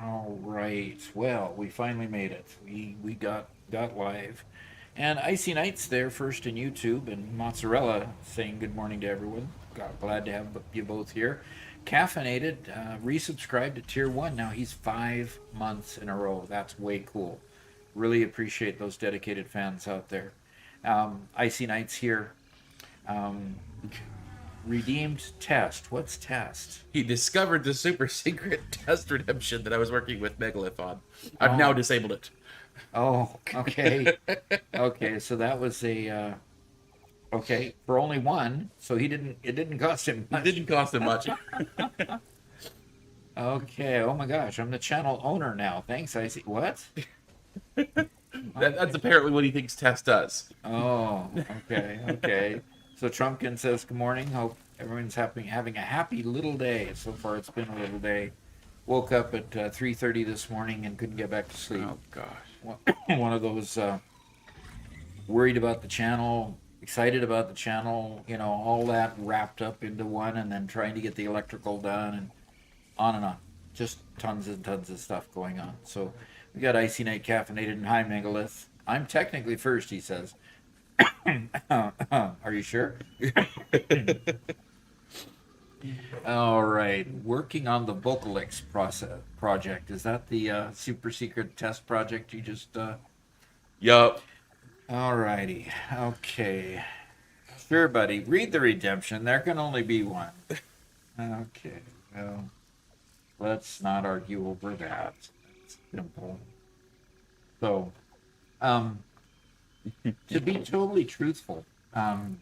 All right. Well, we finally made it. We got live. And Icy Knights there first in YouTube, and Mozzarella saying good morning to everyone. Glad to have you both here. Caffeinated, resubscribed to Tier 1. Now he's 5 months in a row. That's way cool. Really appreciate those dedicated fans out there. Icy Knights here. Um, Redeemed test. What's test? He discovered the super secret test redemption that I was working with Megalith on. I've now disabled it. Oh, okay. Okay, so that was a okay for only one. So he didn't. It didn't cost him much. It didn't cost him much. Okay. Oh my gosh, I'm the channel owner now. Thanks, I see. What? That's apparently what he thinks test does. Oh, okay, okay. So Trumpkin says good morning. Hope everyone's having a happy little day. So far, it's been a little day. Woke up at 3:30 this morning and couldn't get back to sleep. Oh gosh. One of those worried about the channel, excited about the channel, all that wrapped up into one, and then trying to get the electrical done, and on and on. Just tons and tons of stuff going on. So we got Icy Night caffeinated and high megalith. I'm technically first, he says. Are you sure? All right. Working on the Vocalix process project. Is that the super secret test project you just? Yup. All righty. Okay. Sure, buddy. Read the redemption. There can only be one. Okay. Well, let's not argue over that. It's simple. So, um, to be totally truthful, and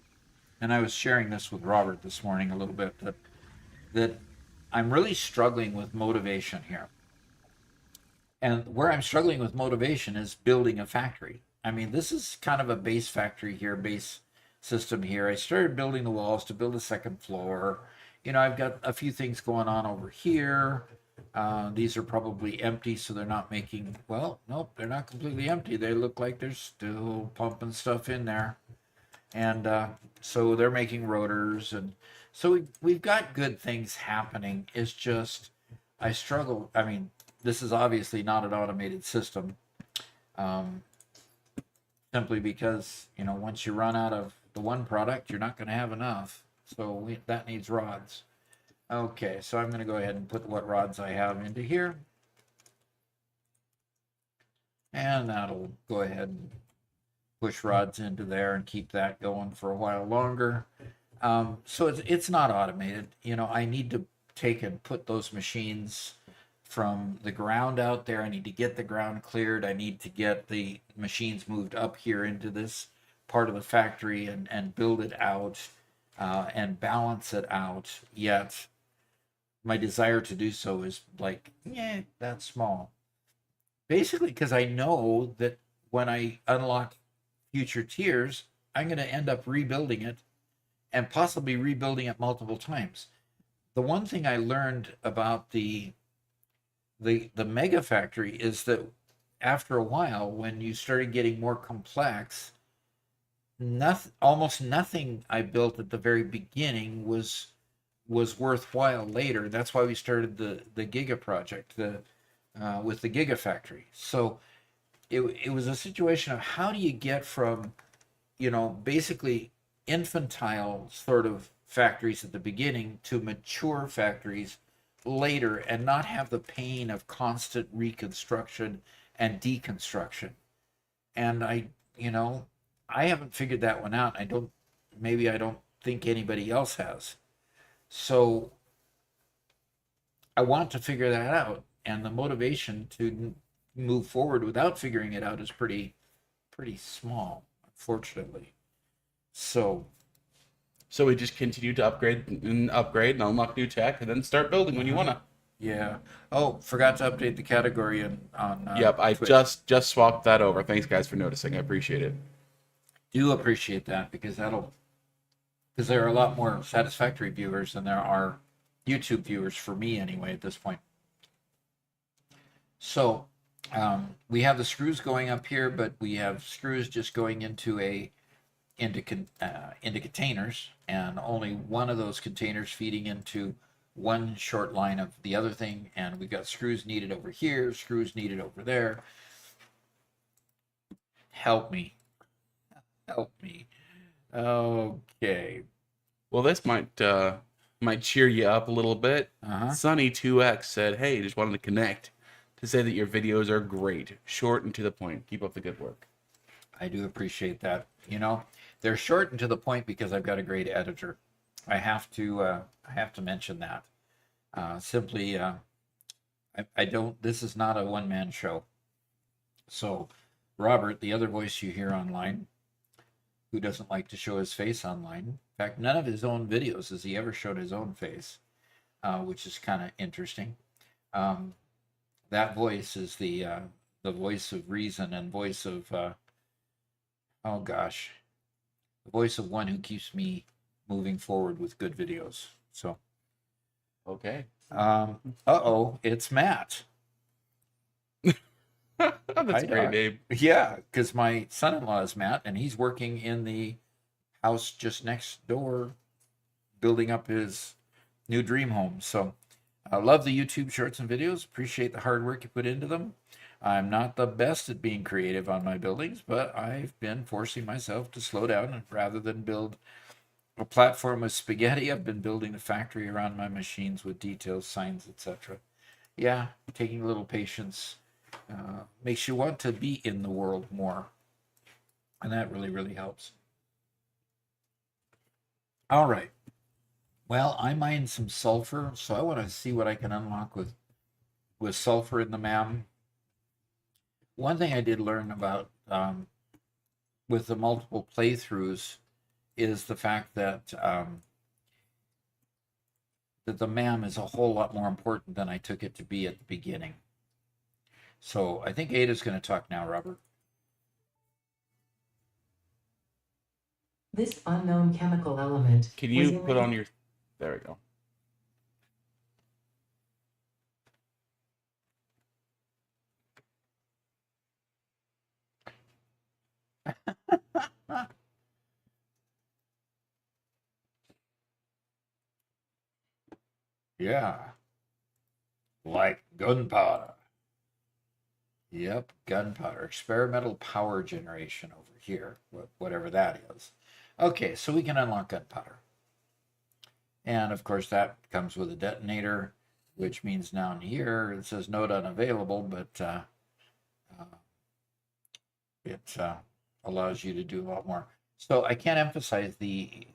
I was sharing this with Robert this morning a little bit, that I'm really struggling with motivation here. And where I'm struggling with motivation is building a factory. I mean, this is kind of a base factory here, base system here. I started building the walls to build a second floor. I've got a few things going on over here. These are probably empty, so they're not making, well, nope, they're not completely empty. They look like they're still pumping stuff in there. And so they're making rotors. And so we've got good things happening. It's just, I struggle. I mean, this is obviously not an automated system, simply because, once you run out of the one product, you're not going to have enough. So that needs rods. Okay, so I'm going to go ahead and put what rods I have into here. And that'll go ahead and push rods into there and keep that going for a while longer. So it's not automated. I need to take and put those machines from the ground out there. I need to get the ground cleared. I need to get the machines moved up here into this part of the factory and build it out and balance it out. Yet my desire to do so is like, that's small. Basically, because I know that when I unlock future tiers, I'm going to end up rebuilding it and possibly rebuilding it multiple times. The one thing I learned about the mega factory is that after a while, when you started getting more complex, almost nothing I built at the very beginning was worthwhile later. That's why we started the Giga project, with the Giga factory. So it was a situation of how do you get from, basically infantile sort of factories at the beginning to mature factories later and not have the pain of constant reconstruction and deconstruction. And I haven't figured that one out. Maybe I don't think anybody else has. So I want to figure that out. And the motivation to move forward without figuring it out is pretty small, unfortunately. So we just continue to upgrade and unlock new tech, and then start building when you wanna. yeah. Oh, forgot to update the category on Yep, I Twitch. just swapped that over. Thanks, guys, for noticing. I appreciate it. Do appreciate that because there are a lot more Satisfactory viewers than there are YouTube viewers for me anyway at this point. So we have the screws going up here, but we have screws just going into containers, and only one of those containers feeding into one short line of the other thing. And we've got screws needed over here, screws needed over there. Help me. Okay. Well, this might cheer you up a little bit. Sunny2X said, "Hey, just wanted to connect to say that your videos are great, short and to the point. Keep up the good work." I do appreciate that. They're short and to the point because I've got a great editor. I have to mention that. Simply, I don't. This is not a one-man show. So, Robert, the other voice you hear online, who doesn't like to show his face online. In fact, none of his own videos has he ever showed his own face, which is kind of interesting. That voice is the voice of reason and voice of oh gosh, the voice of one who keeps me moving forward with good videos. So, okay. uh-oh, it's Matt. That's Hi, a great Doc. name. Yeah, because my son-in-law is Matt, and he's working in the house just next door, building up his new dream home. So I love the YouTube shorts and videos. Appreciate the hard work you put into them. I'm not the best at being creative on my buildings, but I've been forcing myself to slow down, and rather than build a platform with spaghetti, I've been building a factory around my machines with details, signs, etc. Yeah, taking a little patience makes you want to be in the world more, and that really, really helps. All right. Well, I mined some sulfur, so I want to see what I can unlock with sulfur in the MAM. One thing I did learn about with the multiple playthroughs is the fact that the MAM is a whole lot more important than I took it to be at the beginning. So I think Ada's going to talk now, Robert. This unknown chemical element Can was you in put the on your? There we go. Yeah, like gunpowder. Yep, gunpowder. Experimental power generation over here, whatever that is. Okay, so we can unlock gunpowder. And of course, that comes with a detonator, which means down here it says node unavailable, but it allows you to do a lot more. So I can't emphasize the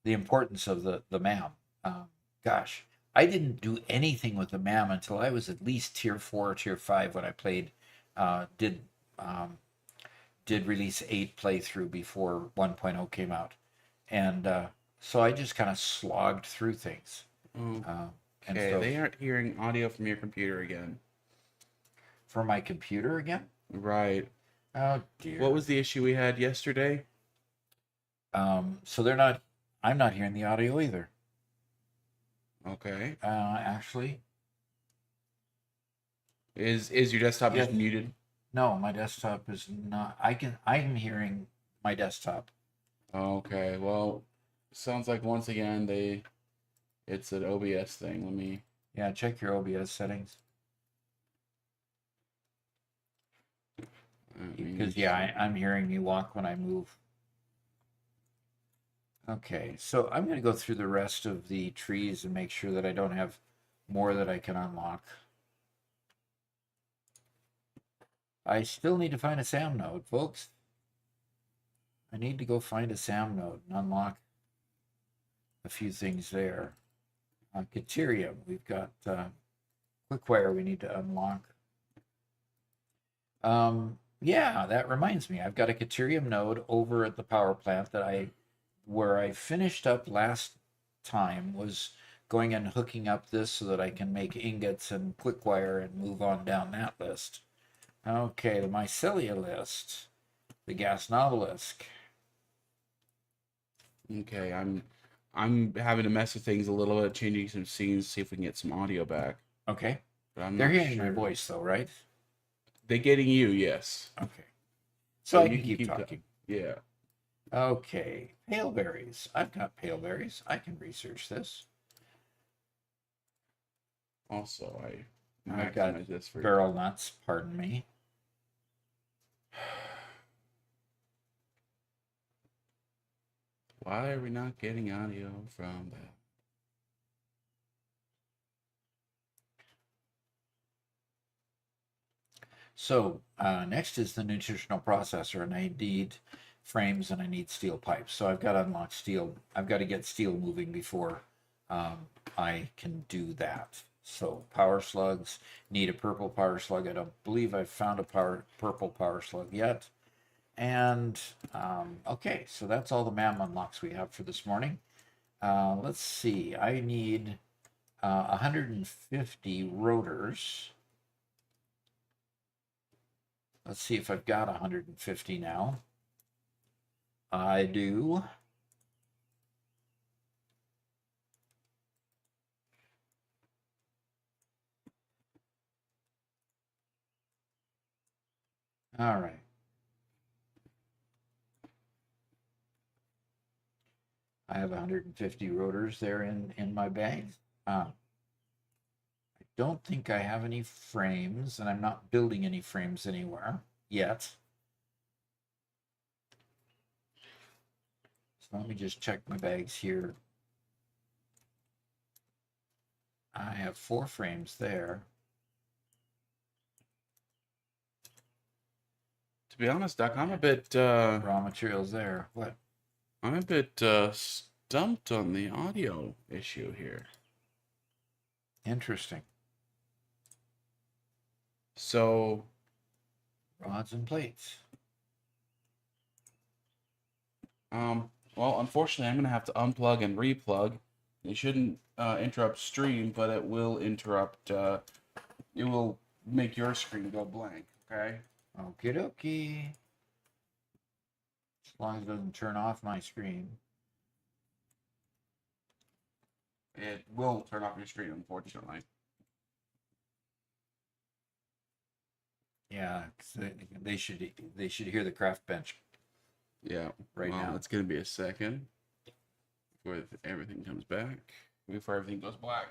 importance of the MAM. Gosh, I didn't do anything with the MAM until I was at least tier 4 or tier 5 when I played uh, did um, did release 8 playthrough before 1.0 came out, and so I just kind of slogged through things. And Okay, so they aren't hearing audio from your computer again. for my computer again. Right. Oh dear. What was the issue we had yesterday? So they're not. I'm not hearing the audio either. Okay. Actually, Is your desktop yes. just muted? No, my desktop is not. I'm hearing my desktop. Okay. Well, sounds like once again it's an OBS thing. Let me. Yeah, check your OBS settings. Because yeah, I'm hearing you walk when I move. Okay, so I'm going to go through the rest of the trees and make sure that I don't have more that I can unlock. I still need to find a SAM node, folks. I need to go find a SAM node and unlock a few things there. Caterium, we've got Quickwire we need to unlock. Yeah, that reminds me. I've got a Caterium node over at the power plant where I finished up last time was going and hooking up this so that I can make ingots and Quickwire and move on down that list. Okay, the mycelia list, the gas obelisk. Okay, I'm having to mess with things a little bit, changing some scenes, see if we can get some audio back. Okay, But I'm they're not hearing my sure. voice though, right? They're getting you, yes. Okay, so I you can keep talking. Yeah. Okay, pale berries. I've got pale berries. I can research this. Also, I I've got maximize this for barrel nuts. Pardon me. Why are we not getting audio from that? So next is the nutritional processor, and I need frames and I need steel pipes. So I've got to unlock steel. I've got to get steel moving before I can do that. So power slugs, need a purple power slug. I don't believe I've found a purple power slug yet. And okay, so that's all the MAM unlocks we have for this morning. Let's see, I need 150 rotors. Let's see if I've got 150 now. I do. All right. I have 150 rotors there in my bag. I don't think I have any frames, and I'm not building any frames anywhere yet. So let me just check my bags here. I have 4 frames there. To be honest, Doc, I'm a bit raw materials there. What? I'm a bit stumped on the audio issue here. Interesting. So rods and plates. Well, unfortunately, I'm gonna have to unplug and replug. It shouldn't interrupt stream, but it will interrupt. It will make your screen go blank. Okay. Okie dokie. As long as it doesn't turn off my screen. It will turn off your screen, unfortunately. Yeah, they should hear the craft bench. Yeah. Right now. It's gonna be a second before everything comes back. Before everything goes black.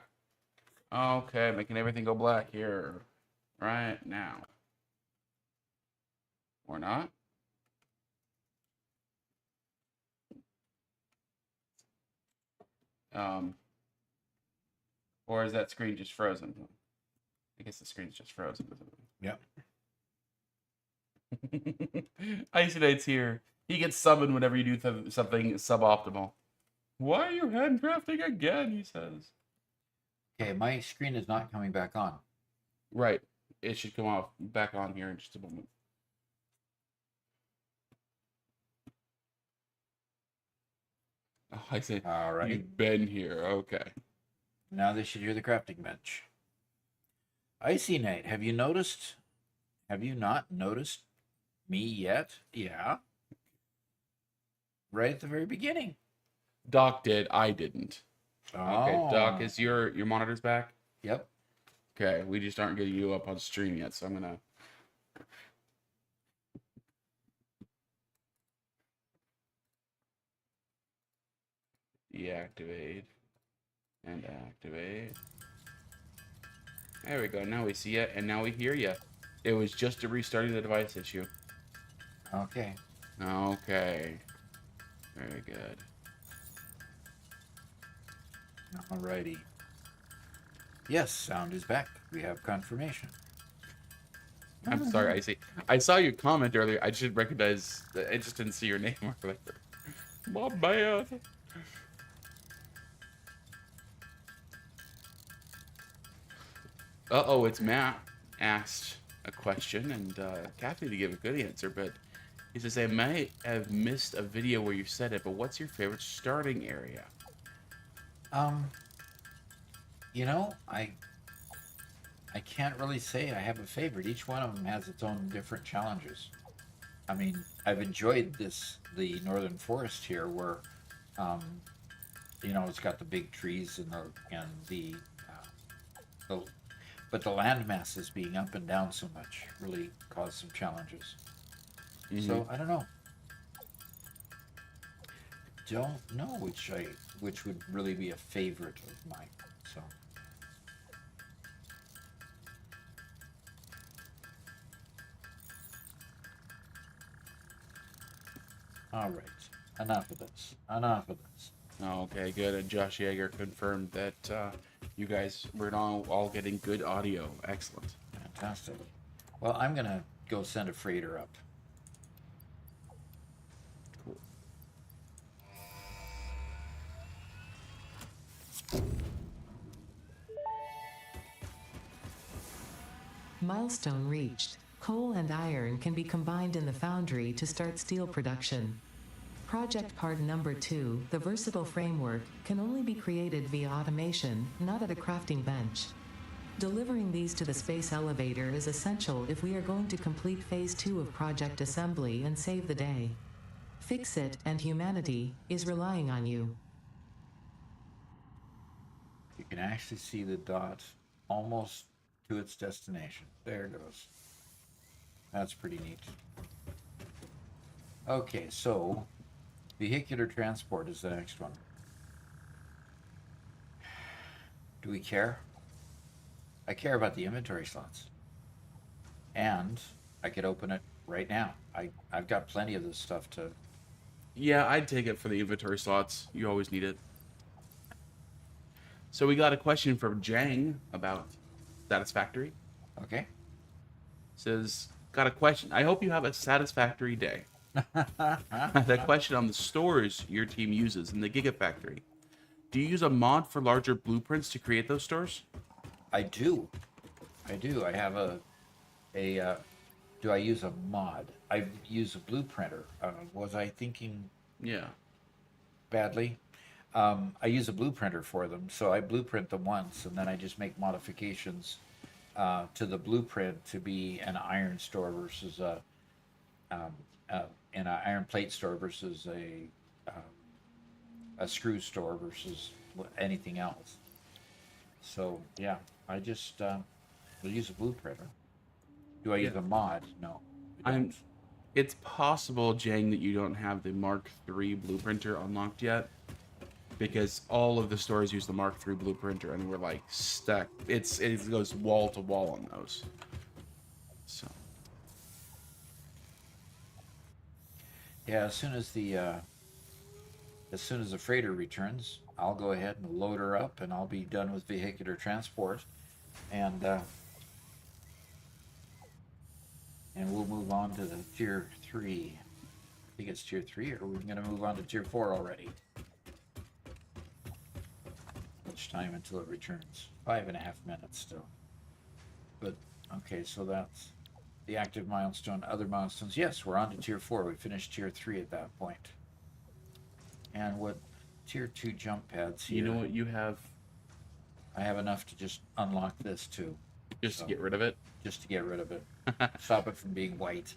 Okay, making everything go black here, right now. Or not? Or is that screen just frozen? I guess the screen's just frozen. Yep. Icy Knight's here. He gets summoned whenever you do something suboptimal. Why are you handcrafting again? He says. Okay, my screen is not coming back on. Right. It should come off back on here in just a moment. Oh, I say, all right. You've been here. Okay. Now they should hear the crafting bench. Icy Knight, have you noticed? Have you not noticed me yet? Yeah. Right at the very beginning. Doc did. I didn't. Oh. Okay, Doc, is your monitor's back? Yep. Okay, we just aren't getting you up on stream yet, so I'm gonna. Deactivate and activate. There we go. Now we see it, and now we hear you. It was just a restarting the device issue. Okay. Okay. Very good. Alrighty. Yes, sound is back. We have confirmation. I'm sorry, I saw your comment earlier. I just recognize. I just didn't see your name. My bad. Uh-oh, it's Matt asked a question, and Kathy to give a good answer, but he says, I might have missed a video where you said it, but what's your favorite starting area? You know, I can't really say I have a favorite. Each one of them has its own different challenges. I mean, I've enjoyed the northern forest here, where, you know, it's got the big trees but the land masses being up and down so much really caused some challenges. Mm-hmm. So I don't know. Don't know which would really be a favorite of mine. So. All right. Enough of this. Okay, good. And Josh Yeager confirmed that you guys were all getting good audio. Excellent. Fantastic. Well, I'm going to go send a freighter up. Cool. Milestone reached. Coal and iron can be combined in the foundry to start steel production. Project part number 2, the versatile framework, can only be created via automation, not at a crafting bench. Delivering these to the space elevator is essential if we are going to complete phase 2 of project assembly and save the day. Fix It and humanity is relying on you. You can actually see the dot almost to its destination. There it goes. That's pretty neat. Okay, so vehicular transport is the next one. Do we care? I care about the inventory slots. And I could open it right now. I've got plenty of this stuff to... Yeah, I'd take it for the inventory slots. You always need it. So we got a question from Jang about Satisfactory. Okay. Says, got a question. I hope you have a satisfactory day. That question on the stores your team uses in the Gigafactory. Do you use a mod for larger blueprints to create those stores? I do. I do. I have do I use a mod? I use a blueprinter. Was I thinking Yeah. badly? I use a blueprinter for them, so I blueprint them once, and then I just make modifications to the blueprint to be an iron store versus an iron plate store versus a screw store versus anything else. So yeah, I just will use a blueprinter. Do I use a mod? No. I don't. It's possible, Jang, that you don't have the Mark III blueprinter unlocked yet, because all of the stores use the Mark III blueprinter, and we're like stuck. It goes wall to wall on those. So Yeah, as soon as the freighter returns, I'll go ahead and load her up, and I'll be done with vehicular transport, and we'll move on to the tier 3. I think it's tier 3, or we're going to move on to tier 4 already. Much time until it returns. 5.5 minutes still. But okay, so that's the active milestone. Other milestones. Yes, we're on to tier 4. We finished tier 3 at that point. And what tier 2 jump pads here? you know what you have, I have enough to just unlock this too. just to get rid of it. Just to get rid of it. Stop it from being white.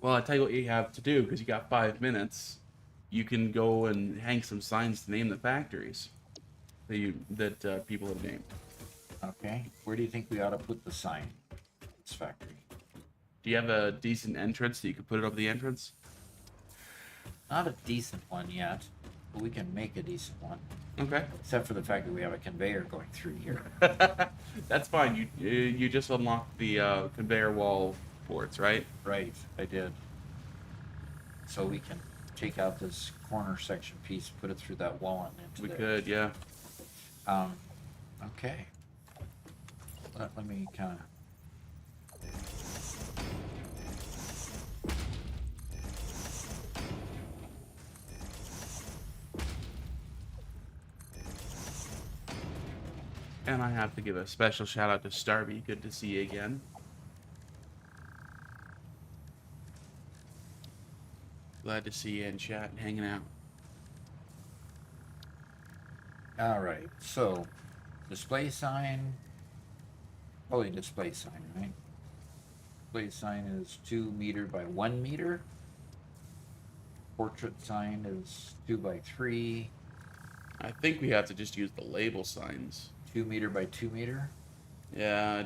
Well, I tell you what you have to do, because you got 5 minutes. You can go and hang some signs to name the factories that people have named. Okay. Where do you think we ought to put the sign? This factory. Do you have a decent entrance that you could put it over the entrance? Not a decent one yet, but we can make a decent one. Okay. Except for the fact that we have a conveyor going through here. That's fine. You just unlocked the conveyor wall ports, right? Right, I did. So we can take out this corner section piece, put it through that wall and into We there. could, yeah. Okay. Let me kind of... And I have to give a special shout out to Starby. Good to see you again. Glad to see you in chat and hanging out. All right, so display sign, probably display sign, right? Display sign is 2 meter by 1 meter. Portrait sign is 2 by 3. I think we have to just use the label signs. 2 meter by 2 meter. Yeah,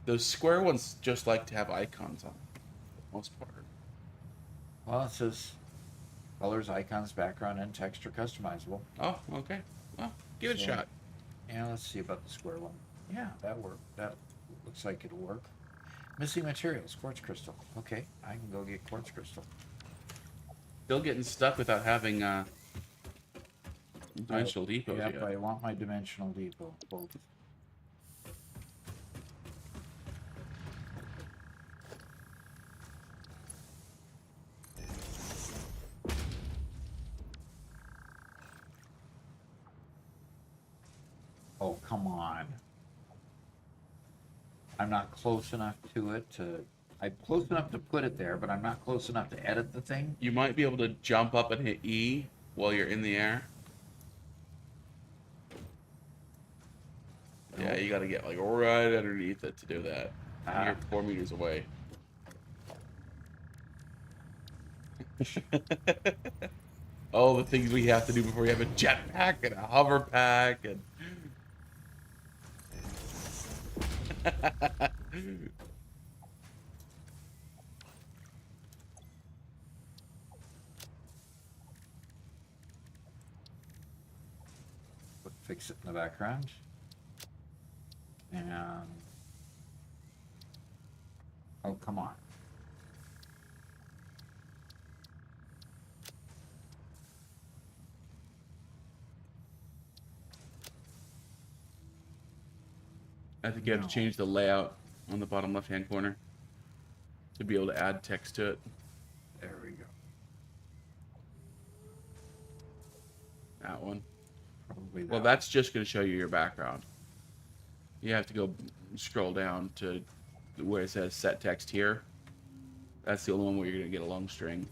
those square ones just like to have icons on them, for the most part. Well, it says colors, icons, background, and text are customizable. Oh, okay. Well, give it a So- shot. Yeah, let's see about the square one. Yeah, that worked. That looks like it'll work. Missing materials, quartz crystal. Okay, I can go get quartz crystal. Still getting stuck without having dimensional depots Yep, yet. I want my dimensional depot, both. Oh, come on. I'm not close enough to it to... I'm close enough to put it there, but I'm not close enough to edit the thing. You might be able to jump up and hit E while you're in the air. Yeah, you gotta get like right underneath it to do that. And you're 4 meters away. All the things we have to do before you have a jetpack and a hover pack and fix it in the background. And oh, come on. I think you have No. to change the layout on the bottom left-hand corner to be able to add text to it. There we go. That one. Probably that. Well, that's just going to show you your background. You have to go scroll down to where it says set text here. That's the only one where you're going to get a long string.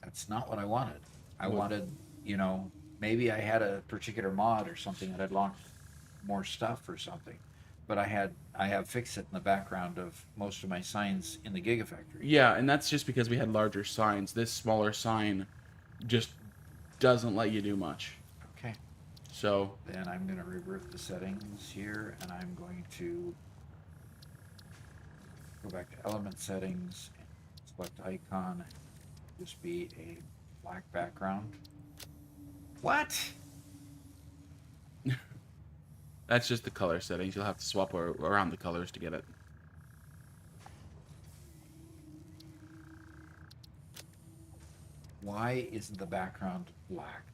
That's not what I wanted. I What? wanted, you know, maybe I had a particular mod or something that had locked more stuff or something. But I have fixed it in the background of most of my signs in the Gigafactory. Yeah, and that's just because we had larger signs. This smaller sign just doesn't let you do much. Okay. So, Then I'm going to revert the settings here, and I'm going to go back to element settings and select icon. Just be a black background. What? that's just the color settings. You'll have to swap around the colors to get it. Why isn't the background black?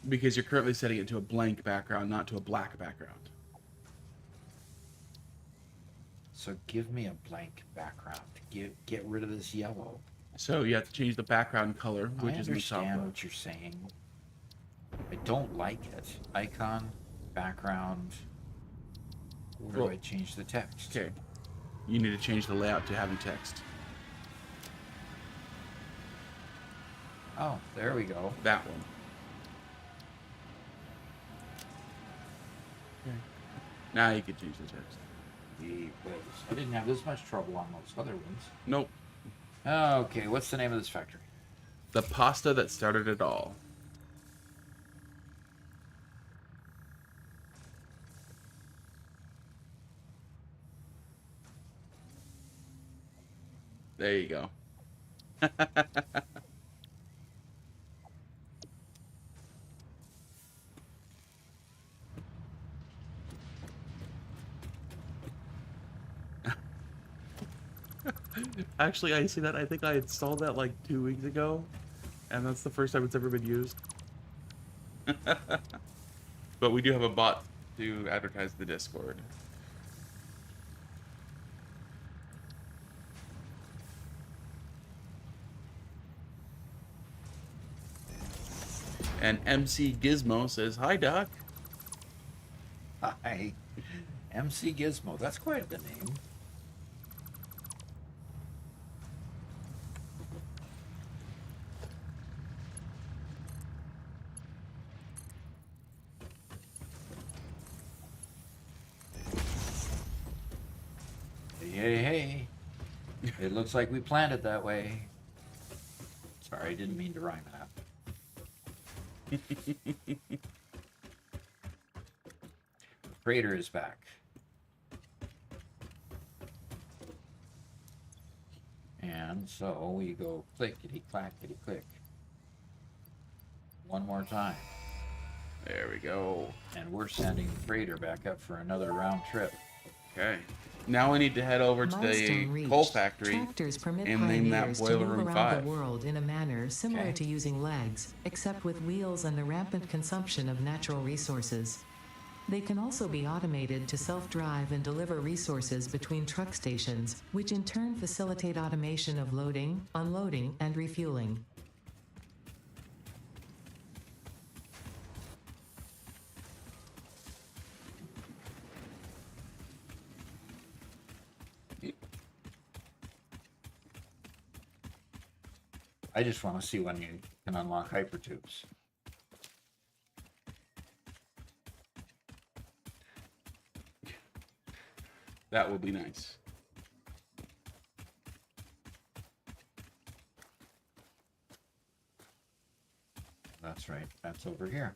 Because you're currently setting it to a blank background, not to a black background. So give me a blank background. Get rid of this yellow. So you have to change the background color, which I is in the top understand left. what you're saying. I don't like it. Icon, background. Where do Well, I change the text? Okay. You need to change the layout to having text. Oh, there we go. That one. Okay. Now you can change the text. I didn't have this much trouble on those other ones. Nope. Okay, what's the name of this factory? The pasta that started it all. There you go. Actually, I see that. I think I installed that like 2 weeks ago, and that's the first time it's ever been used. But we do have a bot to advertise the Discord. And MC Gizmo says, "Hi, Doc." Hi. MC Gizmo. That's quite the name. Hey. It looks like we planned it that way. Sorry, I didn't mean to rhyme that. Freighter is back. And so we go clickety clackety click. One more time. There we go. And we're sending the freighter back up for another round trip. Okay. Now we need to head over to Milestone the reached. coal factory Tractors permit and name that pioneers to boiler move room around 5. the world in a manner similar Okay. to using legs, except with wheels and the rampant consumption of natural resources. They can also be automated to self-drive and deliver resources between truck stations, which in turn facilitate automation of loading, unloading, and refueling. I just want to see when you can unlock hypertubes. That will be nice. That's right. That's over here.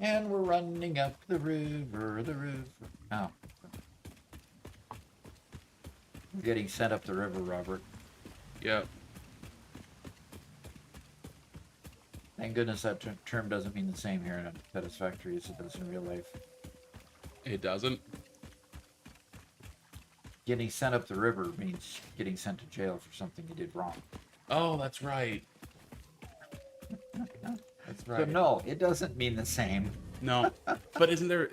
And we're running up the river, the river. Oh, we're getting sent up the river, Robert. Yep. Thank goodness that term doesn't mean the same here in Satisfactory as it does in real life. It doesn't. Getting sent up the river means getting sent to jail for something you did wrong. Oh, that's right. That's So right. no, it doesn't mean the same. No, but isn't that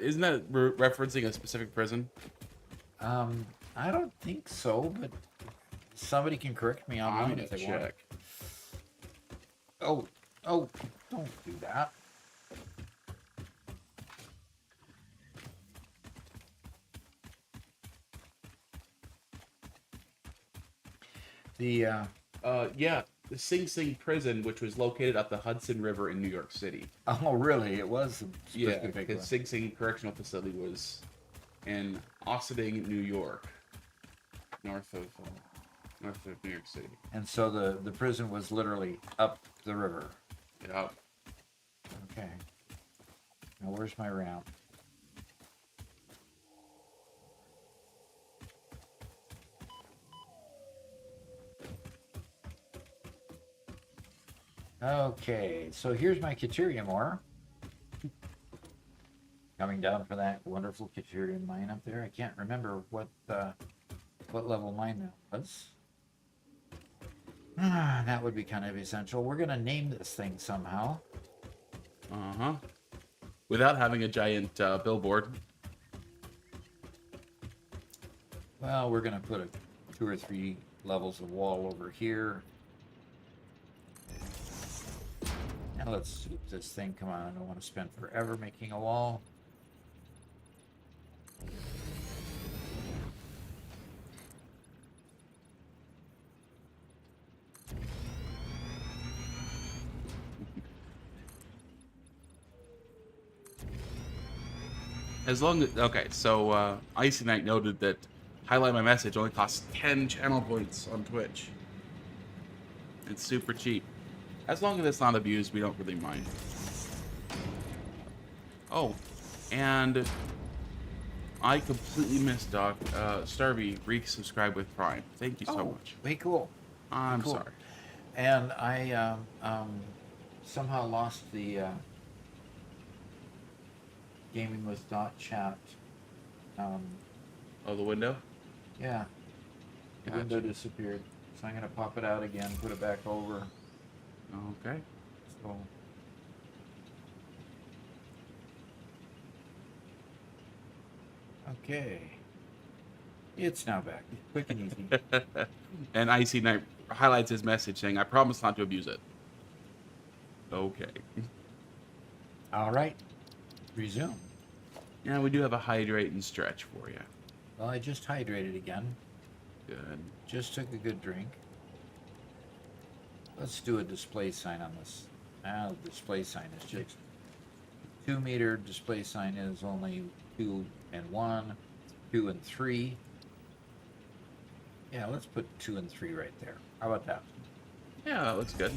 referencing a specific prison? I don't think so, but somebody can correct me I'm online gonna if they want. check. Oh, don't do that. The Yeah, the Sing Sing prison, which was located up the Hudson River in New York City. oh really? It was a Yeah, specific because one. Sing Sing Correctional Facility was in Ossining, New York, north of New York City. And so the prison was literally up the river. Yeah. Okay. Now where's my ramp? Okay, so here's my Caterium ore. Coming down for that wonderful Caterium mine up there. I can't remember what level mine that was. That would be kind of essential. We're gonna name this thing somehow. Uh-huh. Without having a giant billboard. Well, we're gonna put 2 or 3 levels of wall over here. And let's swoop this thing. Come on, I don't want to spend forever making a wall. As long as okay, so Icy Knight noted that highlight my message only costs 10 channel points on Twitch. It's super cheap. As long as it's not abused, we don't really mind. Oh, and I completely missed Doc. Starby resubscribed with Prime. Thank you so much. Way cool. I'm Cool. sorry. And I somehow lost the gaming with dot chat. Oh, the window? Yeah, the Gotcha. window disappeared. So I'm gonna pop it out again, put it back over. Okay. So okay, it's now back. Quick and easy. And Icy Knight highlights his message saying, I promise not to abuse it. Okay. All right, resume. Yeah, we do have a hydrate and stretch for you. Well, I just hydrated again. Good. Just took a good drink. Let's do a display sign on this. The display sign is just 2 meter. Display sign is only 2 and 1, 2 and 3. Yeah, let's put 2 and 3 right there. How about that? Yeah, that looks good.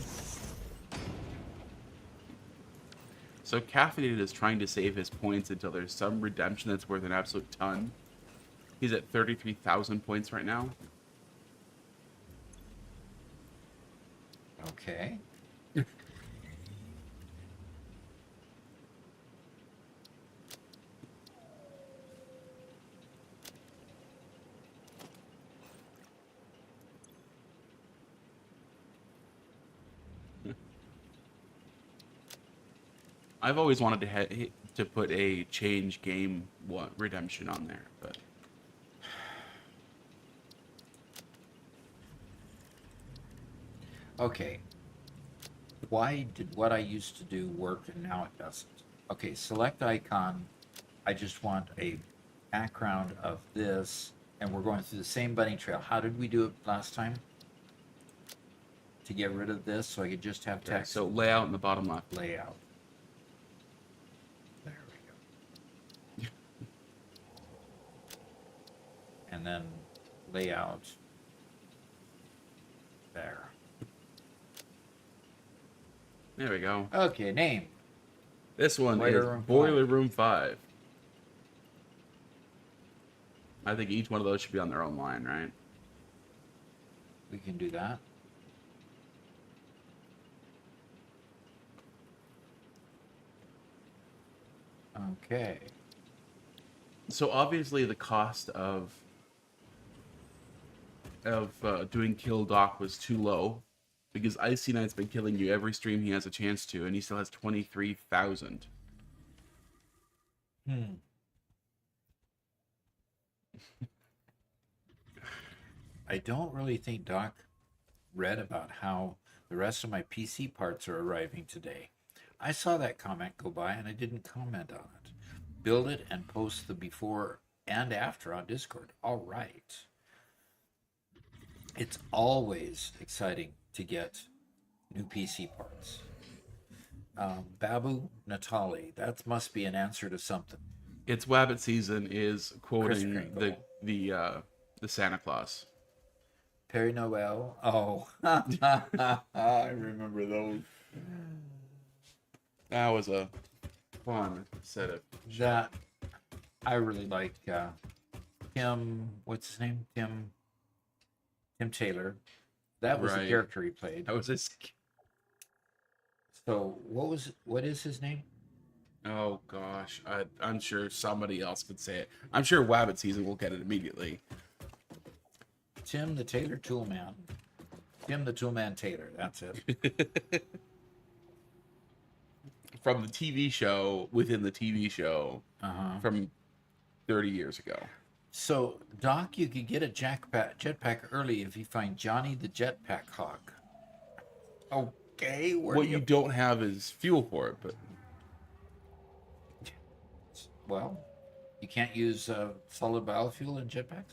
So Caffeinated is trying to save his points until there's some redemption that's worth an absolute ton. He's at 33,000 points right now. Okay. I've always wanted to put a change game redemption on there, but Okay. Why did what I used to do work and now it doesn't? Okay, select icon. I just want a background of this, and we're going through the same bunny trail. How did we do it last time? To get rid of this, so I could just have okay, text. so layout in the bottom left. Layout. There we go. And then layout. There. There we go. Okay, name. This one Boiler is Room Boiler Room 5. I think each one of those should be on their own line, right? We can do that. Okay. So obviously the cost of doing Kill Doc was too low, because Icy Knight's been killing you every stream he has a chance to, and he still has 23,000. I don't really think Doc read about how the rest of my PC parts are arriving today. I saw that comment go by and I didn't comment on it. Build it and post the before and after on Discord. All right. It's always exciting to get new PC parts. Babu Natali, that must be an answer to something. It's Wabbit season is quoting Kringle. the Santa Claus. Perry Noel. Oh, I remember those. That was a fun set of That I really like. Tim, what's his name? Tim Taylor. That was the Right. character he played. That was his. So what is his name? Oh gosh, I'm sure somebody else could say it. I'm sure Wabbit season will get it immediately. Tim the Taylor Toolman. Tim the Toolman Taylor. That's it. From the TV show within the TV show Uh-huh. from 30 years ago. So, Doc, you could get a jetpack early if you find Johnny the Jetpack Hawk. Okay, where What do you don't have is fuel for it, but Well, you can't use solid biofuel in jetpacks?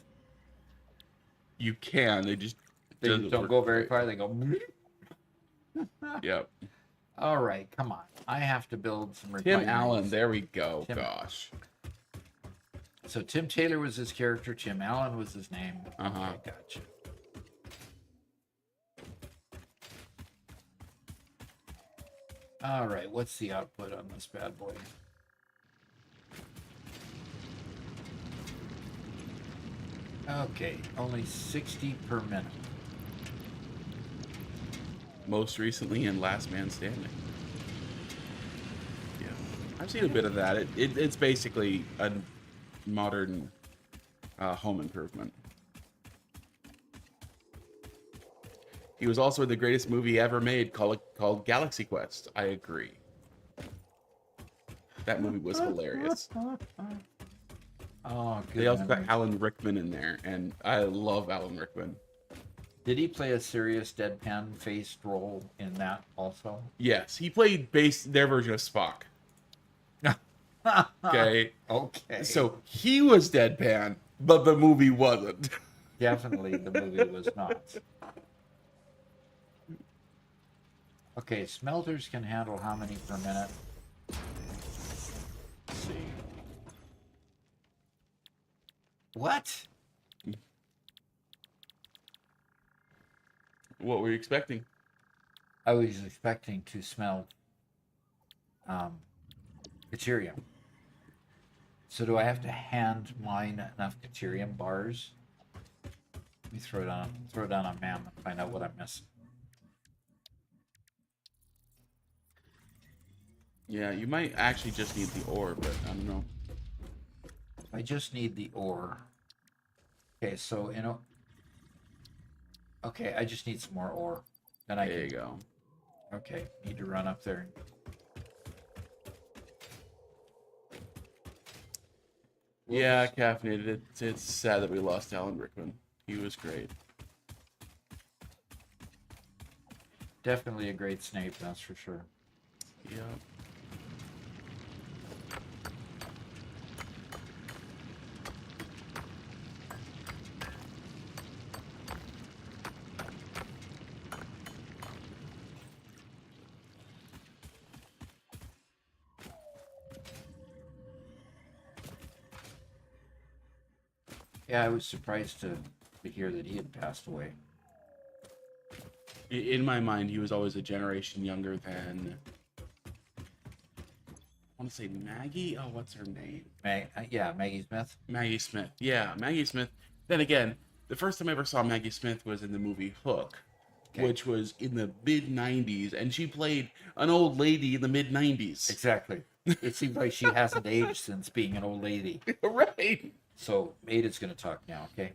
you can. They just They doesn't don't work go very right. far. They go. Yep. All right, come on. I have to build some Tim refineries. Allen, there we go. Tim- Gosh. So Tim Taylor was his character. Tim Allen was his name. Uh-huh. Okay, gotcha. All right, what's the output on this bad boy? Okay, only 60 per minute. Most recently in Last Man Standing. Yeah. I've seen a bit of that. It's basically a modern home improvement. He was also in the greatest movie ever made called Galaxy Quest. I agree. That movie was hilarious. Oh, good. They also got memory. Alan Rickman in there, and I love Alan Rickman. Did he play a serious deadpan faced role in that also? Yes, he played their version of Spock. Okay, Okay. so he was deadpan, but the movie wasn't. Definitely the movie was not. Okay, smelters can handle how many per minute? Let's see. What? What were you expecting? I was expecting to smell deuterium. So do I have to hand mine enough deuterium bars? Let me throw it on a map and find out what I'm missing. Yeah, you might actually just need the ore, but I don't know. I just need the ore. Okay, so okay, I just need some more ore. Then I There you can go. Okay, need to run up there. Yeah, caffeinated. It's sad that we lost Alan Rickman. He was great. Definitely a great Snape, that's for sure. Yeah. Yeah, I was surprised to hear that he had passed away. In my mind, he was always a generation younger than want to say Maggie. Oh, what's her name? Yeah, Maggie Smith. Maggie Smith. Yeah, Maggie Smith. Then again, the first time I ever saw Maggie Smith was in the movie Hook, Okay. which was in the mid 90s, and she played an old lady in the mid 90s. Exactly. It seems like she hasn't aged since being an old lady. Right. So Ada's going to talk now, okay?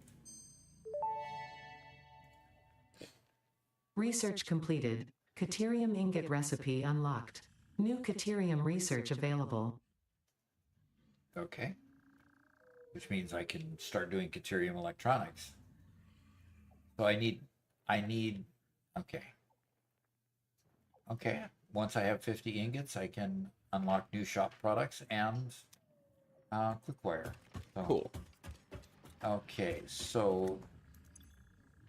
Research completed. Caterium ingot recipe unlocked. New caterium research available. Okay. Which means I can start doing Caterium electronics. So I need, okay. Okay. Once I have 50 ingots, I can unlock new shop products and cookware. So, Cool. okay, so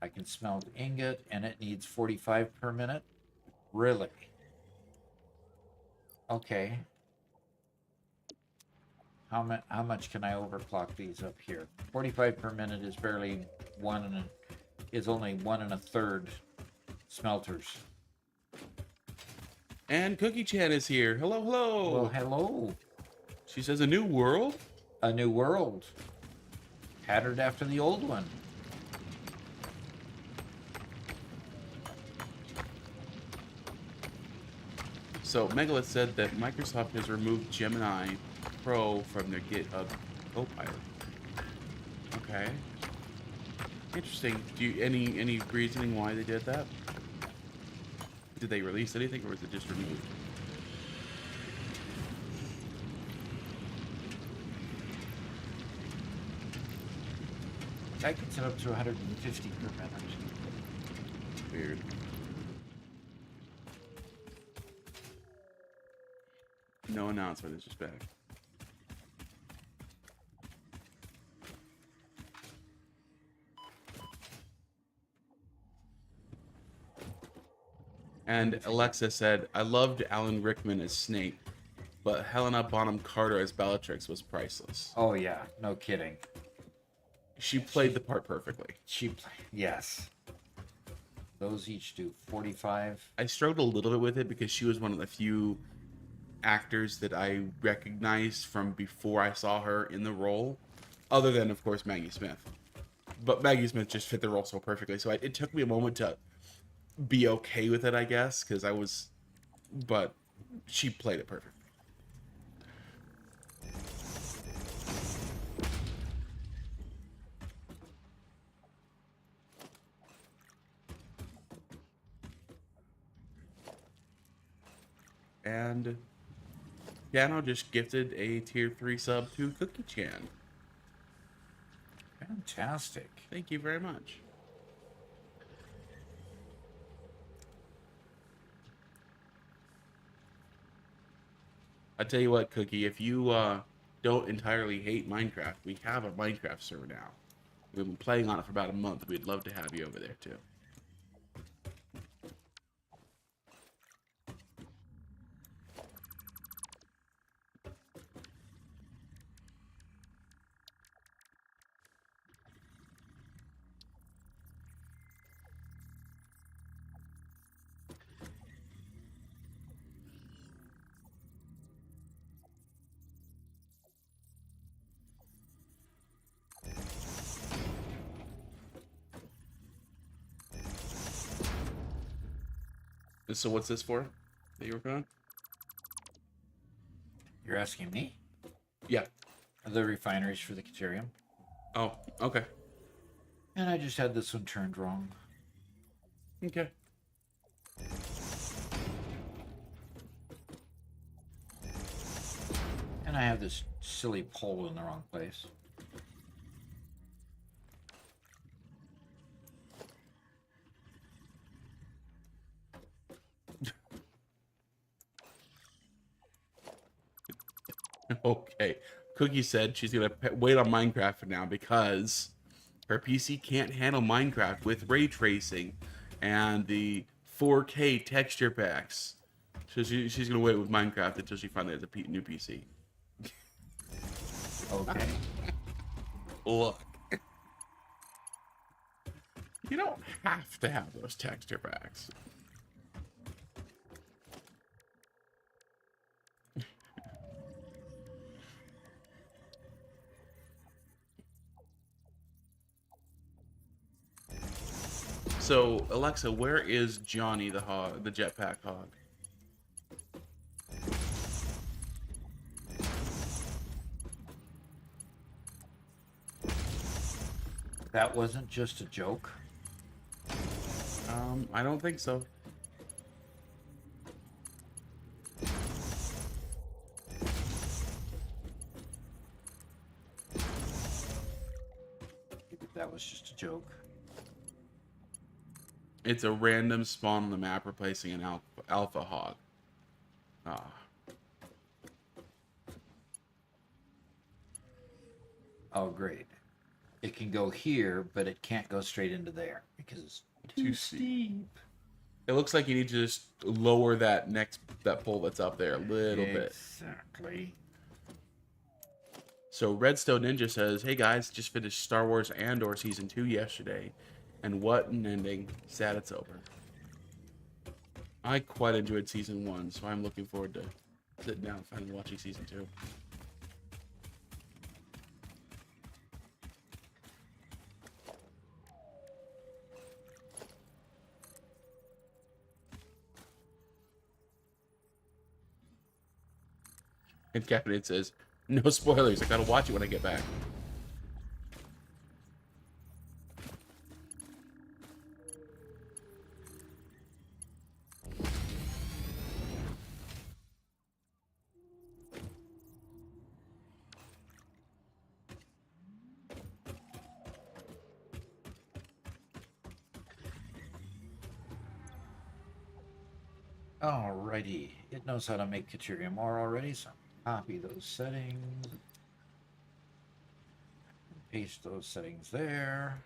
I can smelt ingot and it needs 45 per minute. Really? Okay. How much can I overclock these up here? 45 per minute is barely only 1 1/3 smelters. And Cookie Chan is here. Hello, hello. Well, hello. She says a new world. A new world. Patterned after the old one. So Megalith said that Microsoft has removed Gemini Pro from their GitHub Copilot. Okay. Interesting. Do you any reasoning why they did that? Did they release anything, or was it just removed? I can set up to 150 per minute. Weird. No announcement. It's just back. And Alexa said, I loved Alan Rickman as Snape, but Helena Bonham Carter as Bellatrix was priceless. Oh yeah, no kidding. She played the part perfectly. Yes. Those each do 45. I struggled a little bit with it because she was one of the few actors that I recognized from before I saw her in the role, other than, of course, Maggie Smith. But Maggie Smith just fit the role so perfectly. So it took me a moment to be okay with it, I guess, because but she played it perfectly. And Piano just gifted a tier 3 sub to Cookie Chan. Fantastic. Thank you very much. I tell you what, Cookie, if you don't entirely hate Minecraft, we have a Minecraft server now. We've been playing on it for about a month. We'd love to have you over there too. So what's this for that you working on? You're asking me? Yeah. The refineries for the Caterium. Oh, okay. And I just had this one turned wrong. Okay. And I have this silly pole in the wrong place. Okay. Cookie said she's going to wait on Minecraft for now because her PC can't handle Minecraft with ray tracing and the 4K texture packs. So she's going to wait with Minecraft until she finally has a new PC. Okay. Look. You don't have to have those texture packs. So, Alexa, where is Johnny the hog, the jetpack hog? That wasn't just a joke. I don't think so. That was just a joke. It's a random spawn on the map replacing an alpha hog. Ah. Oh, great. It can go here, but it can't go straight into there because it's too steep. It looks like you need to just lower that pole that's up there a little bit. Exactly. So Redstone Ninja says, "Hey guys, just finished Star Wars Andor Season 2 yesterday, and what an ending. Sad it's over. I quite enjoyed Season 1, so I'm looking forward to sitting down and finally watching Season 2. And Captain It says, "No spoilers, I gotta watch it when I get back." Alrighty. It knows how to make Kateria more already, so copy those settings. Paste those settings there.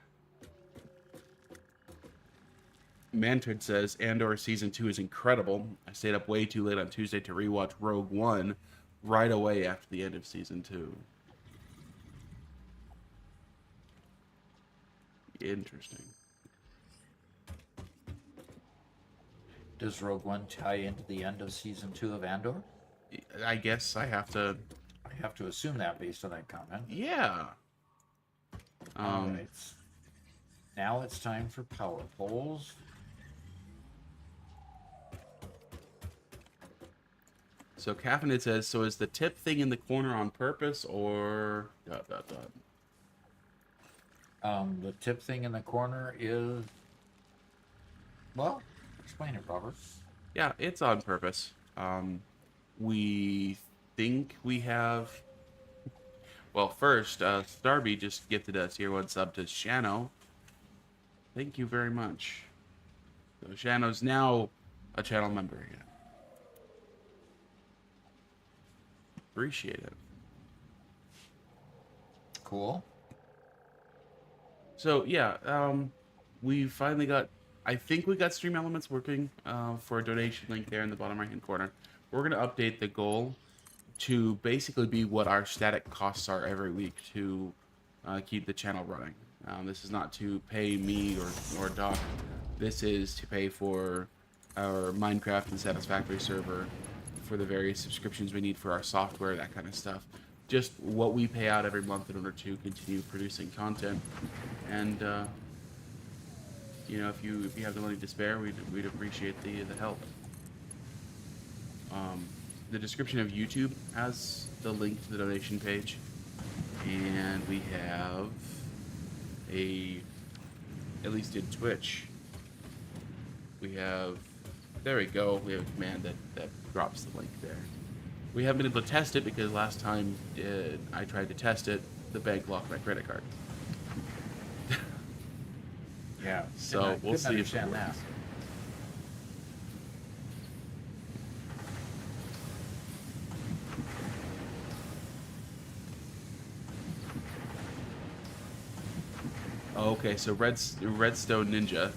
Mantrid says, "Andor Season 2 is incredible. I stayed up way too late on Tuesday to rewatch Rogue One right away after the end of Season 2. Interesting. Does Rogue One tie into the end of Season 2 of Andor? I guess I have to... I have to assume that based on that comment. Yeah. Alright. Now it's time for power poles. So Caffeinate says, "So is the tip thing in the corner on purpose, or... ... The tip thing in the corner is... Well, explain it, Robert. Yeah, it's on purpose. We think we have... Well, first, Starby just gifted us here one sub to Shano. Thank you very much. So Shano's now a channel member again. Appreciate it. Cool. So yeah, we finally got... I think we got Stream Elements working for a donation link there in the bottom right hand corner. We're gonna update the goal to basically be what our static costs are every week to keep the channel running. This is not to pay me or Doc. This is to pay for our Minecraft and Satisfactory server, for the various subscriptions we need for our software, that kind of stuff. Just what we pay out every month in order to continue producing content. And you know, if you have the money to spare, we'd appreciate the help. The description of YouTube has the link to the donation page, and we have at least in Twitch, we have, there we go, we have a command that drops the link there. We haven't been able to test it because last time I tried to test it, the bank locked my credit card. Yeah. So we'll see if it understand that. works. Okay, so Redstone Ninja.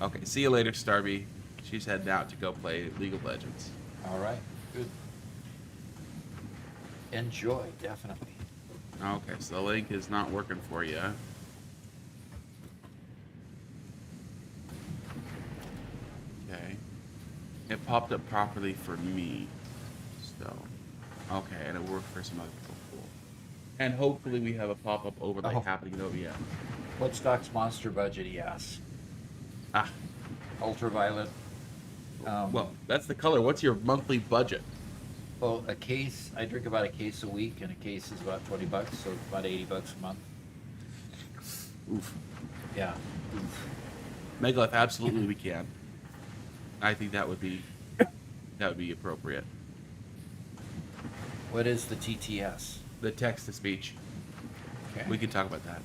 Okay, see you later, Starby. She's heading out to go play League of Legends. All right. Good. Enjoy, definitely. Okay, so the link is not working for you. Okay. It popped up properly for me. So, okay, and it worked for some other people. Cool. And hopefully we have a pop-up overlay Oh. happening in OBS. What's Doc's monster budget, he asks? Ah, ultraviolet. well, that's the color. What's your monthly budget? Well, a case, I drink about a case a week, and a case is about $20, so it's about $80 a month. Oof. Yeah. Megalith, absolutely we can. I think that would be appropriate. What is the TTS? The text to speech. Okay. We can talk about that.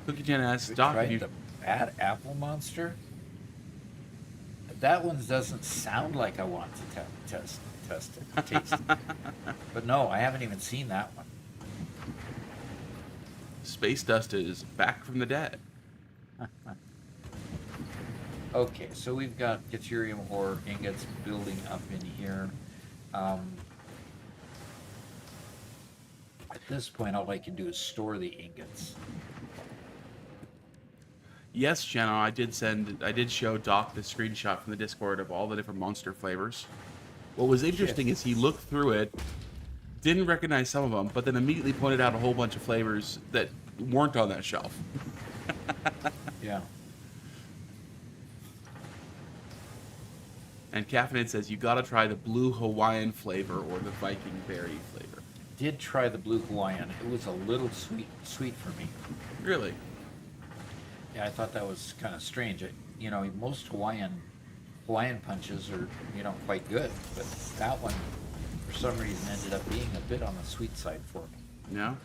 Cookie Jen asks, We Doc, have tried you... the bad apple monster. That one doesn't sound like I want to taste it. But no, I haven't even seen that one. Space Dust is back from the dead. Okay, so we've got deuterium ore ingots building up in here. At this point, all I can do is store the ingots. Yes, Jenna, I did show Doc the screenshot from the Discord of all the different monster flavors. What was interesting is he looked through it, didn't recognize some of them, but then immediately pointed out a whole bunch of flavors that weren't on that shelf. Yeah. And Caffeinated says, you gotta try the blue Hawaiian flavor or the Viking berry flavor. Did try the blue Hawaiian. It was a little sweet for me. Really? Yeah, I thought that was kind of strange. Most Hawaiian punches are, quite good, but that one, for some reason, ended up being a bit on the sweet side for me. Yeah?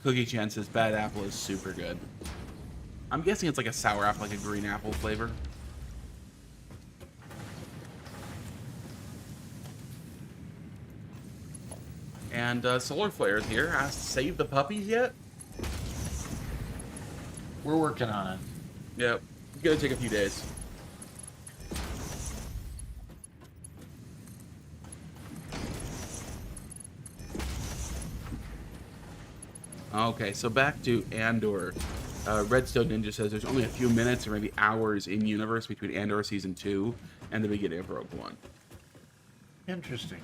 Cookie Chan says, bad apple is super good. I'm guessing it's like a sour apple, like a green apple flavor. And Solar Flare is here. Asked, save the puppies yet? We're working on it. Yep. It's gonna take a few days. Okay, so back to Andor. Redstone Ninja says there's only a few minutes or maybe hours in universe between Andor Season 2 and the beginning of Rogue One. Interesting.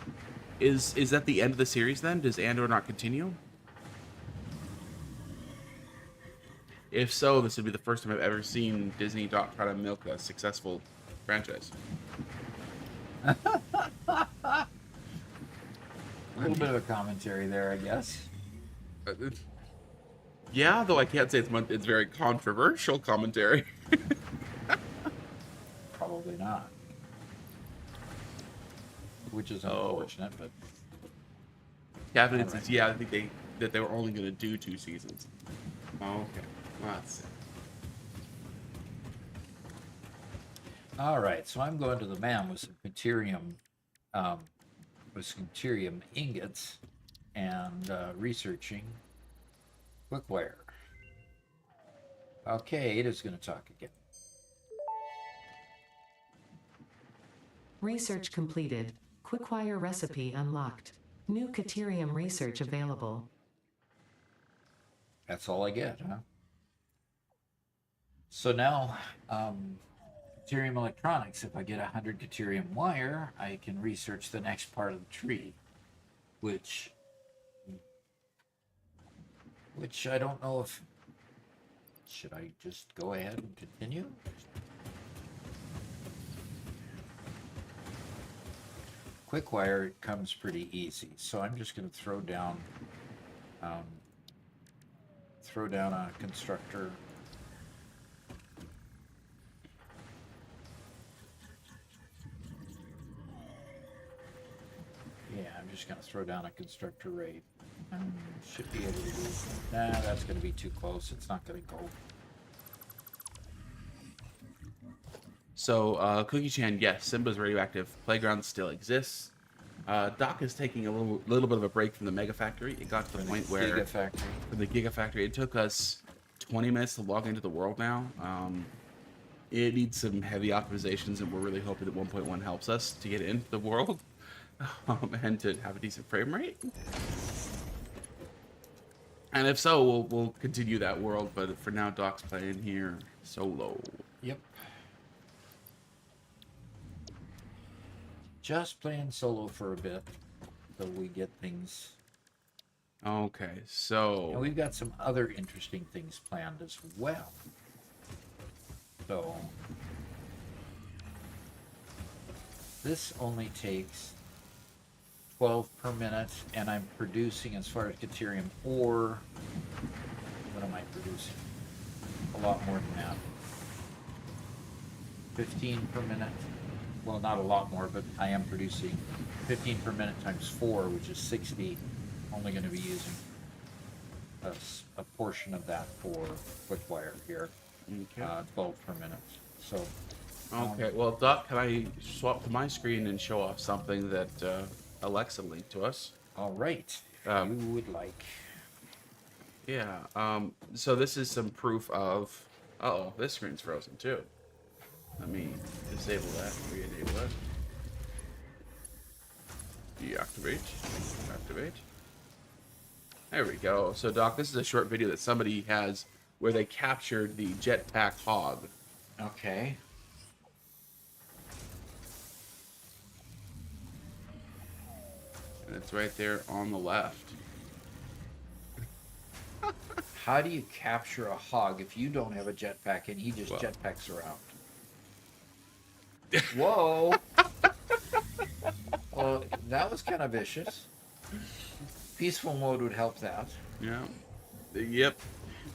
Is that the end of the series then? Does Andor not continue? If so, this would be the first time I've ever seen Disney try to milk a successful franchise. A little bit of a commentary there, I guess. Yeah, though I can't say it's very controversial commentary. Probably not. Which is unfortunate, but... Captain says, yeah, I think they were only going to do 2 seasons. Oh, okay. Well, that's it. All right, so I'm going to the man with some deuterium ingots and researching quickwire. Okay, it is going to talk again. Research completed. Quickwire recipe unlocked. New Caterium research available. That's all I get, huh? So now, deuterium electronics, if I get 100 deuterium wire, I can research the next part of the tree, which I don't know if... Should I just go ahead and continue? Quickwire comes pretty easy, so I'm just going to throw down a constructor. Yeah, I'm just going to throw down a constructor rate. Should be able to do. Nah, that's going to be too close. It's not going to go. So, Cookie Chan, yes, Simba's radioactive playground still exists. Doc is taking a little bit of a break from the Mega Factory. It got to the point where... Gigafactory. From the Gigafactory. It took us 20 minutes to log into the world now. It needs some heavy optimizations, and we're really hoping that 1.1 helps us to get into the world and to have a decent frame rate. And if so, we'll continue that world, but for now, Doc's playing here solo. Yep. Just playing solo for a bit, till we get things Okay, And so we've got some other interesting things planned as well. So this only takes 12 per minute, and I'm producing, as far as deuterium ore, what am I producing? A lot more than that. 15 per minute. Well, not a lot more, but I am producing 15 per minute times 4, which is 60. Only going to be using a portion of that for quick wire here. okay. 12 per minute. So, Okay, well, Doc, can I swap to my screen and show off something that Alexa linked to us? all right. If Um, you would like. Yeah. So this is some proof of. Uh-oh, this screen's frozen too. Let me disable that. Re-enable it. Deactivate. Activate. There we go. So, Doc, this is a short video that somebody has where they captured the jetpack hog. Okay. And it's right there on the left. How do you capture a hog if you don't have a jetpack and he just Well. jetpacks around? Whoa! Well, that was kind of vicious. Peaceful mode would help that. Yeah. Yep.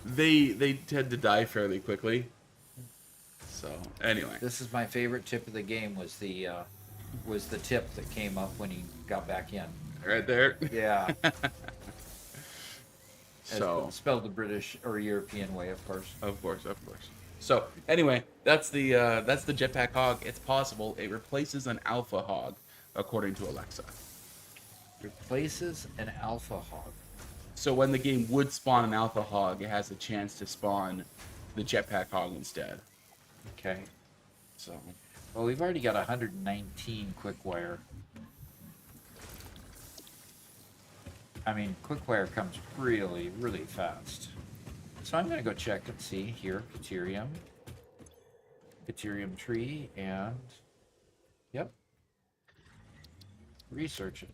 They tend to die fairly quickly. So, anyway. This is my favorite tip of the game. Was the tip that came up when he got back in. Right there. Yeah. So, Spelled the British or European way, of course. of course. So, anyway, that's the jetpack hog. It's possible it replaces an alpha hog, according to Alexa. Replaces an alpha hog. So when the game would spawn an alpha hog, it has a chance to spawn the jetpack hog instead. Okay. So, Well, we've already got 119 quick wire. I mean, quick wire comes really, really fast. So I'm going to go check and see here, Deuterium tree, and yep, research it.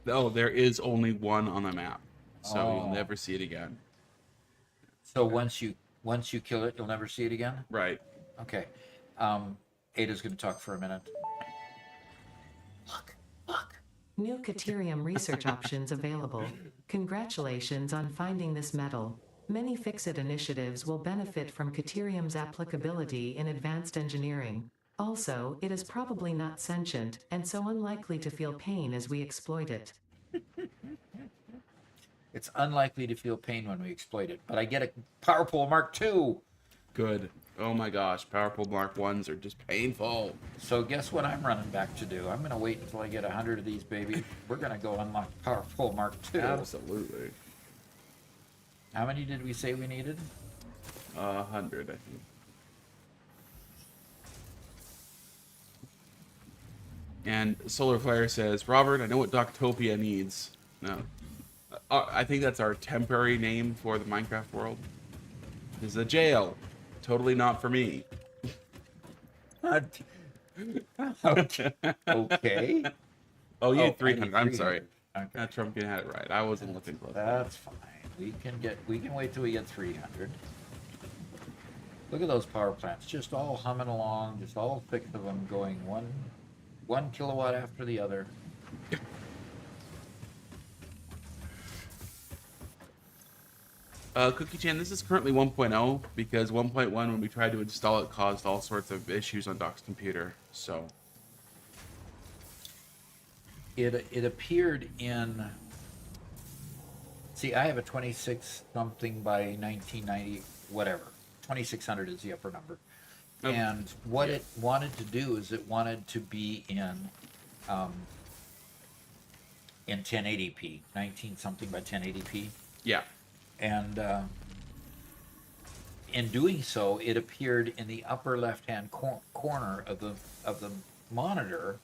oh, there is only one on the map, so Oh. you'll never see it again. So once you kill it, you'll never see it again. Right. Okay. Ada's going to talk for a minute. Look. New Caterium research options available. Congratulations on finding this metal. Many Fix-It initiatives will benefit from Caterium's applicability in advanced engineering. Also, it is probably not sentient, and so unlikely to feel pain as we exploit it. It's unlikely to feel pain when we exploit it, but I get a Power Pole Mark II. Good. Oh my gosh, Powerful Mark 1s are just painful. So guess what I'm running back to do? I'm going to wait until I get 100 of these, baby. We're going to go unlock Power Pole Mark II. Absolutely. How many did we say we needed? 100, I think. And Solar Flare says, Robert, I know what Doctopia needs. No. I think that's our temporary name for the Minecraft world. This is a jail. Totally not for me. Okay. Okay. Oh, you Oh, need 300. I I'm need sorry. 300. Okay. Trumpkin had it right. I wasn't looking close. That's fine. We can wait till we get 300. Look at those power plants, just all humming along, just all 6 of them going one kilowatt after the other. Cookie Chan, this is currently 1.0 because 1.1, when we tried to install it, caused all sorts of issues on Doc's computer. So, It appeared in. See, I have a 26 something by 1990, whatever. 2600 is the upper number. Oh, And what it wanted to do is it wanted to be in 1080p, 19 something by 1080p. yeah. And in doing so, it appeared in the upper left-hand corner of the monitor,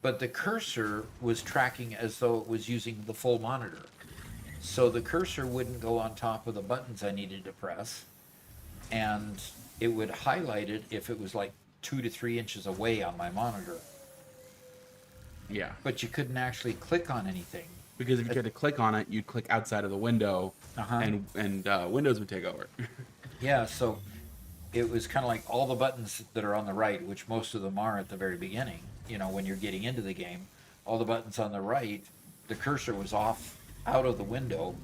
but the cursor was tracking as though it was using the full monitor. So the cursor wouldn't go on top of the buttons I needed to press, and it would highlight it if it was like 2 to 3 inches away on my monitor. Yeah. But you couldn't actually click on anything Because if you tried to click on it, you'd click outside of the window, and Windows would take over. Yeah, so it was kind of like all the buttons that are on the right, which most of them are at the very beginning, when you're getting into the game, all the buttons on the right, the cursor was off out of the window,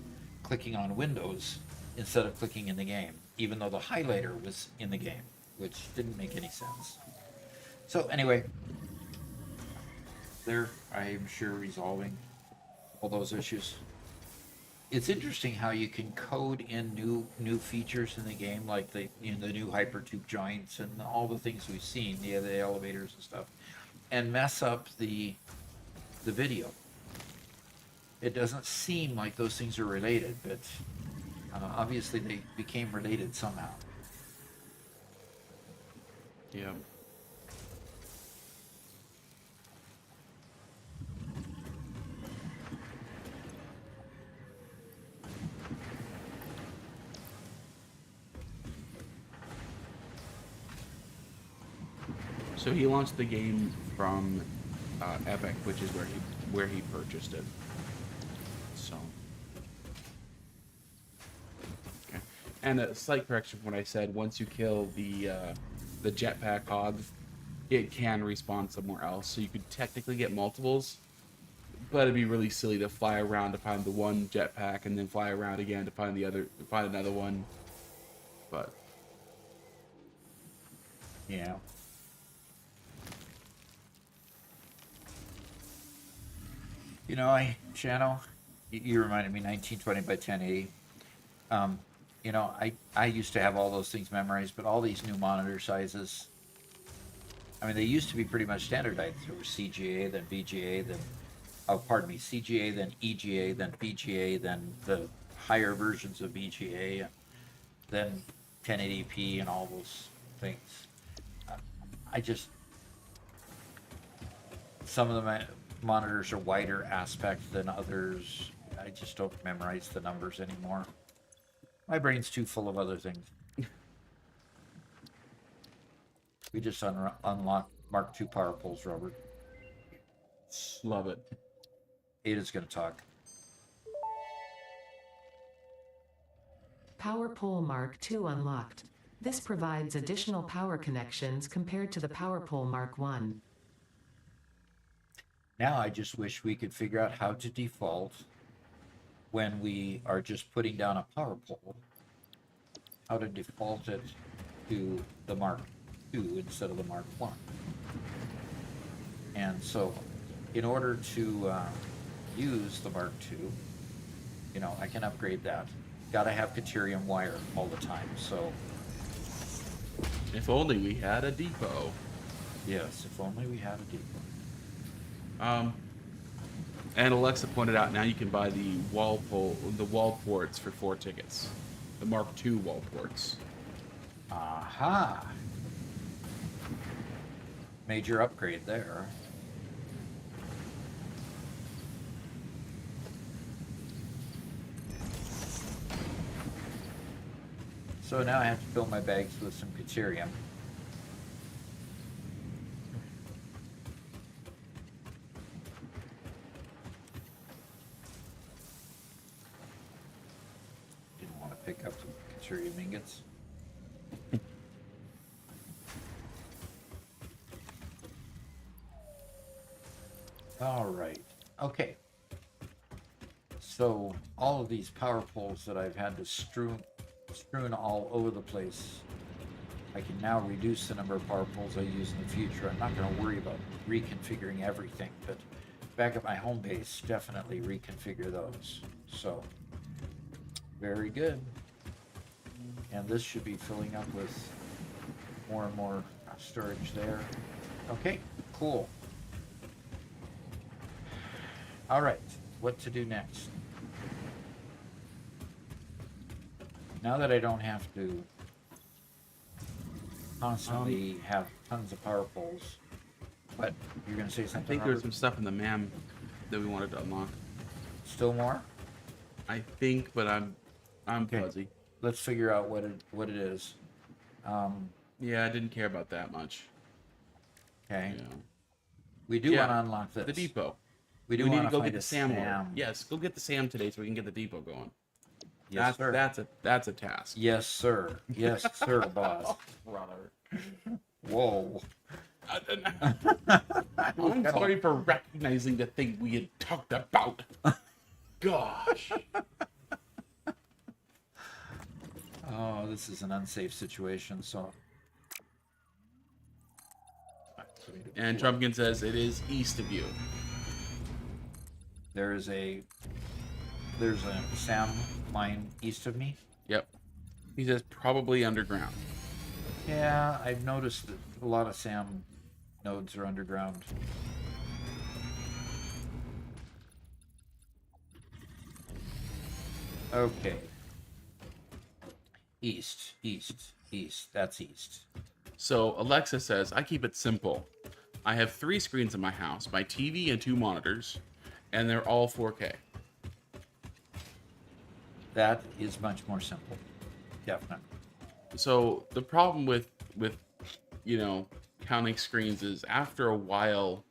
clicking on Windows instead of clicking in the game, even though the highlighter was in the game, which didn't make any sense. So anyway, they're, I'm sure, resolving all those issues. It's interesting how you can code in new features in the game, like the new hypertube joints and all the things we've seen, the elevators and stuff, and mess up the video. It doesn't seem like those things are related, but obviously they became related somehow. Yeah. So he launched the game from Epic, which is where he purchased it. So, okay. And a slight correction from what I said: once you kill the jetpack hog, it can respawn somewhere else. So you could technically get multiples, but it'd be really silly to fly around to find the one jetpack and then fly around again to find another one. But Yeah. Channel, you reminded me 1920 by 1080. I used to have all those things memorized, but all these new monitor sizes, I mean, they used to be pretty much standardized. There was CGA, then VGA, then, CGA, then EGA, then VGA, then the higher versions of VGA, then 1080p and all those things. I just, some of the monitors are wider aspect than others. I just don't memorize the numbers anymore. My brain's too full of other things. We just unlocked Mark II power poles, Robert. love it. Ada's gonna talk. Power Pole Mark II unlocked. This provides additional power connections compared to the Power Pole Mark I. Now I just wish we could figure out how to default when we are just putting down a power pole, how to default it to the Mark II instead of the Mark I. And so in order to use the Mark II, I can upgrade that. Gotta have Caterium wire all the time, so If only we had a depot. yes, if only we had a depot. And Alexa pointed out now you can buy the wall ports for 4 tickets. The Mark II wall ports. Aha! Major upgrade there. So now I have to fill my bags with some Caterium. Didn't want to pick up some Caterium ingots. All right. Okay. So all of these power poles that I've had to strewn all over the place, I can now reduce the number of power poles I use in the future. I'm not going to worry about reconfiguring everything, but back at my home base, definitely reconfigure those. So, very good. And this should be filling up with more and more storage there. Okay, cool. All right, what to do next? Now that I don't have to constantly have tons of power poles, but you're going to say something, I think Robert? there's some stuff in the MAM that we wanted to unlock. Still more? I think, but I'm Okay. fuzzy. Let's figure out what it is. Yeah, I didn't care about that much. Okay. Yeah. We do Yeah, want to unlock this. The depot. We do need to wanna go find get the a SAM order. SAM. Yes, go get the SAM today so we can get the depot going. Yes, sir. That's a task. Yes, sir. Yes, sir, boss. Brother. Whoa. I'm sorry for recognizing the thing we had talked about. Gosh. Oh, this is an unsafe situation, so. And Trumpkin says it is east of you. There's a SAM mine east of me. Yep. He says probably underground. Yeah, I've noticed that a lot of SAM nodes are underground. Okay. East, east, east. That's east. So Alexa says, I keep it simple. I have 3 screens in my house, my TV and 2 monitors, and they're all 4K. That is much more simple. Definitely. So the problem with counting screens is after a while,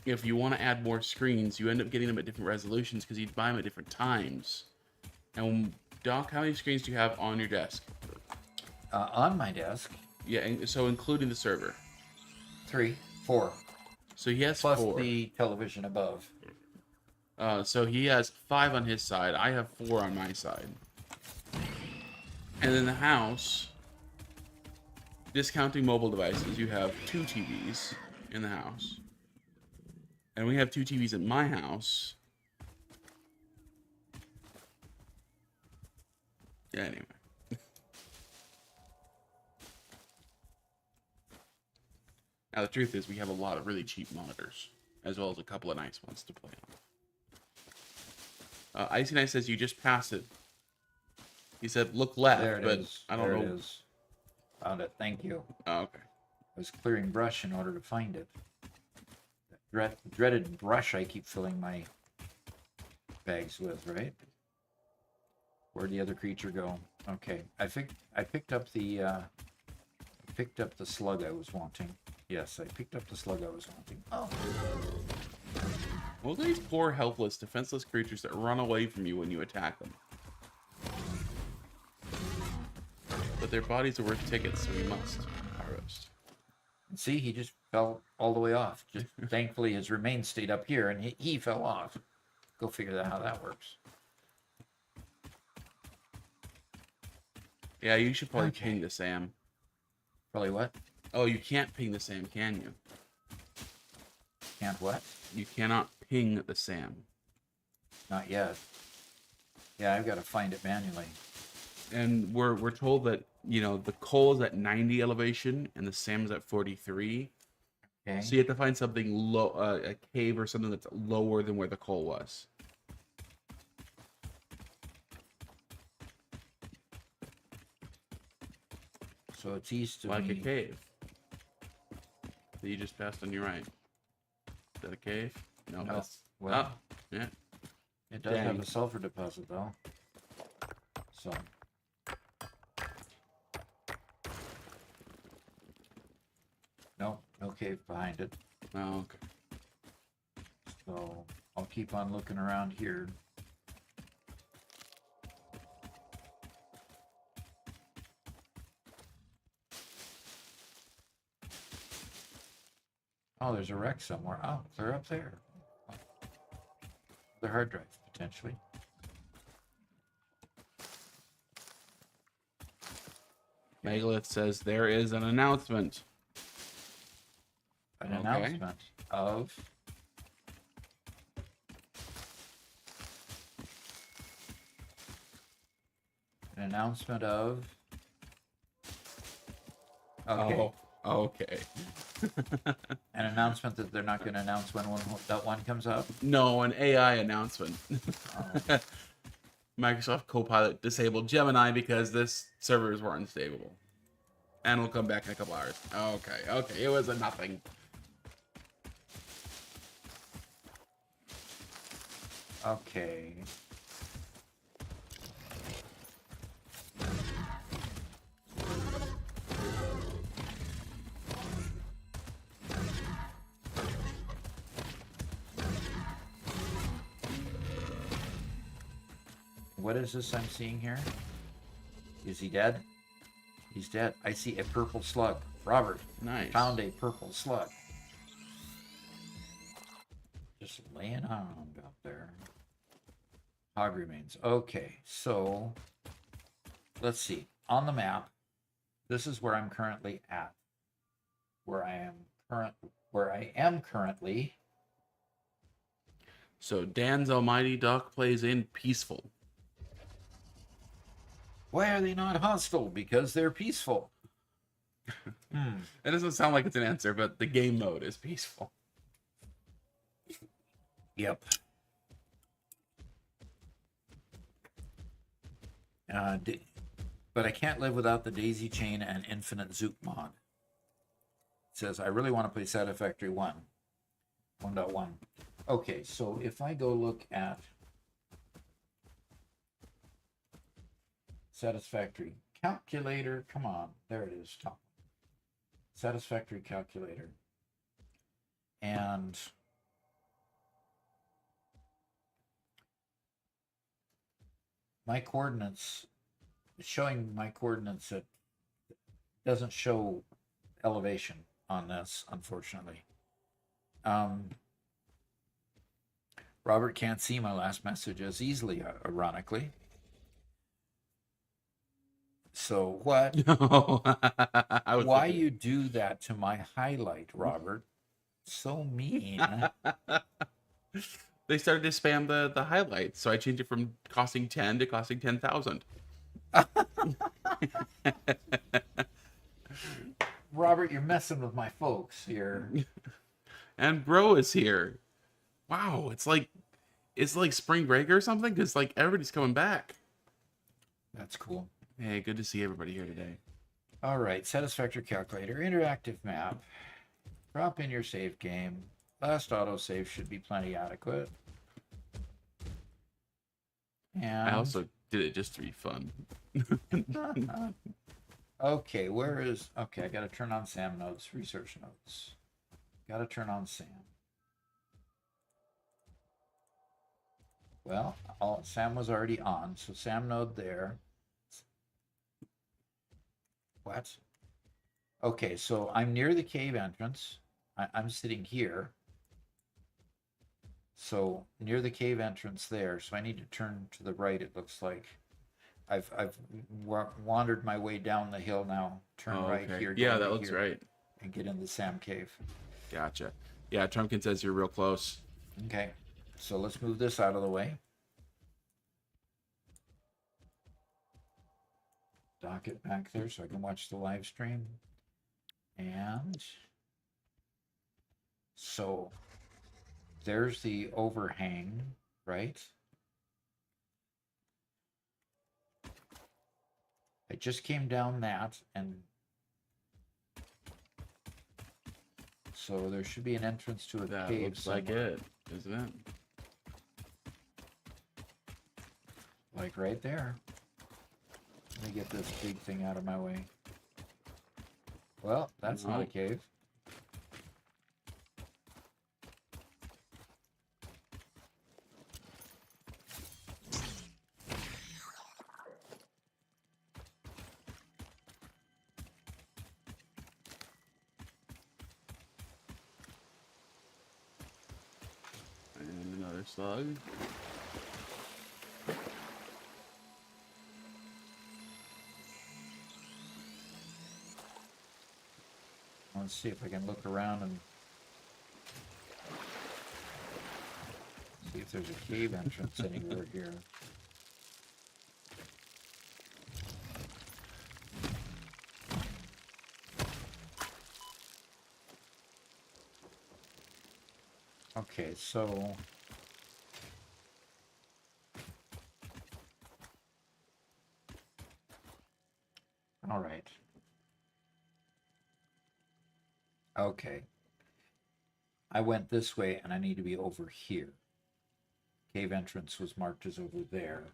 if you want to add more screens, you end up getting them at different resolutions because you buy them at different times. And Doc, how many screens do you have on your desk? On my desk, Yeah, and so including the server. 3, 4, So he has plus 4. the television above. So he has 5 on his side. I have 4 on my side. And in the house, discounting mobile devices, you have 2 TVs in the house. And we have 2 TVs in my house. Yeah, anyway. Now, the truth is, we have a lot of really cheap monitors, as well as a couple of nice ones to play on. Icy Night says you just passed it. He said, look left, There it but is. I don't There know. it is. Found it. Thank you. Oh, okay. I was clearing brush in order to find it. That dreaded brush I keep filling my bags with, right? Where'd the other creature go? Okay, I picked up the slug I was wanting. Yes, I picked up the slug I was wanting. Oh. Well, these poor, helpless, defenseless creatures that run away from you when you attack them. But their bodies are worth tickets, so we must harvest. See, he just fell all the way off. Just thankfully his remains stayed up here and he fell off. Go figure out how that works. Yeah, you should probably Okay. ping the Sam. Probably what? Oh, you can't ping the Sam, can you? Can't what? You cannot ping the Sam. Not yet. Yeah, I've got to find it manually. And we're told that, the coal is at 90 elevation and the Sam is at 43. Okay. So you have to find something low, a cave or something that's lower than where the coal was. So it's east of Like me. a cave. That you just passed on your right. Is that a cave? No, No. that's... Well, Oh, yeah. it does have dang. a sulfur deposit though. So. No, no cave behind it. Oh, okay. So I'll keep on looking around here. Oh, there's a wreck somewhere. Oh, they're up there. The hard drive, potentially. Megalith says there is an announcement. An Okay. announcement of... An announcement of... Okay. Oh, okay. An announcement that they're not going to announce when that one comes up. No, an AI announcement. Oh. Microsoft Copilot disabled Gemini because this servers were unstable. And we'll come back in a couple hours. Okay, it was a nothing. Okay. what is this I'm seeing here? Is he dead? He's dead. I see a purple slug. Robert, Nice. found a purple slug. Just laying on up there. Hog remains. Okay, so let's see. On the map, this is where I'm currently at. Where I am currently. So Dan's Almighty Duck plays in peaceful. Why are they not hostile? Because they're peaceful. It doesn't sound like it's an answer, but the game mode is peaceful. Yep. But I can't live without the daisy chain and infinite zoop mod. It says, I really want to play Satisfactory 1.1. Okay, so if I go look at Satisfactory calculator, come on, there it is, top. Satisfactory calculator. And my coordinates, showing my coordinates, it doesn't show elevation on this, unfortunately. Robert can't see my last message as easily, ironically. So what? Why you do that to my highlight, Robert? So mean. They started to spam the highlights, so I changed it from costing 10 to costing 10,000. Robert, you're messing with my folks here. And bro is here. Wow, it's like spring break or something, because like everybody's coming back. That's cool. Hey, good to see everybody here today. All right, Satisfactory calculator, interactive map. Drop in your save game. Last autosave should be plenty adequate. And I also did it just to be fun. okay, where is... Okay, I got to turn on SAM nodes, research nodes. Got to turn on SAM. Well, SAM was already on, so SAM node there. What? Okay, so I'm near the cave entrance. I'm sitting here. So near the cave entrance there. So I need to turn to the right, it looks like. I've wandered my way down the hill now. Turn right here. Yeah, that looks right. And get in the Sam cave. Gotcha. Yeah, Trumpkin says you're real close. Okay, so let's move this out of the way. Dock it back there so I can watch the live stream. And so there's the overhang, right? I just came down that, and so there should be an entrance to a That cave looks like somewhere. it, isn't it? Like right there. Let me get this big thing out of my way. Well, that's not a cave. And another slug. Let's see if I can look around and see if there's a cave entrance anywhere here. Okay, so all right. Okay. I went this way and I need to be over here. Cave entrance was marked as over there.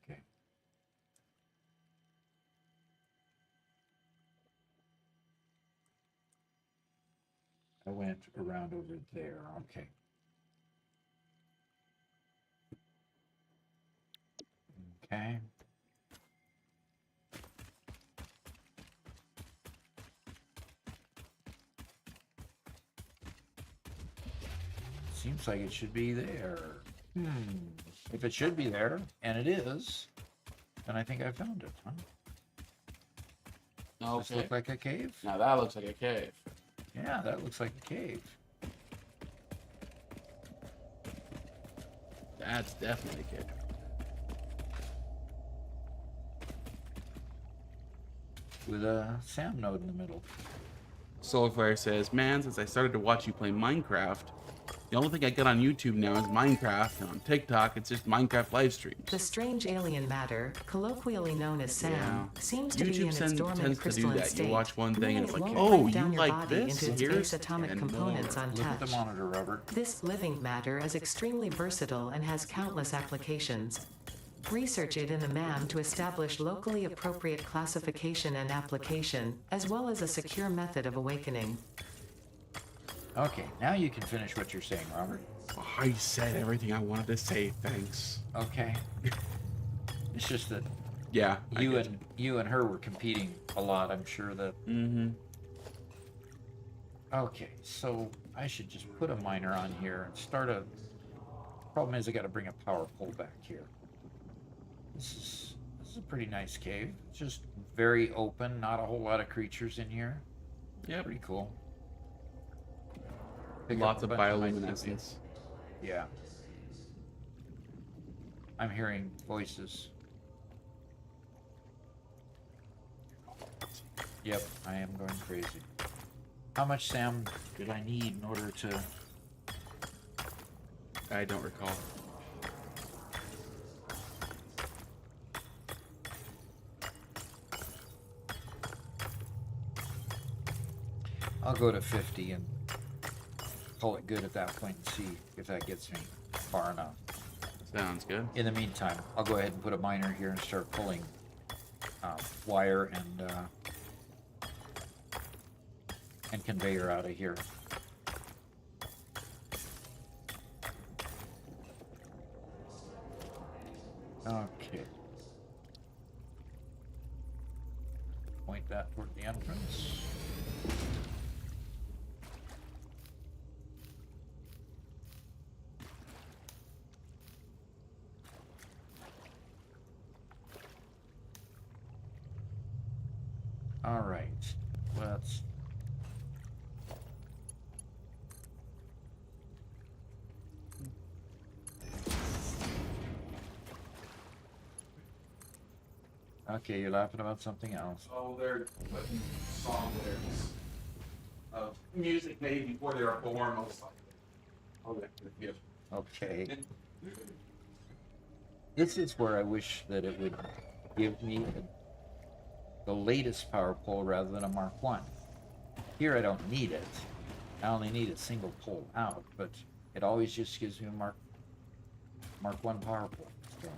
Okay. I went around over there. Okay. Okay. Seems like it should be there. If it should be there, and it is, then I think I found it, huh? Does this Okay. look like a cave? Now that looks like a cave. Yeah, that looks like a cave. That's definitely a cave. With a SAM node in the middle. Solarflare says, man, since I started to watch you play Minecraft, the only thing I get on YouTube now is Minecraft, and on TikTok, it's just Minecraft live streams. The strange alien matter, colloquially known as SAM, Yeah. seems to be in YouTube its dormant tends to do crystalline that. state. You watch one thing and it's like, meaning it oh, won't break you down your like body this? into its Here's base atomic and components more. Look at the untouched. monitor, Robert. This living matter is extremely versatile and has countless applications. Research it in a MAM to establish locally appropriate classification and application, as well as a secure method of awakening. Okay, now you can finish what you're saying, Robert. I said everything I wanted to say, thanks. Okay. It's just that Yeah. you and her were competing a lot. I'm sure that. Mm-hmm. Okay, so I should just put a miner on here and start a. Problem is, I got to bring a power pole back here. This is a pretty nice cave. It's just very open. Not a whole lot of creatures in here. Yep. Pretty cool. Pick up Lots a of bunch nice bioluminescence. Yeah. I'm hearing voices. Yep, I am going crazy. How much SAM did I need in order to... I don't recall. I'll go to 50 and call it good at that point and see if that gets me far enough. Sounds good. In the meantime, I'll go ahead and put a miner here and start pulling wire and conveyor out of here. Okay. Point that toward the entrance. All right, let's. Okay, you're laughing about something else. Oh, they're putting song lyrics of music made before they were born, most likely. Oh, yeah. Okay. This is where I wish that it would give me the latest power pole rather than a Mark 1. Here I don't need it. I only need a single pole out, but it always just gives me a Mark 1 power pole. So.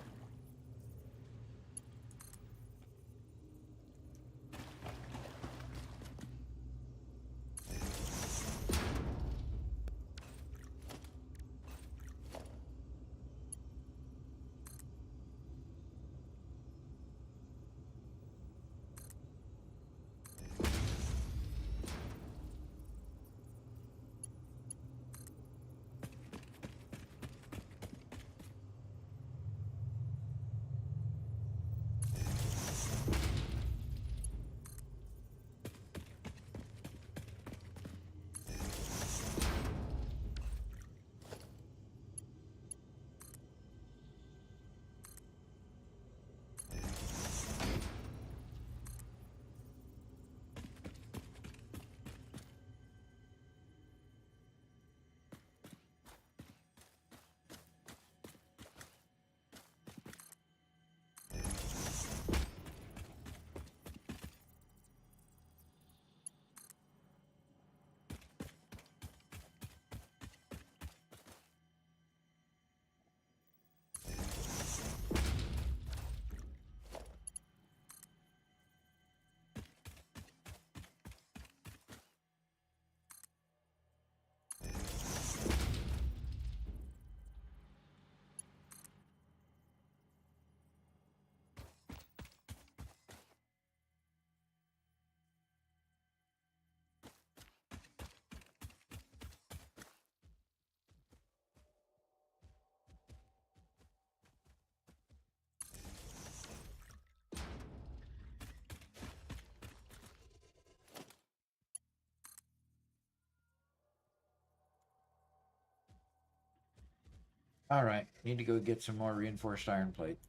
All right, need to go get some more reinforced iron plate.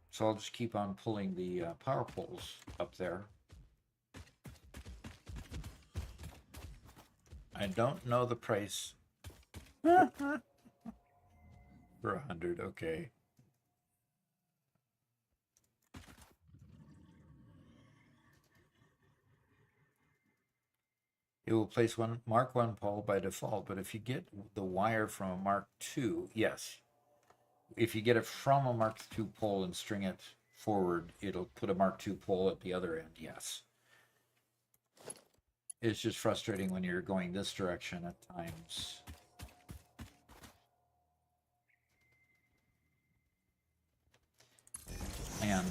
So I'll just keep on pulling the power poles up there. I don't know the price. For 100, okay. It will place one Mark 1 pole by default, but if you get the wire from a Mark 2, yes. If you get it from a Mark 2 pole and string it forward, it'll put a Mark 2 pole at the other end, yes. It's just frustrating when you're going this direction at times. And,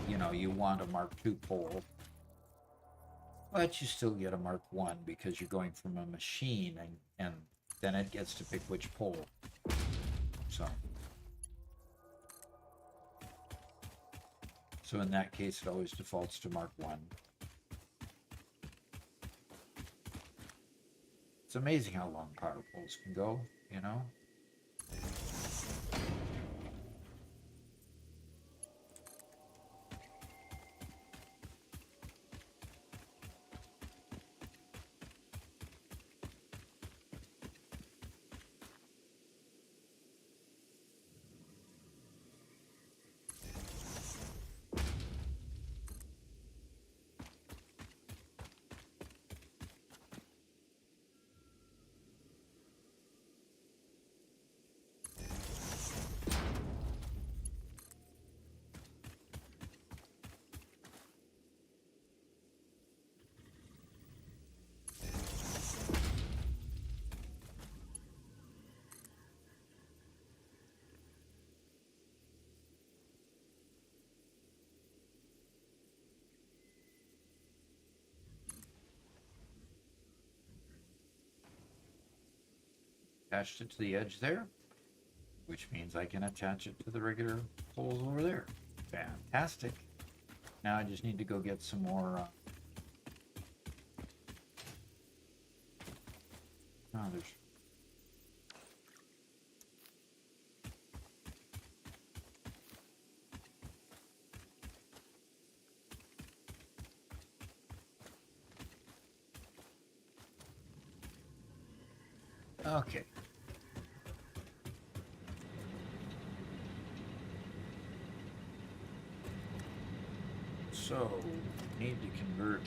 you know, you want a Mark 2 pole, but you still get a Mark 1 because you're going from a machine, and then it gets to pick which pole. So in that case, it always defaults to Mark 1. It's amazing how long power poles can go, you know? Attached it to the edge there, which means I can attach it to the regular poles over there. Fantastic. Now I just need to go get some more. Oh, there's. Okay. So, need to convert.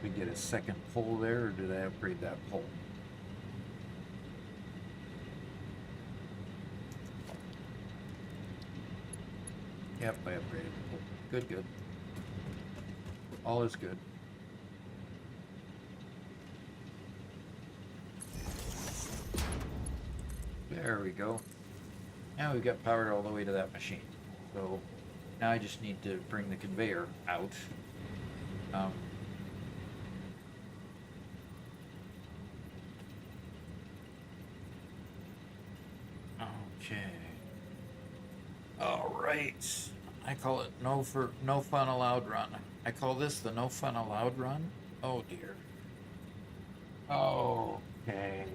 We get a second pole there, or did I upgrade that pole? Yep, I upgraded the pole. Good, good. All is good. There we go. Now we've got power all the way to that machine. So now I just need to bring the conveyor out. Okay. All right. I call it no fun allowed run. I call this the no fun allowed run. Oh dear. Okay.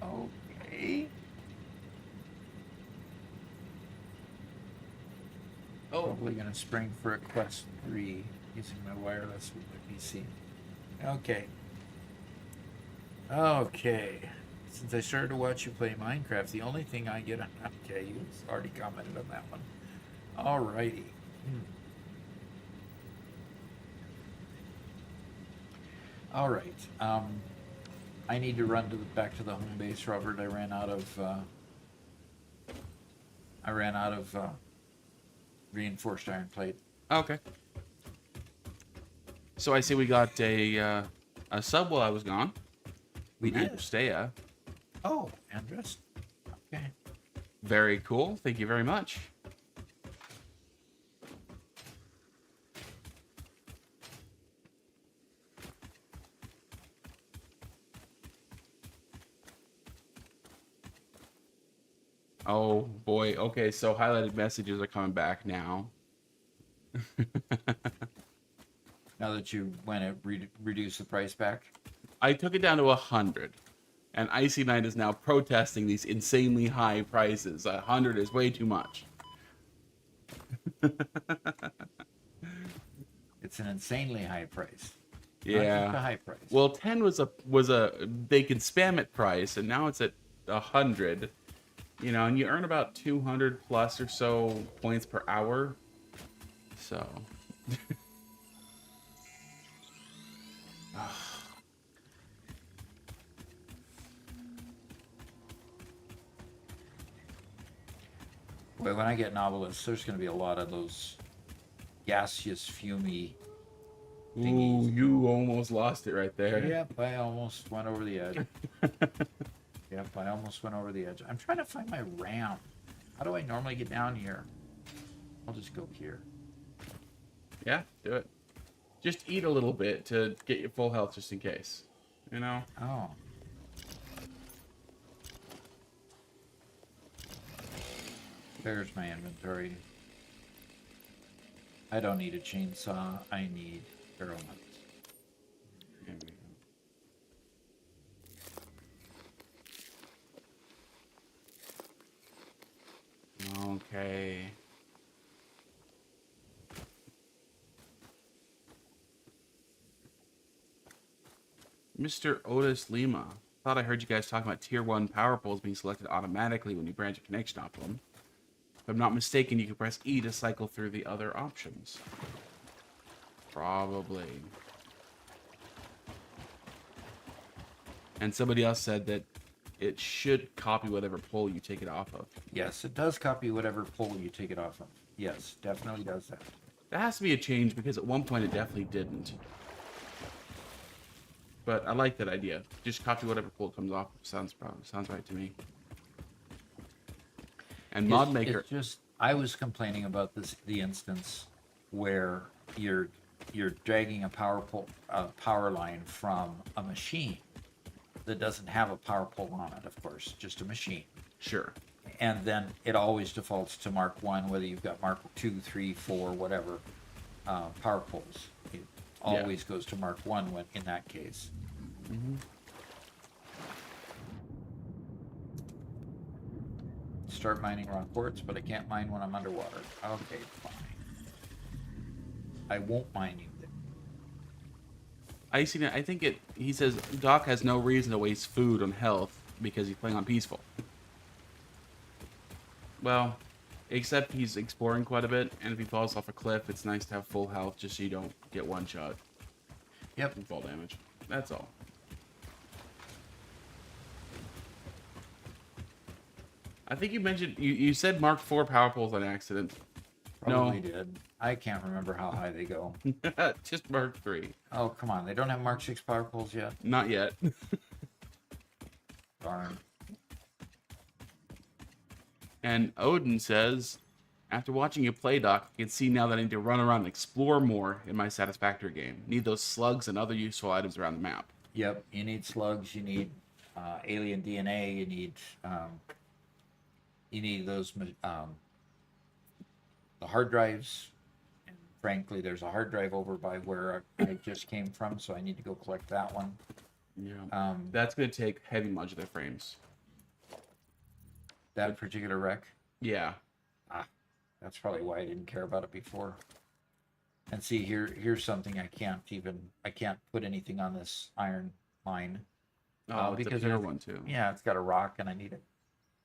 Okay. Oh, probably gonna spring for a Quest 3 using my wireless with my PC. Okay. Okay. Since I started to watch you play Minecraft, the only thing I get on... Okay, you already commented on that one. Alrighty. Alright. I need to run back to the home base, Robert. I ran out of reinforced iron plate. Okay. So I see we got a sub while I was gone. We did. Staya. Oh, Andres. Okay. Very cool. Thank you very much. Oh boy. Okay, so highlighted messages are coming back now. Now that you went and reduced the price back. I took it down to 100, and Icy Knight is now protesting these insanely high prices. 100 is way too much. It's an insanely high price. Not just Yeah. a high price. Well, 10 was a they could spam it price, and now it's at 100. You know, and you earn about 200 plus or so points per hour. So. Boy, when I get novelists, there's going to be a lot of those gaseous, fumy Ooh, thingies. you almost lost it right there. Yep, I almost went over the edge. Yep, I almost went over the edge. I'm trying to find my ramp. How do I normally get down here? I'll just go here. Yeah, do it. Just eat a little bit to get your full health just in case. You know? Oh. There's my inventory. I don't need a chainsaw. I need arrow nuts. There we go. Okay. Mr. Otis Lima. Thought I heard you guys talking about tier 1 power poles being selected automatically when you branch a connection off them. If I'm not mistaken, you can press E to cycle through the other options. Probably. And somebody else said that it should copy whatever pole you take it off of. Yes, it does copy whatever pole you take it off of. Yes, definitely does that. That has to be a change because at one point it definitely didn't. But I like that idea. Just copy whatever pole comes off. Sounds right to me. And mod maker. It's just, I was complaining about the instance where you're dragging a power line from a machine that doesn't have a power pole on it, of course, just a machine. Sure. And then it always defaults to Mark 1, whether you've got Mark 2, 3, 4, whatever, power poles. It always goes to Mark 1 when in that case. Mm-hmm. Start mining raw quartz, but I can't mine when I'm underwater. Okay, fine. I won't mine you then. I think he says Doc has no reason to waste food on health because he's playing on peaceful. Well, except he's exploring quite a bit, and if he falls off a cliff, it's nice to have full health just so you don't get one shot. Yep. And fall damage. That's all. I think you mentioned you said Mark IV power poles on accident. Probably did. I can't remember how high they go. Just Mark III. Oh, come on. They don't have Mark 6 power poles yet? Not yet. Darn. And Odin says, after watching you play, Doc, I can see now that I need to run around and explore more in my Satisfactory game. Need those slugs and other useful items around the map. Yep. You need slugs. You need alien DNA. You need those the hard drives. And frankly, there's a hard drive over by where I just came from, so I need to go collect that one. Yeah. That's going to take heavy modular frames. That particular wreck. Yeah. That's probably why I didn't care about it before. And see, here's something I can't put anything on this iron mine. Oh, it's because a pure one too. Yeah, it's got a rock, and I need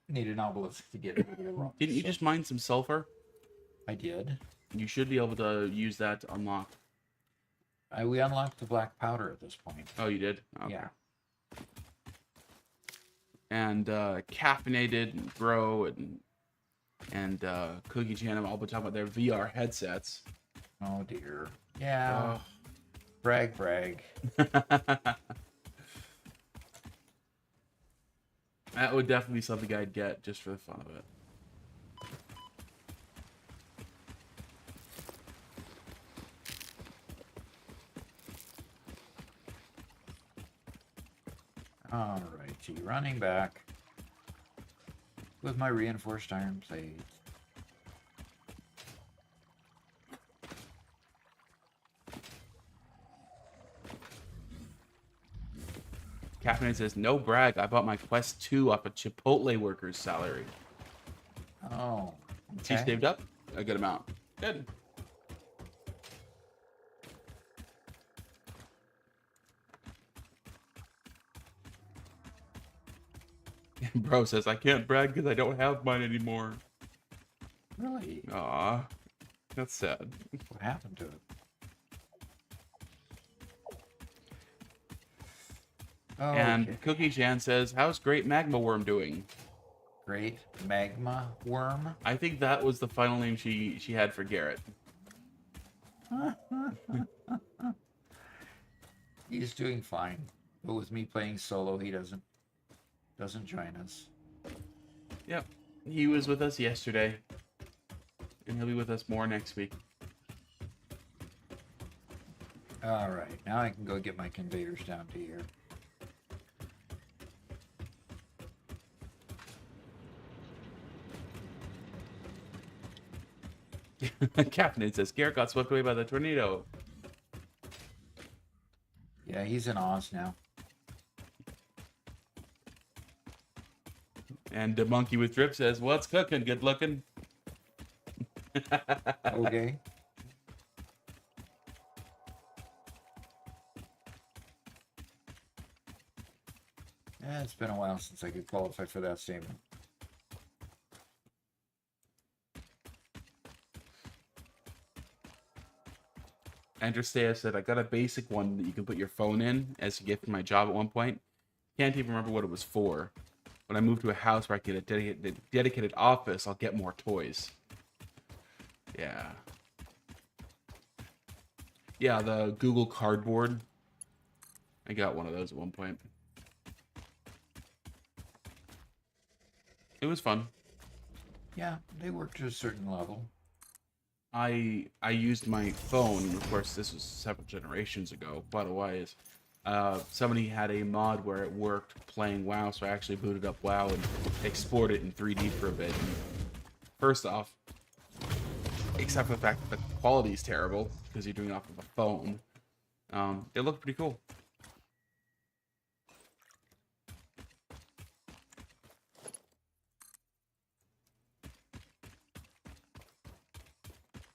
an obelisk to get rid of the rock. Didn't you just mine some sulfur? I did. You should be able to use that to unlock. We unlocked the black powder at this point. Oh, you did? Okay. Yeah. And Caffeinated and Grow and Cookie Channel all been talking about their VR headsets. Oh dear. Yeah. Brag. That would definitely be something I'd get just for the fun of it. Alrighty, running back. with my reinforced iron plates. Captain says, no brag, I bought my Quest 2 off a Chipotle worker's salary. Oh, She okay. saved up a good amount. Good. Bro says, I can't brag because I don't have mine anymore. Really? Aw, that's sad. What happened to it? Oh, And okay. Cookie Jan says, how's Great Magma Worm doing? Great magma worm. I think that was the final name she had for Garrett. He's doing fine, but with me playing solo, he doesn't join us. Yep. He was with us yesterday. And he'll be with us more next week. All right, now I can go get my conveyors down to here. Captain says, Garrett got swept away by the tornado. Yeah, he's in Oz now. And the monkey with drip says, what's cooking? Good looking. Okay. Yeah, it's been a while since I could qualify for that statement. Andrestea said, I got a basic one that you can put your phone in as a gift for my job at one point. Can't even remember what it was for. When I move to a house where I get a dedicated office, I'll get more toys. Yeah. Yeah, the Google Cardboard. I got one of those at one point. It was fun. Yeah, they work to a certain level. I used my phone, of course this was several generations ago, but otherwise, somebody had a mod where it worked playing WoW, so I actually booted up WoW and explored it in 3D for a bit. And first off, except for the fact that the quality is terrible, because you're doing it off of a phone, it looked pretty cool.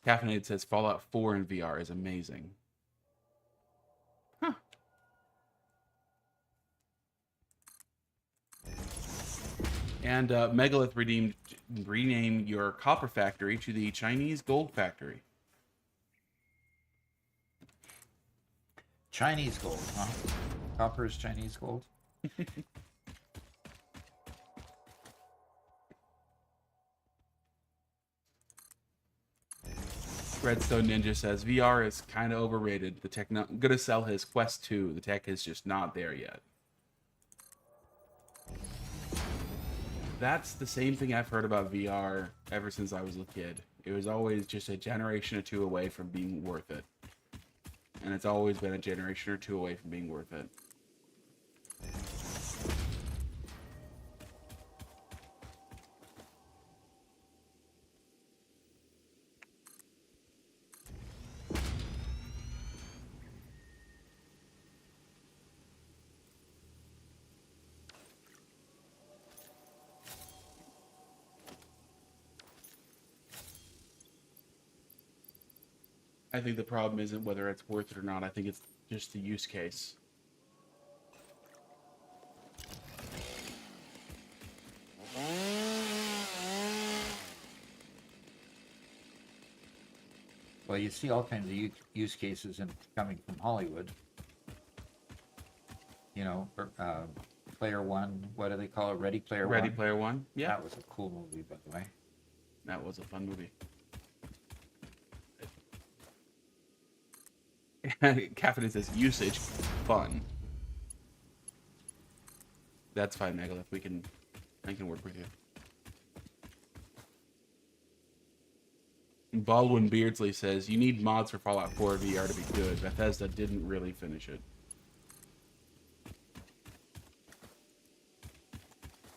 Caffeinated says Fallout 4 in VR is amazing. Huh. And Megalith rename your copper factory to the Chinese gold factory. Chinese gold, huh? Copper is Chinese gold? Redstone Ninja says VR is kind of overrated. The tech not gonna sell his Quest 2. The tech is just not there yet. That's the same thing I've heard about VR ever since I was a kid. It was always just a generation or two away from being worth it. And it's always been a generation or two away from being worth it. I think the problem isn't whether it's worth it or not. I think it's just the use case. Well, you see all kinds of use cases coming from Hollywood. You know, Player One, what do they call it? Ready Player One? Ready Player One? Yeah. That was a cool movie, by the way. That was a fun movie. Caffeine says usage fun. That's fine, Megalith. I can work with you. Baldwin Beardsley says you need mods for Fallout 4 VR to be good. Bethesda didn't really finish it.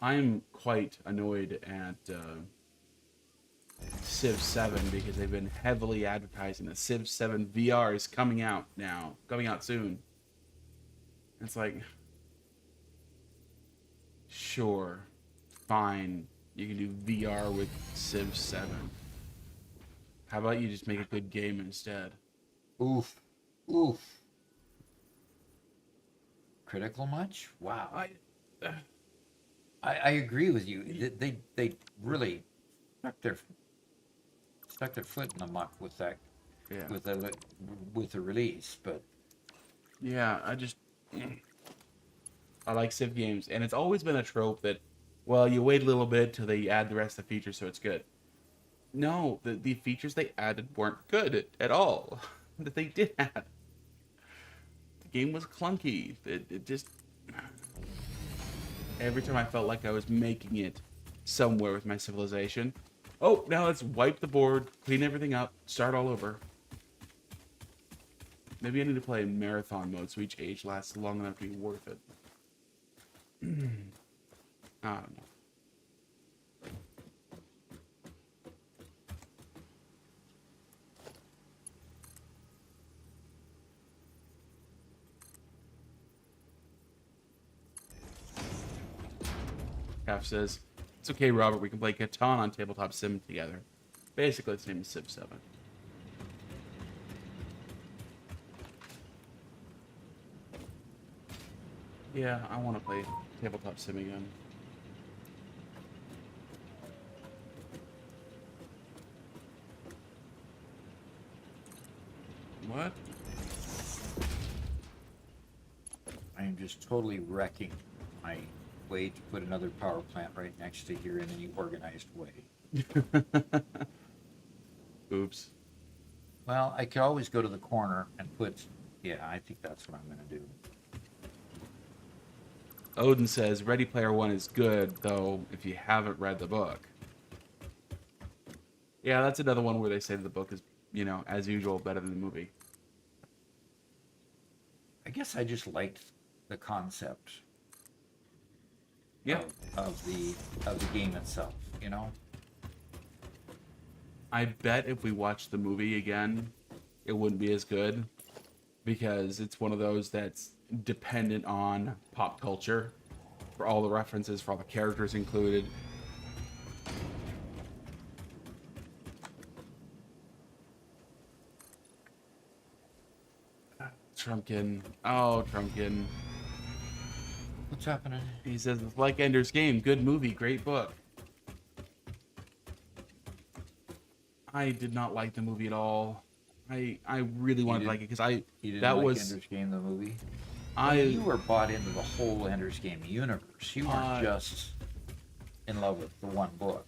I'm quite annoyed at Civ 7 because they've been heavily advertising that Civ 7 VR is coming out now, coming out soon. It's like, sure, fine, you can do VR with Civ 7. How about you just make a good game instead? Oof. Oof. Critical much? Wow. I agree with you. They really stuck their foot in the muck with that Yeah. with the release, but Yeah, I like Civ games, and it's always been a trope that, well, you wait a little bit till they add the rest of the features so it's good. No, the features they added weren't good at all. That they did add. The game was clunky. It just every time I felt like I was making it somewhere with my civilization. Oh, now let's wipe the board, clean everything up, start all over. Maybe I need to play marathon mode so each age lasts long enough to be worth it. I don't know. Calf says, it's okay, Robert, we can play Catan on Tabletop Sim together. Basically, its name is Civ 7. Yeah, I want to play Tabletop Sim again. What? I am just totally wrecking my way to put another power plant right next to here in any organized way. Oops. Well, I could always go to the corner and put. Yeah, I think that's what I'm going to do. Odin says Ready Player One is good, though, if you haven't read the book. Yeah, that's another one where they say the book is, as usual, better than the movie. I guess I just liked the concept. Yeah. Of the game itself, I bet if we watched the movie again, it wouldn't be as good because it's one of those that's dependent on pop culture for all the references, for all the characters included. Trumpkin. Oh, Trumpkin. What's happening? He says, like Ender's Game, good movie, great book. I did not like the movie at all. I really wanted to like it because You didn't that like was Ender's Game, the movie? I You were bought into the whole Ender's Game universe. You weren't just in love with the one book.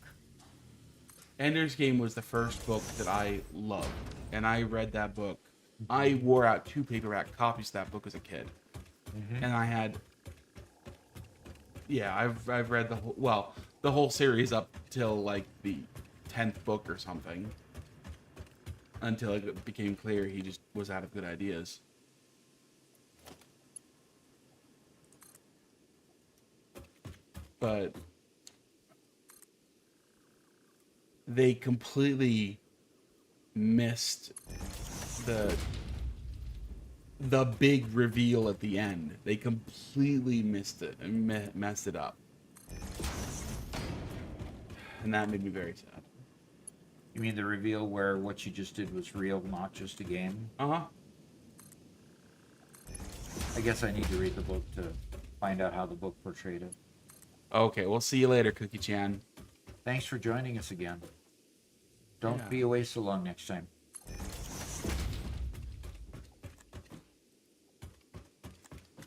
Ender's Game was the first book that I loved, and I read that book. I wore out 2 paperback copies of that book as a kid, and I had, I've read the whole series up till like the 10th book or something, until it became clear he just was out of good ideas. But they completely missed the big reveal at the end. They completely missed it and messed it up, and that made me very sad. You mean the reveal where what you just did was real, not just a game? Uh-huh. I guess I need to read the book to find out how the book portrayed it. Okay, we'll see you later, Cookie Chan. Thanks for joining us again. Don't Yeah. be away so long next time.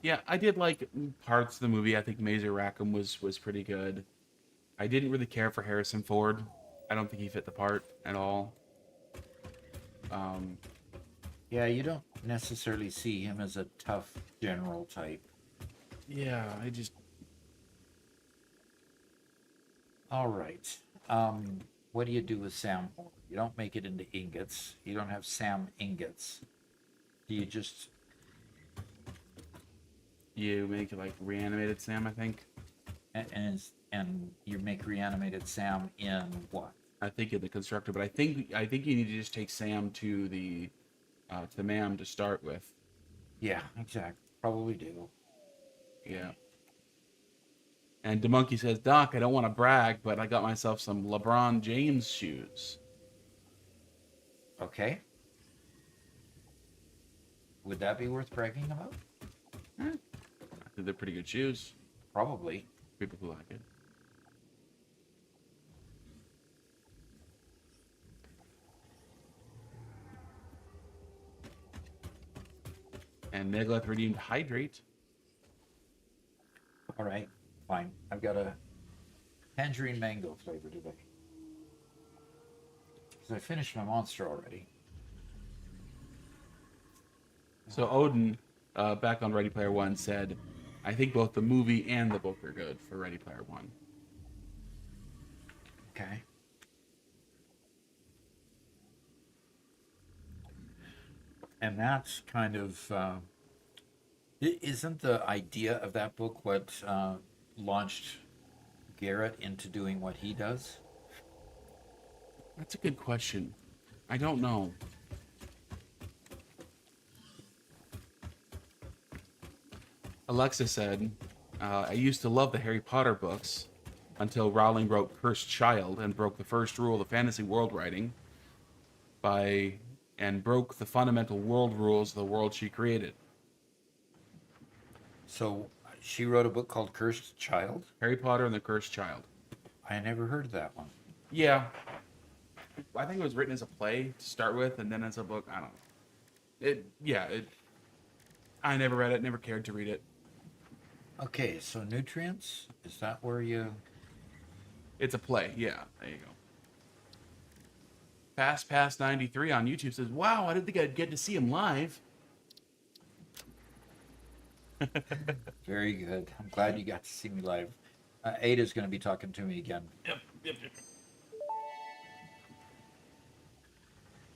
Yeah, I did like parts of the movie. I think Mazer Rackham was pretty good. I didn't really care for Harrison Ford. I don't think he fit the part at all. Yeah, you don't necessarily see him as a tough general type. Yeah, All right. What do you do with Sam ore? You don't make it into ingots. You don't have Sam ingots. Do you just... you make it like reanimated Sam, I think. And and you make reanimated Sam in what? I think in the constructor, but I think you need to just take Sam to the MAM to start with. Yeah, exactly. Probably do. Yeah. And DeMonkey says, Doc, I don't want to brag, but I got myself some LeBron James shoes. Okay. Would that be worth bragging about? I think they're pretty good shoes. Probably. People who like it. And Megalith redeemed Hydrate. All right, fine. I've got a tangerine mango flavor today. Because I finished my monster already. So Odin, back on Ready Player One, said, I think both the movie and the book are good for Ready Player One. Okay. And that's kind of isn't the idea of that book what launched Garrett into doing what he does? That's a good question. I don't know. Alexa said, I used to love the Harry Potter books until Rowling wrote Cursed Child and broke the first rule of fantasy world writing and broke the fundamental world rules of the world she created. So she wrote a book called Cursed Child? Harry Potter and the Cursed Child. I never heard of that one. Yeah. I think it was written as a play to start with and then as a book. I don't know. I never read it, never cared to read it. Okay, so nutrients? Is that where you... It's a play, yeah. There you go. Fast Pass 93 on YouTube says, wow, I didn't think I'd get to see him live. Very good. I'm glad you got to see me live. Ada's going to be talking to me again. Yep.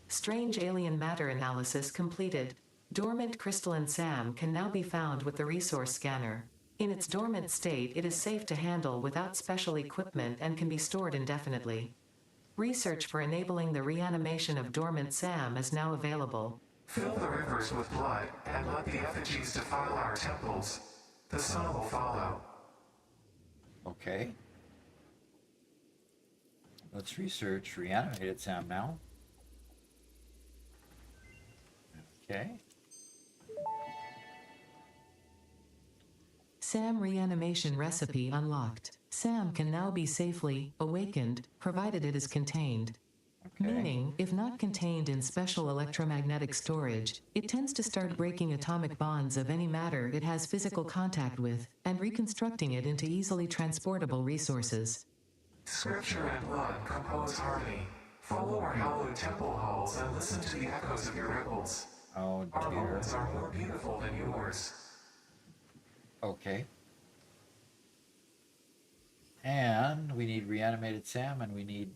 Strange alien matter analysis completed. Dormant crystalline SAM can now be found with the resource scanner. In its dormant state, it is safe to handle without special equipment and can be stored indefinitely. Research for enabling the reanimation of dormant SAM is now available. Fill the rivers with blood and let the effigies defile our temples. The sun will follow. Okay. Let's research reanimated Sam now. Okay. SAM reanimation recipe unlocked. SAM can now be safely awakened, provided it is contained. Okay. Meaning, if not contained in special electromagnetic storage, it tends to start breaking atomic bonds of any matter it has physical contact with, and reconstructing it into easily transportable resources. Scripture and blood compose harmony. Follow our hallowed temple halls and listen to the echoes of your ripples. Oh Our dear. worlds are more beautiful than yours. Okay. And we need reanimated Sam, and we need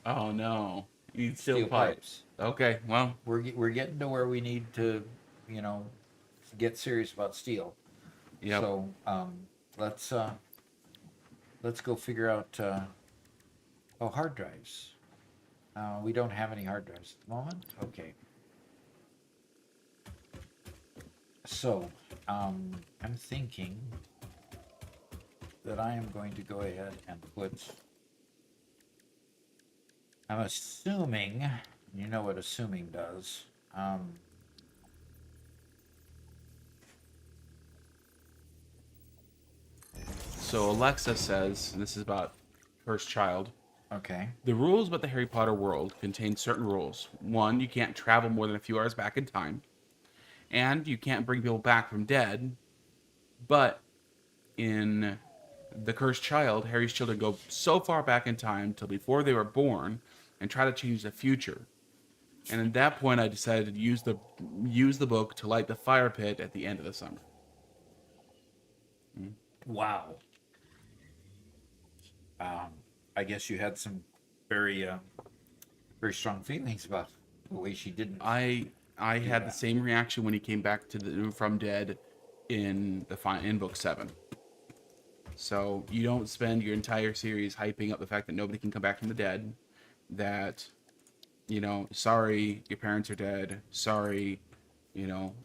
Oh no. You need steel steel pipes. Okay, well, We're getting to where we need to, get serious about steel. yeah. So let's go figure out. Hard drives. We don't have any hard drives at the moment. Okay. So I'm thinking that I am going to go ahead and put. I'm assuming, you know what assuming does. So Alexa says, and this is about Cursed Child, Okay. the rules about the Harry Potter world contain certain rules. One, you can't travel more than a few hours back in time. And you can't bring people back from dead. But in The Cursed Child, Harry's children go so far back in time till before they were born and try to change the future. And at that point, I decided to use the book to light the fire pit at the end of the summer. Wow. I guess you had some very, very strong feelings about the way she didn't. I had the same reaction when he came back from dead in book 7. So you don't spend your entire series hyping up the fact that nobody can come back from the dead. That, sorry, your parents are dead. Sorry,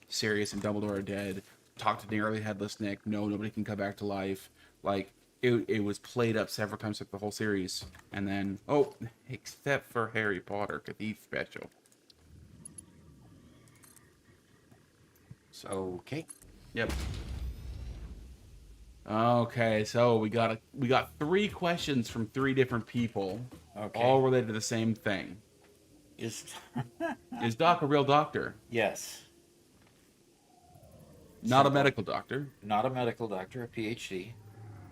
Sirius and Dumbledore are dead. Talk to Nearly Headless Nick. No, nobody can come back to life. Like, it was played up several times through the whole series. And then, except for Harry Potter, because he's special. So, okay. Yep. Okay, so we got 3 questions from 3 different people, Okay. all related to the same thing. Is Is Doc a real doctor? yes. Not Simple. a medical doctor. Not a medical doctor, a PhD.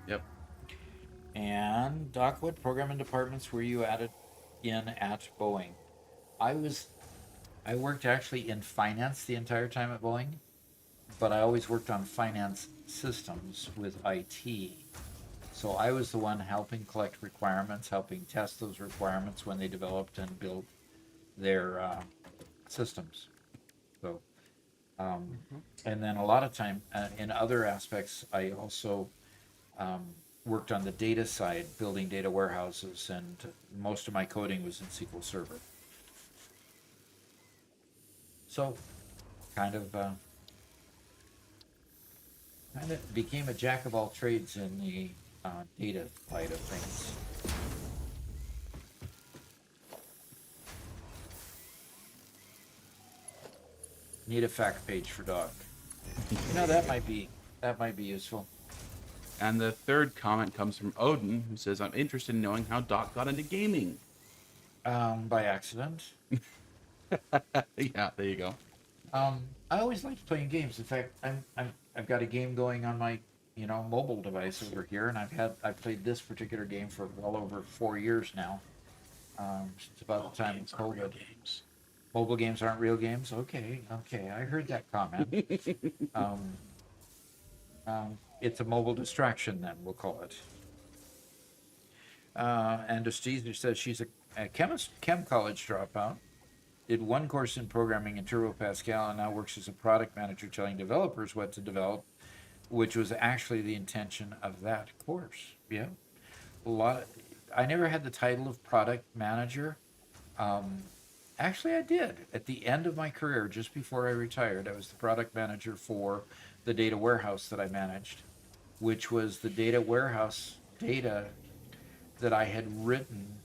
Yep. And Doc, what programming departments were you at Boeing? I worked actually in finance the entire time at Boeing, but I always worked on finance systems with IT. So I was the one helping collect requirements, helping test those requirements when they developed and built their systems. So, and then a lot of time in other aspects, I also worked on the data side, building data warehouses, and most of my coding was in SQL Server. So, kind of became a jack of all trades in the data side of things. Need a fact page for Doc. That might be useful. And the third comment comes from Odin, who says, "I'm interested in knowing how Doc got into gaming." By accident. Yeah, there you go. I always liked playing games. In fact, I've got a game going on my mobile device over here, and I've played this particular game for well over 4 years now. It's about the time of COVID. Games. Mobile games aren't real games. Okay, I heard that comment. It's a mobile distraction, then we'll call it. And Caesar says she's a chem college dropout. Did one course in programming in Turbo Pascal and now works as a product manager telling developers what to develop, which was actually the intention of that course. Yeah. I never had the title of product manager. Actually, I did. At the end of my career, just before I retired, I was the product manager for the data warehouse that I managed, which was the data warehouse data that I had written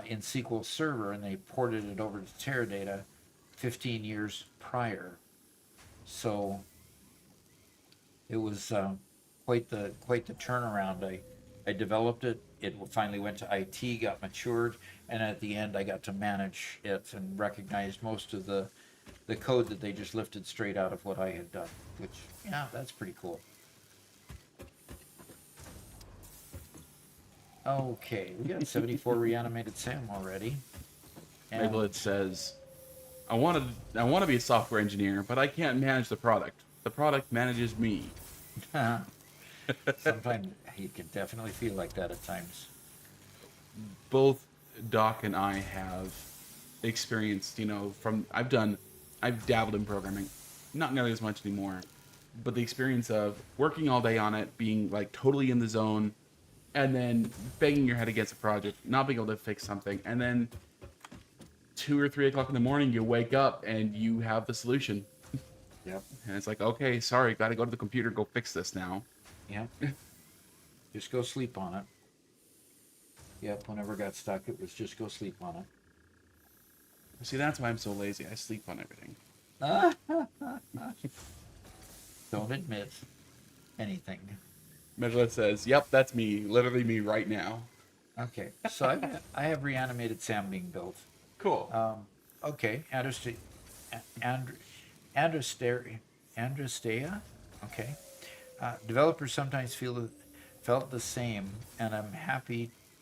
in SQL Server, and they ported it over to Teradata 15 years prior. So it was quite the turnaround. I developed it. It finally went to IT, got matured, and at the end I got to manage it and recognized most of the code that they just lifted straight out of what I had done, which, yeah, that's pretty cool. Okay, we got 74 reanimated Sam already. Maybe it says, I want to be a software engineer, but I can't manage the product. The product manages me. Sometimes you can definitely feel like that at times. Both Doc and I have experienced, I've dabbled in programming, not nearly as much anymore, but the experience of working all day on it, being like totally in the zone, and then banging your head against a project, not being able to fix something, and then 2 or 3 o'clock in the morning, you wake up and you have the solution. Yep. And it's like, okay, sorry, gotta go to the computer, go fix this now. Yep. Just go sleep on it. Yep, whenever I got stuck, it was just go sleep on it. See, that's why I'm so lazy. I sleep on everything. Don't admit anything. Measureless says, yep, that's me. Literally me right now. Okay, so I have reanimated Sam being built. Cool. Okay, Androstea. Okay. Developers sometimes felt the same, and I'm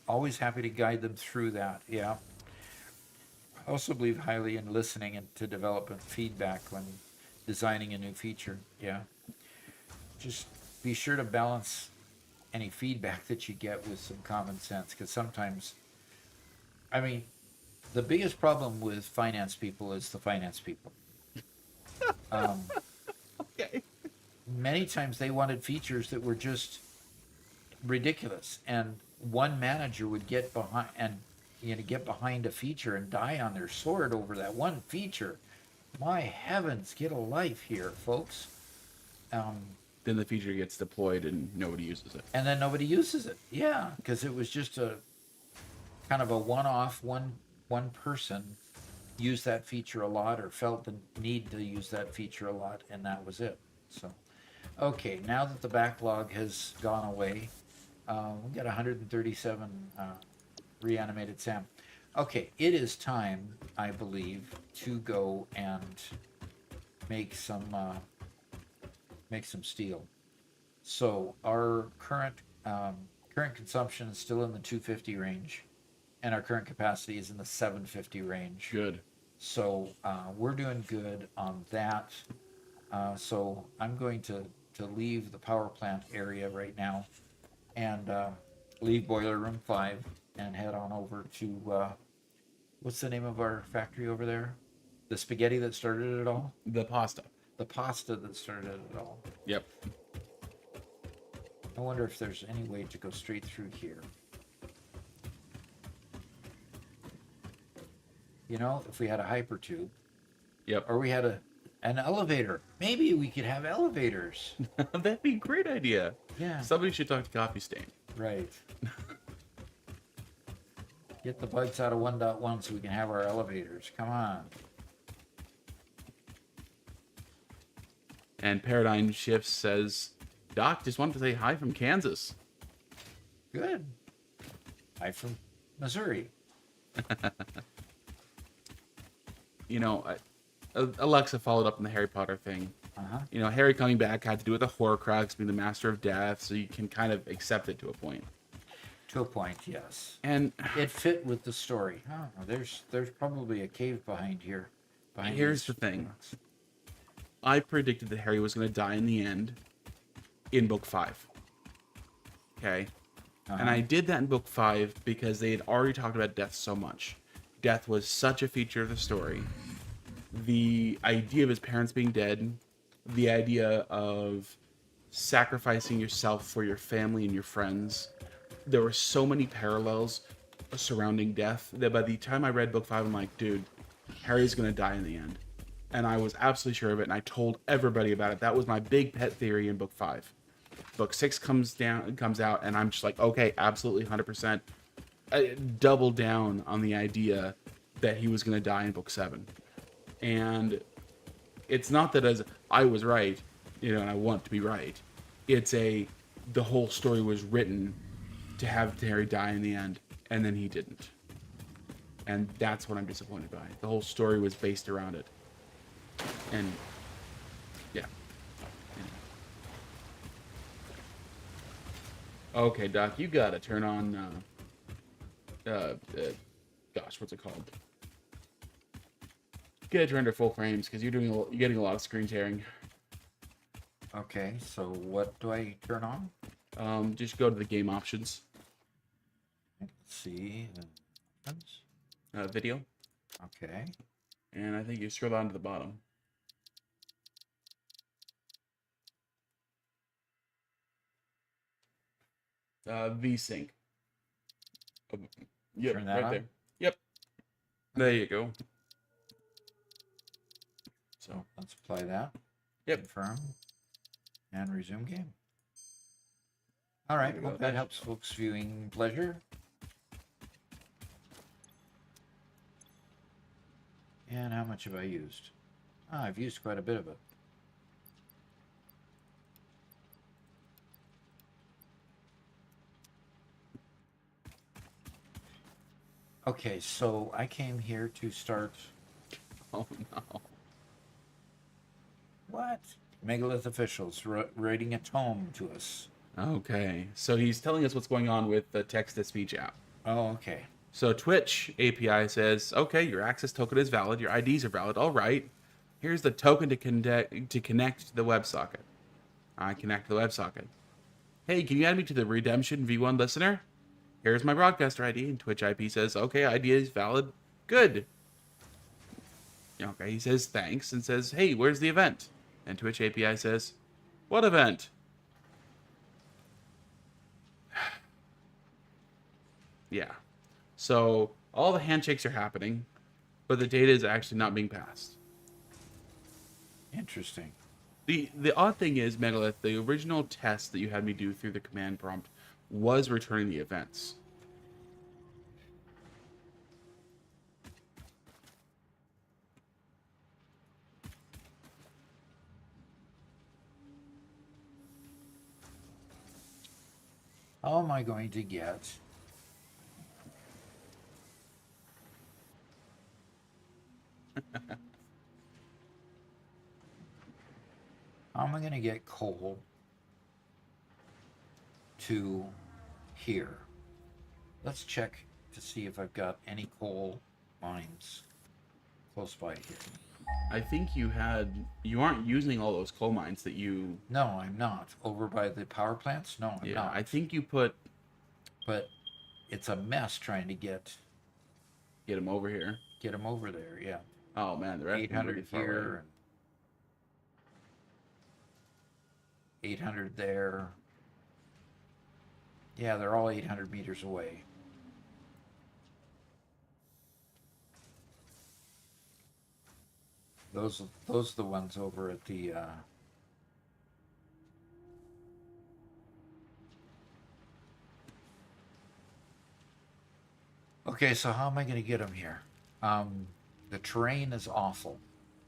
always happy to guide them through that. Yeah. I also believe highly in listening and to development feedback when designing a new feature. Yeah. Just be sure to balance any feedback that you get with some common sense, because sometimes, the biggest problem with finance people is the finance people. Okay. Many times they wanted features that were just ridiculous. And one manager would get behind a feature and die on their sword over that one feature. My heavens, get a life here, folks. Then the feature gets deployed and nobody uses it. And then nobody uses it. Yeah, because it was just a kind of a one-off. One person used that feature a lot, or felt the need to use that feature a lot, and that was it. So, okay, now that the backlog has gone away, we got 137 reanimated Sam. Okay, it is time, I believe, to go and make some steel. So our current consumption is still in the 250 range, and our current capacity is in the 750 range. Good. So we're doing good on that. So I'm going to leave the power plant area right now, and leave boiler room 5 and head on over to what's the name of our factory over there? The spaghetti that started it all? The pasta. The pasta that started it all. Yep. I wonder if there's any way to go straight through here. You know, if we had a hypertube. Yep. Or we had an elevator. Maybe we could have elevators. That'd be a great idea. Yeah. Somebody should talk to Coffee Stain. Right. Get the bugs out of 1.1 so we can have our elevators. Come on. And Paradigm Shifts says, Doc, just wanted to say hi from Kansas. Good. I'm from Missouri. You know, Alexa followed up on the Harry Potter thing. Uh-huh. You know, Harry coming back had to do with the Horcrux being the master of death, so you can kind of accept it to a point. To a point, yes. And It fit with the story. Oh, there's probably a cave behind here. here's the thing. I predicted that Harry was going to die in the end in book 5. Okay? And I did that in book 5 because they had already talked about death so much. Death was such a feature of the story. The idea of his parents being dead, the idea of sacrificing yourself for your family and your friends. There were so many parallels surrounding death that by the time I read book 5, I'm like, dude, Harry's going to die in the end. And I was absolutely sure of it, and I told everybody about it. That was my big pet theory in book 5. Book 6 comes out, and I'm just like, okay, absolutely 100%. I double down on the idea that he was going to die in book 7. And it's not that as I was right, you know, and I want to be right. It's the whole story was written to have Harry die in the end, and then he didn't. And that's what I'm disappointed by. The whole story was based around it. And yeah. Okay, Doc, you gotta turn on gosh, what's it called? Get it turned to full frames because you're getting a lot of screen tearing. Okay, so what do I turn on? Just go to the game options. Let's see. Video. Okay. And I think you scroll down to the bottom. VSync. Yep, Turn that right on? there. Yep. There you go. So let's apply that. Yep. Confirm. And resume game. All right. There we go. Hope that helps folks' viewing pleasure. And how much have I used? I've used quite a bit of it. Okay, so I came here to start. Oh no. What? Megalith officials writing a tome to us. Okay, so he's telling us what's going on with the text-to-speech app. Oh, okay. So Twitch API says, okay, your access token is valid, your IDs are valid, all right. Here's the token to connect to the WebSocket. I connect to the WebSocket. Hey, can you add me to the Redemption V1 listener? Here's my broadcaster ID, and Twitch IP says, okay, ID is valid, good. Okay, he says thanks, and says, hey, where's the event? And Twitch API says, what event? Yeah. So all the handshakes are happening, but the data is actually not being passed. Interesting. The odd thing is, Megalith, the original test that you had me do through the command prompt was returning the events. How am I going to get? How am I going to get coal to here? Let's check to see if I've got any coal mines close by here. I think you aren't using all those coal mines that you. No, I'm not. Over by the power plants? No, I'm Yeah, not. I think you put. But it's a mess trying to get Get them over here. them over there. Yeah, Oh man, they're actually really 800 far away. here and 800 there. Yeah, they're all 800 meters away. Those are the ones over at the Okay, so how am I going to get them here? The terrain is awful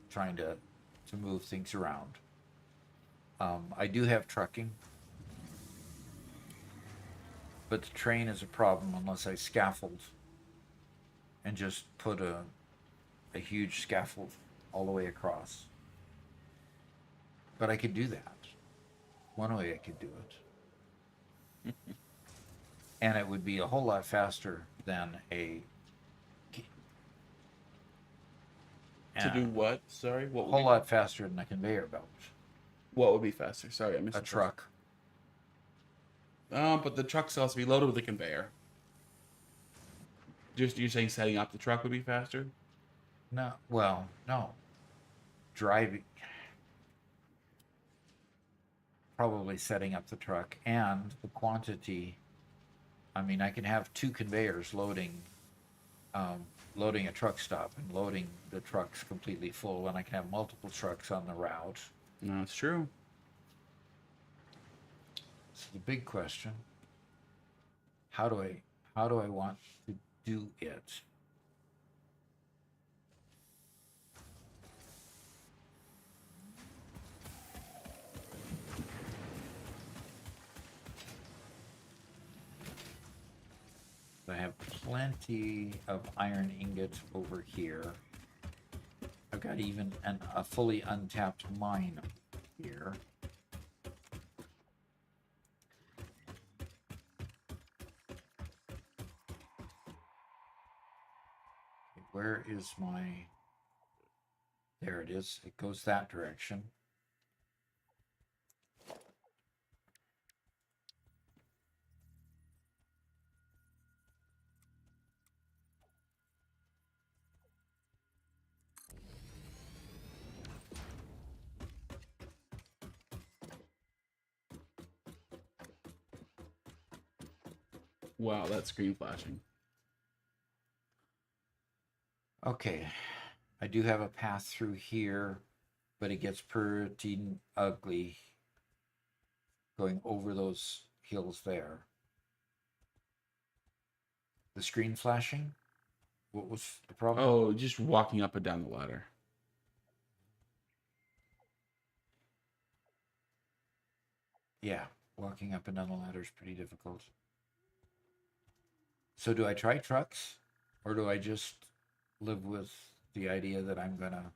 trying to move things around. I do have trucking, but the train is a problem unless I scaffold and just put a huge scaffold all the way across. But I could do that. One way I could do it. And it would be a whole lot faster than a To do what? Sorry, what? Whole lot faster than a conveyor belt. What would be faster? Sorry, I missed A the first- truck. But the truck still has to be loaded with a conveyor. Just you're saying setting up the truck would be faster? No, well, no. Driving. Probably setting up the truck and the quantity. I mean, I can have two conveyors loading a truck stop and loading the trucks completely full, and I can have multiple trucks on the route. No, that's true. So the big question: how do I want to do it? I have plenty of iron ingot over here. I've got even a fully untapped mine here. Okay, where is my... There it is. It goes that direction. Wow, that screen flashing. Okay, I do have a path through here, but it gets pretty ugly going over those hills there. The screen flashing? What was the problem? Oh, just walking up and down the ladder. Yeah, walking up and down the ladder is pretty difficult. So do I try trucks, or do I just live with the idea that I'm gonna...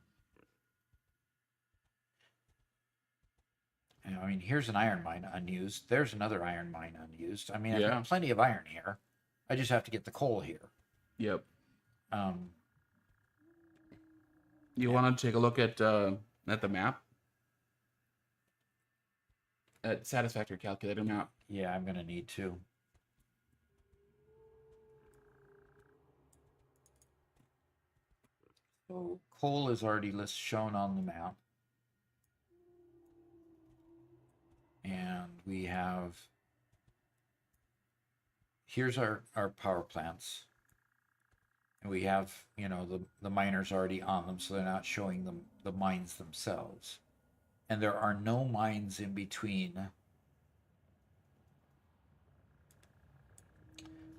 I mean, here's an iron mine unused. There's another iron mine unused. I mean, I've Yeah. got plenty of iron here. I just have to get the coal here. Yep. Um, You want to take a look at the map? At Satisfactory calculator map. yeah, I'm gonna need to. So coal is already shown on the map. And we have here's our power plants. And we have, you know, the miners already on them, so they're not showing them the mines themselves. And there are no mines in between.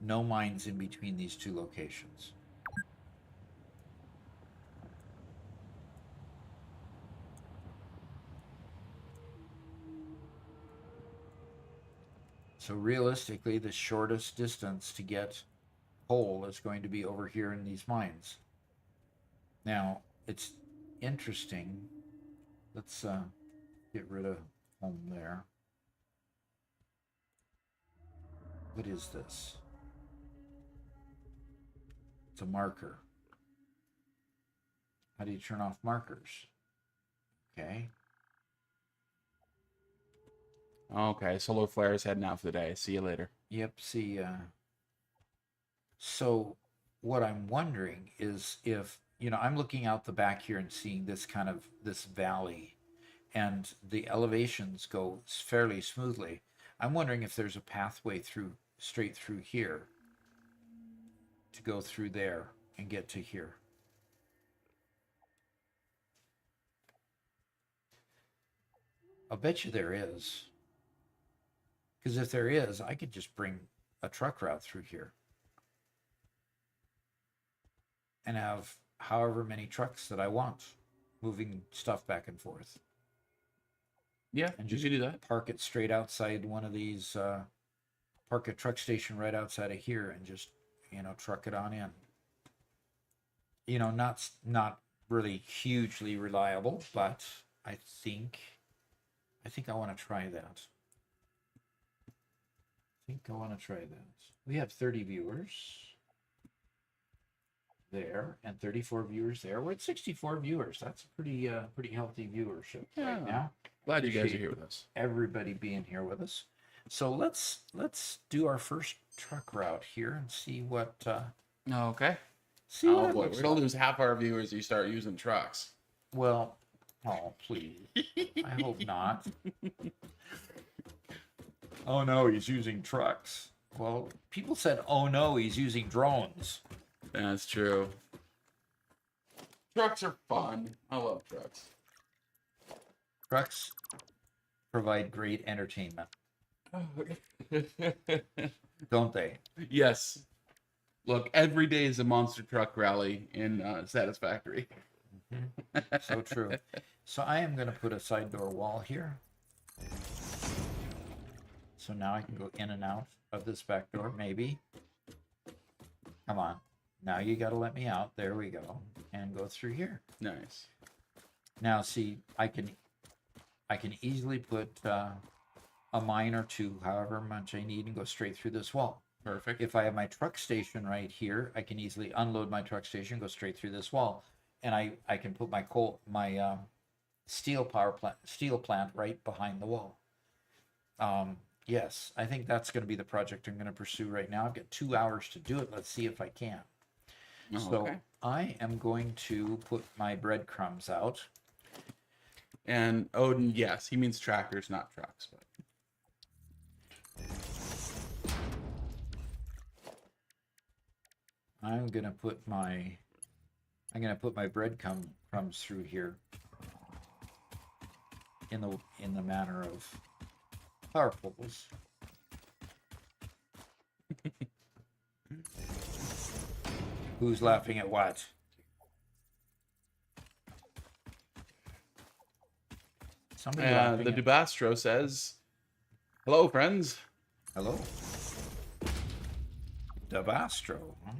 No mines in between these two locations. So realistically, the shortest distance to get coal is going to be over here in these mines. Now, it's interesting. Let's get rid of home there. What is this? It's a marker. How do you turn off markers? Okay. Okay, solar flare is heading out for the day. See you later. Yep, see, so what I'm wondering is if, you know, I'm looking out the back here and seeing this kind of, this valley, and the elevations go fairly smoothly. I'm wondering if there's a pathway through, straight through here, to go through there and get to here. I'll bet you there is. Because if there is, I could just bring a truck route through here and have however many trucks that I want moving stuff back and forth. Yeah, And you just could do that. park it straight outside one of these, park a truck station right outside of here and just, you know, truck it on in. You know, not really hugely reliable, but I think I want to try that. We have 30 viewers there and 34 viewers there. We're at 64 viewers. That's a pretty healthy viewership right now. Glad you guys are Appreciate here with us. everybody being here with us. So let's do our first truck route here and see what Okay. see what Oh it boy, looks we're gonna like. lose half our viewers if you start using trucks. Well, oh please. I hope not. Oh no, he's using trucks. Well, people said, oh no, he's using drones. That's true. Trucks are fun. I love trucks. Trucks provide great entertainment, don't they? Yes. Look, every day is a monster truck rally in Satisfactory. So true. So I am going to put a side door wall here. So now I can go in and out of this back door, maybe. Come on. Now you got to let me out. There we go. And go through here. Nice. Now see, I can easily put a mine or two, however much I need, and go straight through this wall. Perfect. If I have my truck station right here, I can easily unload my truck station, go straight through this wall, and I can put my steel plant right behind the wall. Yes, I think that's going to be the project I'm going to pursue right now. I've got 2 hours to do it. Let's see if I can. Oh, So okay. I am going to put my breadcrumbs out. And Odin, yes, he means tractors, not trucks. But I'm gonna put my breadcrumbs through here in the manner of power poles. Who's laughing at what? Somebody laughing the at... Dubastro says, "Hello, friends." Hello. Davastro. Huh?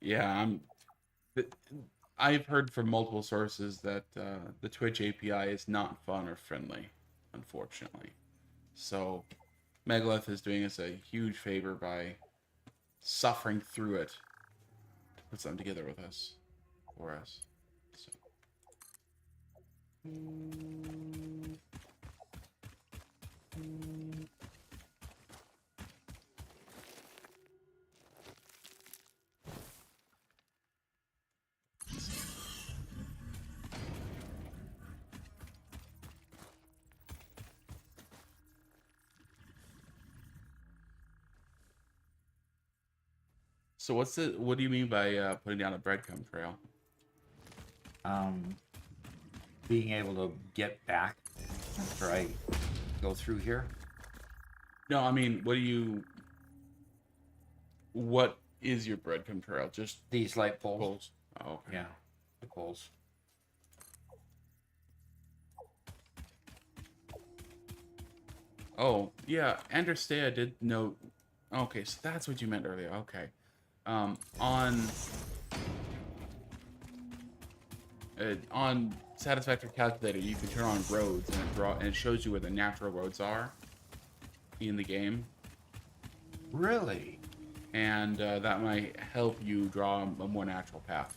Yeah, I've heard from multiple sources that the Twitch API is not fun or friendly, unfortunately. So, Megalith is doing us a huge favor by suffering through it to put something together with us, for us. So. So what do you mean by putting down a breadcrumb trail? Being able to get back after I go through here. No, I mean, what is your breadcrumb trail? Just These light poles. poles. Oh, okay. Yeah, the poles. Oh, yeah, Anderstea did note. Okay, so that's what you meant earlier. Okay. On Satisfactory Calculator, you can turn on roads, and it shows you where the natural roads are in the game, Really? and that might help you draw a more natural path.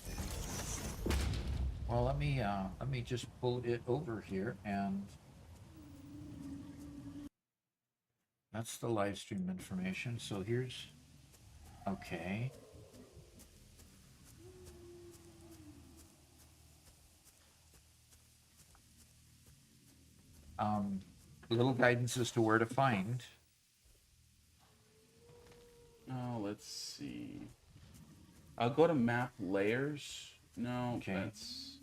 Well, let me just pull it over here, and that's the live stream information. So here's okay. Little guidance as to where to find. Oh, let's see. I'll go to map layers. No, Okay. that's.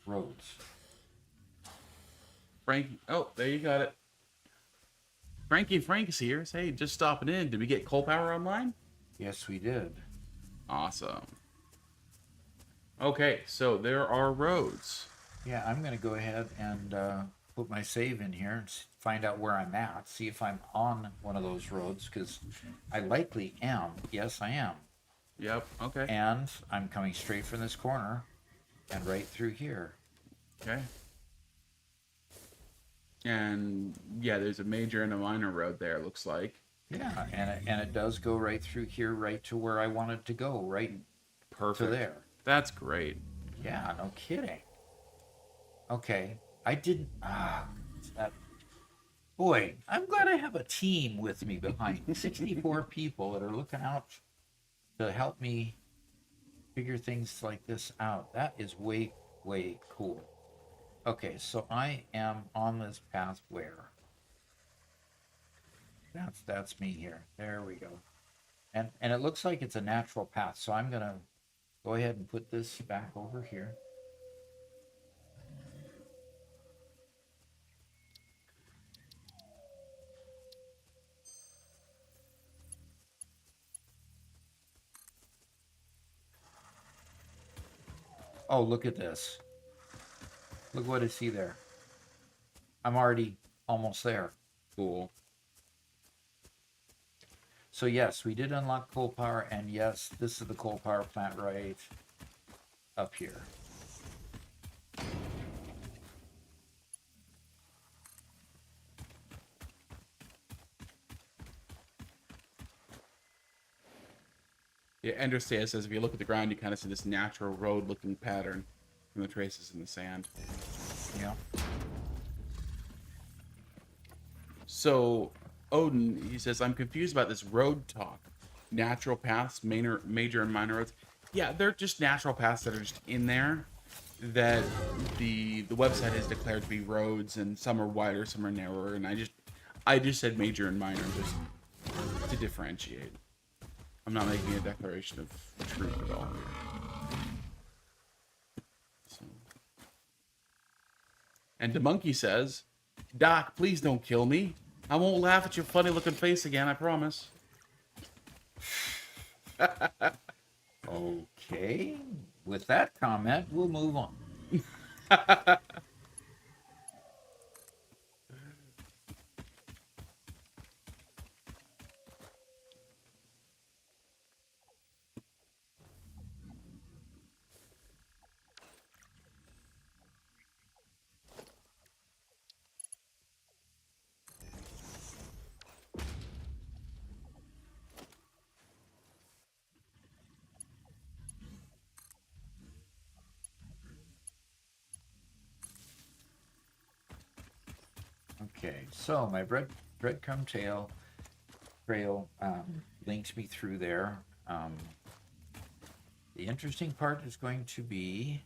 Roads. Frankie. Oh, there you got it. Frankie Frank's here. Hey, just stopping in. Did we get coal power online? Yes, we did. Awesome. Okay, so there are roads. Yeah, I'm going to go ahead and put my save in here and find out where I'm at. See if I'm on one of those roads, because I likely am. Yes, I am. Yep, okay. And I'm coming straight from this corner and right through here. Okay. And yeah, there's a major and a minor road there, it looks like. Yeah, and it does go right through here, right to where I wanted to go, right Perfect. to there. That's great. Yeah, no kidding. Okay, I didn't. That. Boy, I'm glad I have a team with me behind me. 64 people that are looking out to help me figure things like this out. That is way, way cool. Okay, so I am on this path where? That's me here. There we go. And it looks like it's a natural path, so I'm gonna go ahead and put this back over here. Oh, look at this. Look what I see there. I'm already almost there. Cool. So yes, we did unlock coal power, and yes, this is the coal power plant right up here. Yeah, Anderstea says if you look at the ground, you kind of see this natural road-looking pattern from the traces in the sand. Yeah. So, Odin, he says, I'm confused about this road talk. Natural paths, major and minor roads. Yeah, they're just natural paths that are just in there that the website has declared to be roads, and some are wider, some are narrower, and I just said major and minor just to differentiate. I'm not making a declaration of truth at all here. So. And the monkey says, Doc, please don't kill me. I won't laugh at your funny looking face again, I promise. Okay. With that comment, we'll move on. Okay, so my breadcrumb trail links me through there. The interesting part is going to be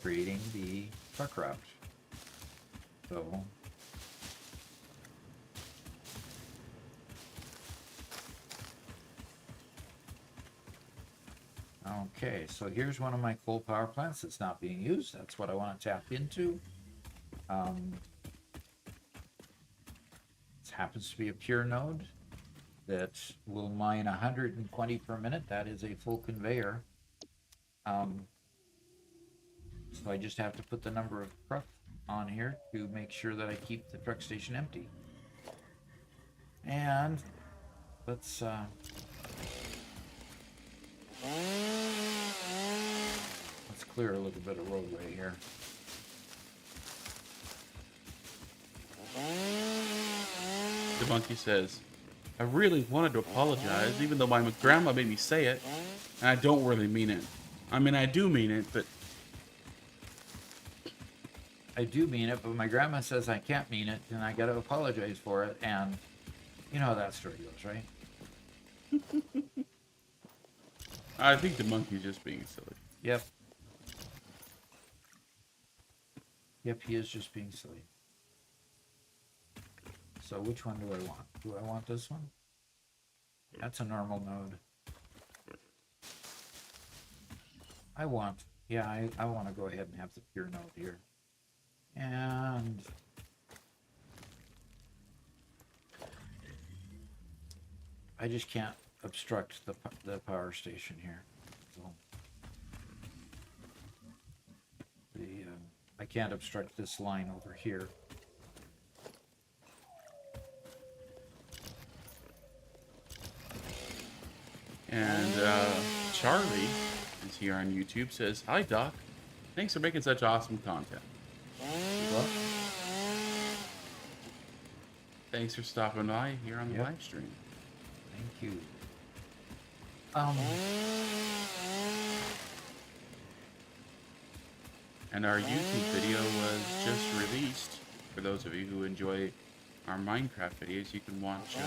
creating the truck route. So okay, so here's one of my coal power plants that's not being used. That's what I want to tap into. This happens to be a pure node that will mine 120 per minute. That is a full conveyor. So I just have to put the number of trucks on here to make sure that I keep the truck station empty. And let's clear a little bit of roadway here. The monkey says, I really wanted to apologize, even though my grandma made me say it, and I don't really mean it. I mean, I do mean it, but... I do mean it, but my grandma says I can't mean it, and I gotta apologize for it, and you know how that story goes, right? I think the monkey's just being silly. Yep. Yep, he is just being silly. So which one do I want? Do I want this one? That's a normal node. I want to go ahead and have the pure node here. And I just can't obstruct the power station here. So I can't obstruct this line over here. And Charlie is here on YouTube, says, Hi Doc, thanks for making such awesome content. Well, Thanks for stopping by here on the Yep. live stream. thank you. And our YouTube video was just released. For those of you who enjoy our Minecraft videos, you can watch see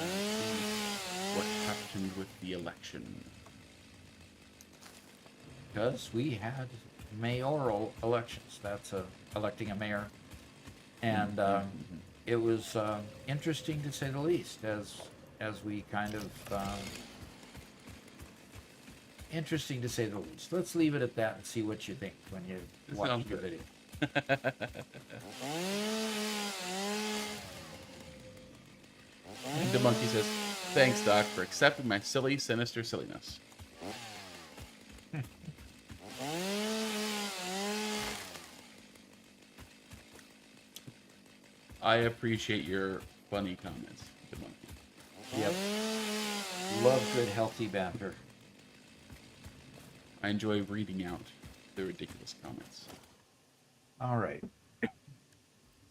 what happened with the election. Because we had mayoral elections. That's electing a mayor. And it was interesting to say the least, as we kind of interesting to say the least. Let's leave it at that and see what you think when you watch Sounds the good. video. And the monkey says, Thanks, Doc, for accepting my silly, sinister silliness. I appreciate your funny comments, the monkey. Yep. Love good, healthy banter. I enjoy reading out the ridiculous comments. All right.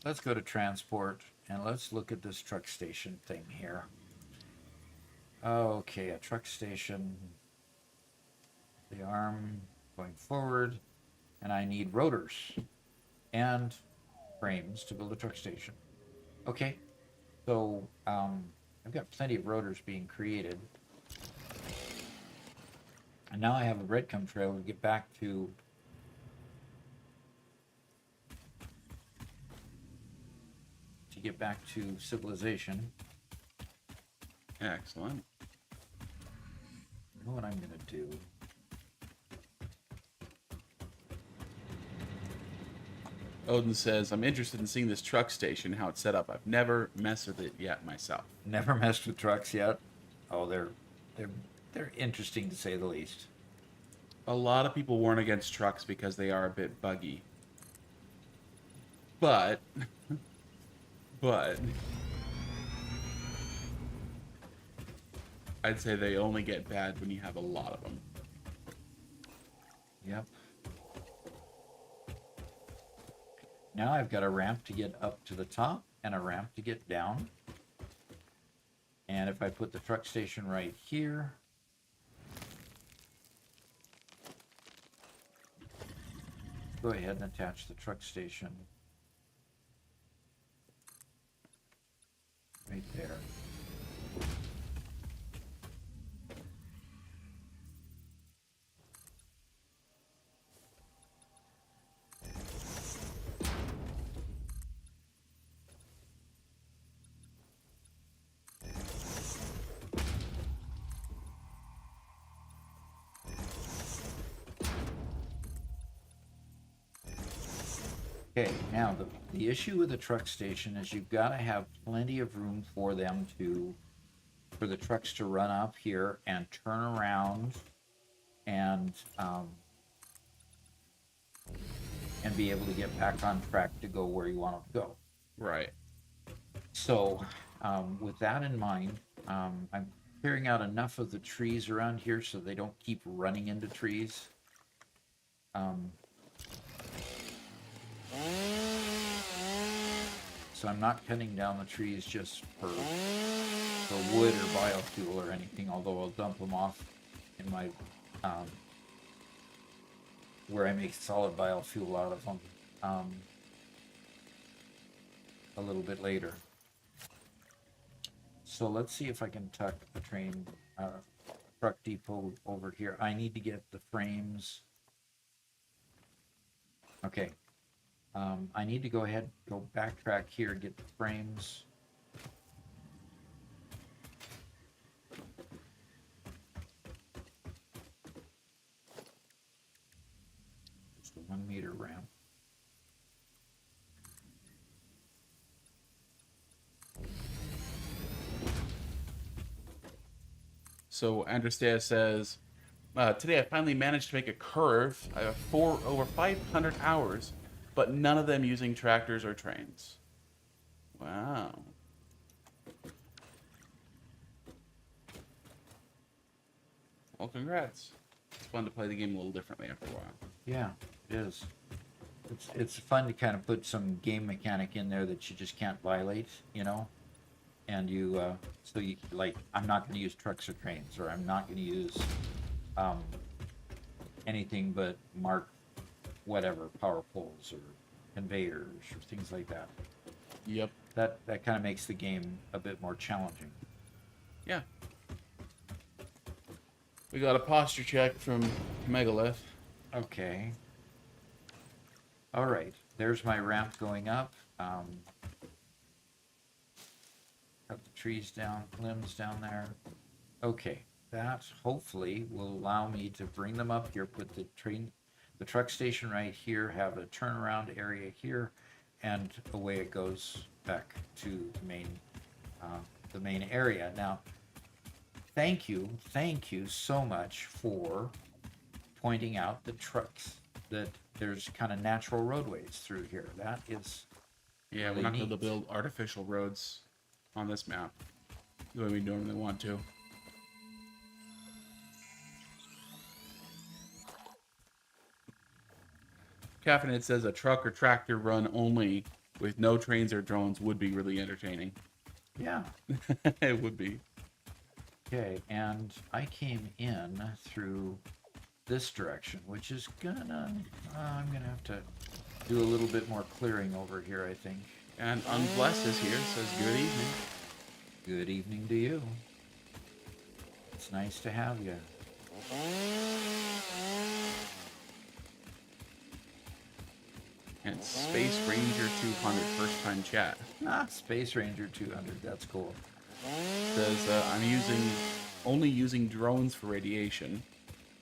Let's go to transport and let's look at this truck station thing here. Okay, a truck station. The arm going forward, and I need rotors and frames to build a truck station. Okay, so I've got plenty of rotors being created. And now I have a breadcrumb trail to get back to civilization. Excellent. You know what I'm gonna do? Odin says, I'm interested in seeing this truck station, how it's set up. I've never messed with it yet myself. Never messed with trucks yet. Oh, they're interesting to say the least. A lot of people warn against trucks because they are a bit buggy. But I'd say they only get bad when you have a lot of them. Yep. Now I've got a ramp to get up to the top and a ramp to get down. And if I put the truck station right here, go ahead and attach the truck station right there. Okay, now the issue with the truck station is you've got to have plenty of room for them to, for the trucks to run up here and turn around and be able to get back on track to go where you want them to go. Right. So, with that in mind, I'm clearing out enough of the trees around here so they don't keep running into trees. So I'm not cutting down the trees just for wood or biofuel or anything, although I'll dump them off in my where I make solid biofuel out of them a little bit later. So let's see if I can tuck the train truck depot over here. I need to get the frames. Okay. I need to go ahead, go backtrack here, get the frames. Just a 1 meter ramp. So Andrestea says, today I finally managed to make a curve. I have over 500 hours, but none of them using tractors or trains. Wow. Well, congrats. It's fun to play the game a little differently after a while. Yeah, it is. It's fun to kind of put some game mechanic in there that you just can't violate, you know? And you, so you, like, I'm not going to use trucks or trains, or I'm not going to use anything but mark whatever, power poles or conveyors or things like that. Yep. That kind of makes the game a bit more challenging. Yeah. We got a posture check from Megalith. Okay. All right. There's my ramp going up. Cut the trees down, limbs down there. Okay. That hopefully will allow me to bring them up here, put the truck station right here, have a turnaround area here, and away it goes back to the main area. Now, thank you so much for pointing out the trucks, that there's kind of natural roadways through here. That is Yeah, really we're not going to neat. build artificial roads on this map the way we normally want to. Caffeinated says a truck or tractor run only with no trains or drones would be really entertaining. Yeah. It would be. Okay, and I came in through this direction, which is gonna, I'm gonna have to do a little bit more clearing over here, I think. And Unblessed is here, says good evening. Good evening to you. It's nice to have you. And Space Ranger 200 first time chat. Ah, Space Ranger 200, that's cool. Says I'm only using drones for radiation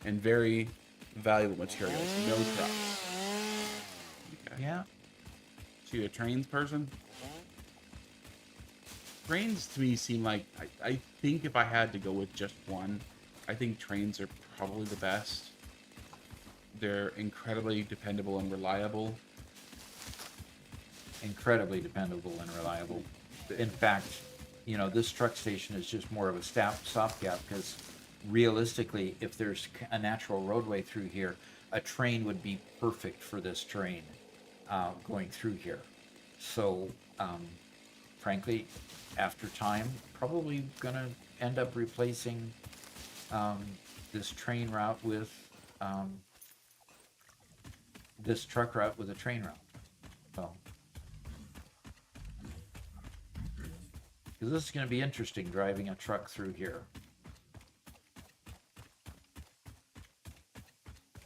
and very valuable materials. No trucks. Okay. Yeah. So you a trains person? Trains to me seem like I think if I had to go with just one, I think trains are probably the best. They're incredibly dependable and reliable. Incredibly dependable and reliable. In fact, you know, this truck station is just more of a stopgap, because realistically, if there's a natural roadway through here, a train would be perfect for this train going through here. So, frankly, after time, probably gonna end up replacing this train route with this truck route with a train route. So, because this is going to be interesting, driving a truck through here.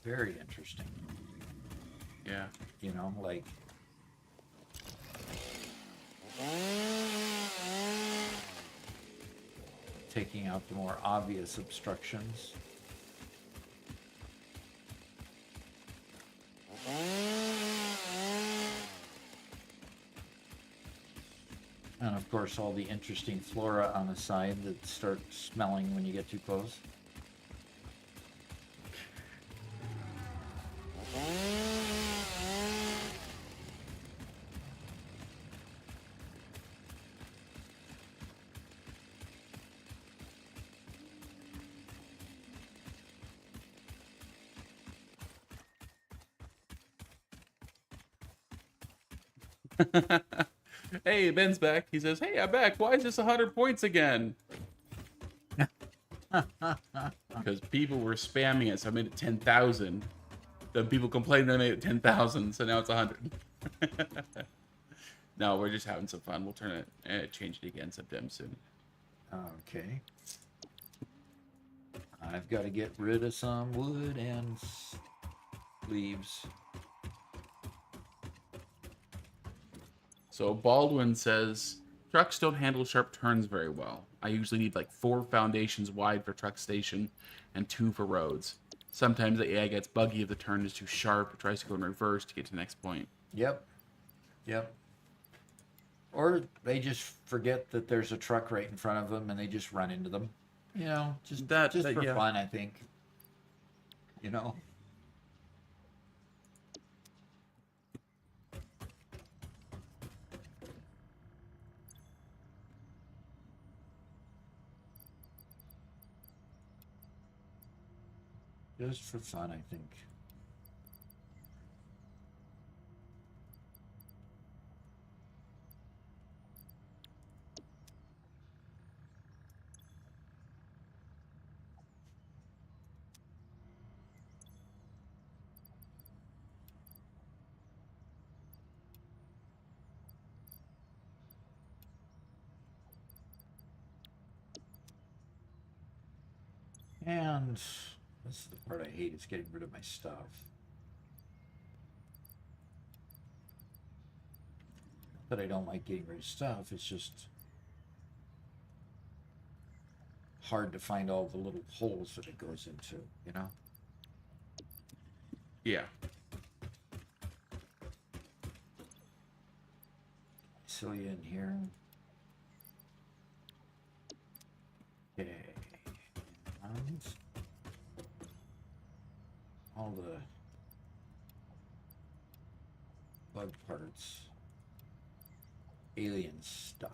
Very interesting. Yeah. You know, like, taking out the more obvious obstructions. And of course, all the interesting flora on the side that start smelling when you get too close. Hey, Ben's back. He says, "Hey, I'm back. Why is this 100 points again?" Because people were spamming it, so I made it 10,000. Then people complained that I made it 10,000, so now it's 100. No, we're just having some fun. We'll turn it, change it again sometime soon. Okay. I've got to get rid of some wood and leaves. So Baldwin says, trucks don't handle sharp turns very well. I usually need like 4 foundations wide for truck station and 2 for roads. Sometimes the AI gets buggy if the turn is too sharp. It tries to go in reverse to get to the next point. Yep. Yep. Or they just forget that there's a truck right in front of them and they just run into them. You know, just for yeah. fun, I think. You know? Just for fun, I think. And this is the part I hate, is getting rid of my stuff. Not that I don't like getting rid of stuff, it's just hard to find all the little holes that it goes into, you know? Yeah. Cilia in here. Okay. And all the bug parts. Alien stuff.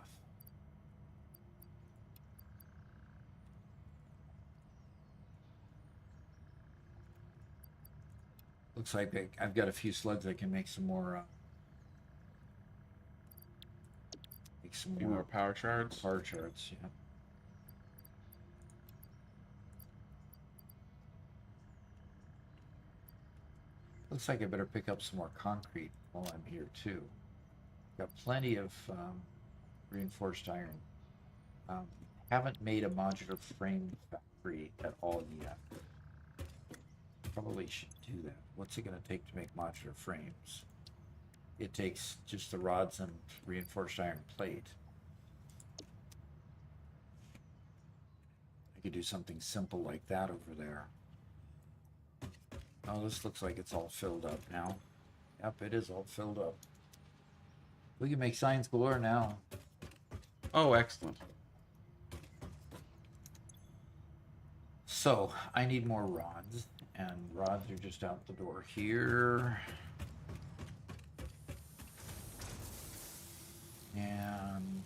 Looks like I've got a few slugs I can make some more Any more power shards? Power charts, yeah. Looks like I better pick up some more concrete while I'm here too. Got plenty of reinforced iron. Haven't made a modular frame factory at all yet. Probably should do that. What's it going to take to make modular frames? It takes just the rods and reinforced iron plate. I could do something simple like that over there. Oh, this looks like it's all filled up now. Yep, it is all filled up. We can make signs galore now. Oh, excellent. So, I need more rods, and rods are just out the door here. And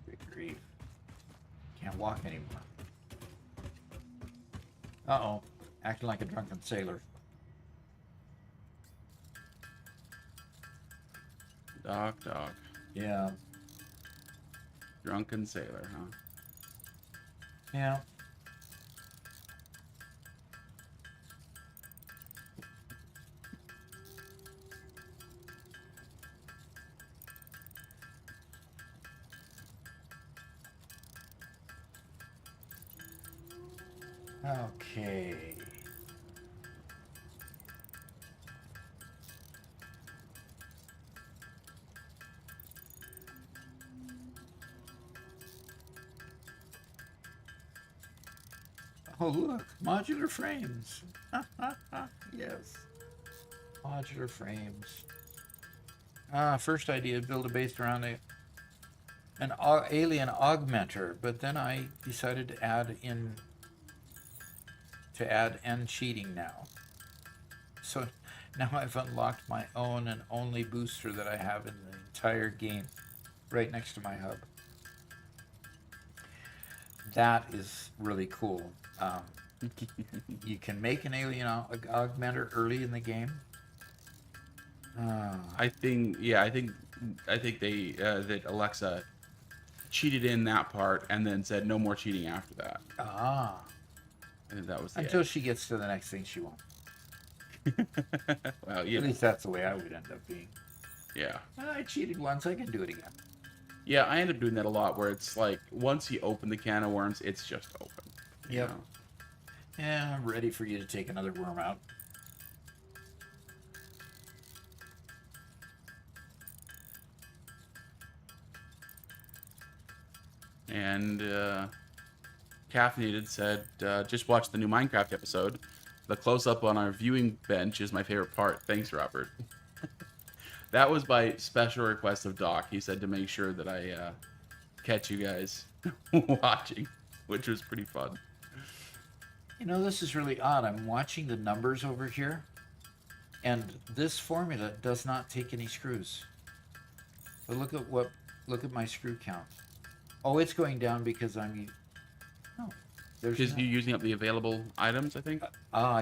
good grief. Can't walk anymore. Uh-oh. Acting like a drunken sailor. Dog. Yeah. Drunken sailor, huh? Yeah. Okay. Oh, look, modular frames. Yes, modular frames. First idea, build a base around an alien augmenter, but then I decided to add end cheating now. So now I've unlocked my own and only booster that I have in the entire game, right next to my hub. That is really cool. You can make an alien augmenter early in the game. I think they that Alexa cheated in that part and then said no more cheating after that. Ah, I think that was the until she gets to the next thing she wants. well, At yeah, least that's the way I would end up being. yeah, I cheated once, I can do it again. yeah. I end up doing that a lot, where it's like once you open the can of worms, it's just open. you Yep. know? Yeah, I'm ready for you to take another worm out. And Caffeinated said, just watch the new Minecraft episode. The close up on our viewing bench is my favorite part. Thanks, Robert. That was by special request of Doc. He said to make sure that I catch you guys watching, which was pretty fun. You know, this is really odd. I'm watching the numbers over here, and this formula does not take any screws. But look at my screw count. Oh, it's going down because there's Because you're using up the available items, I think.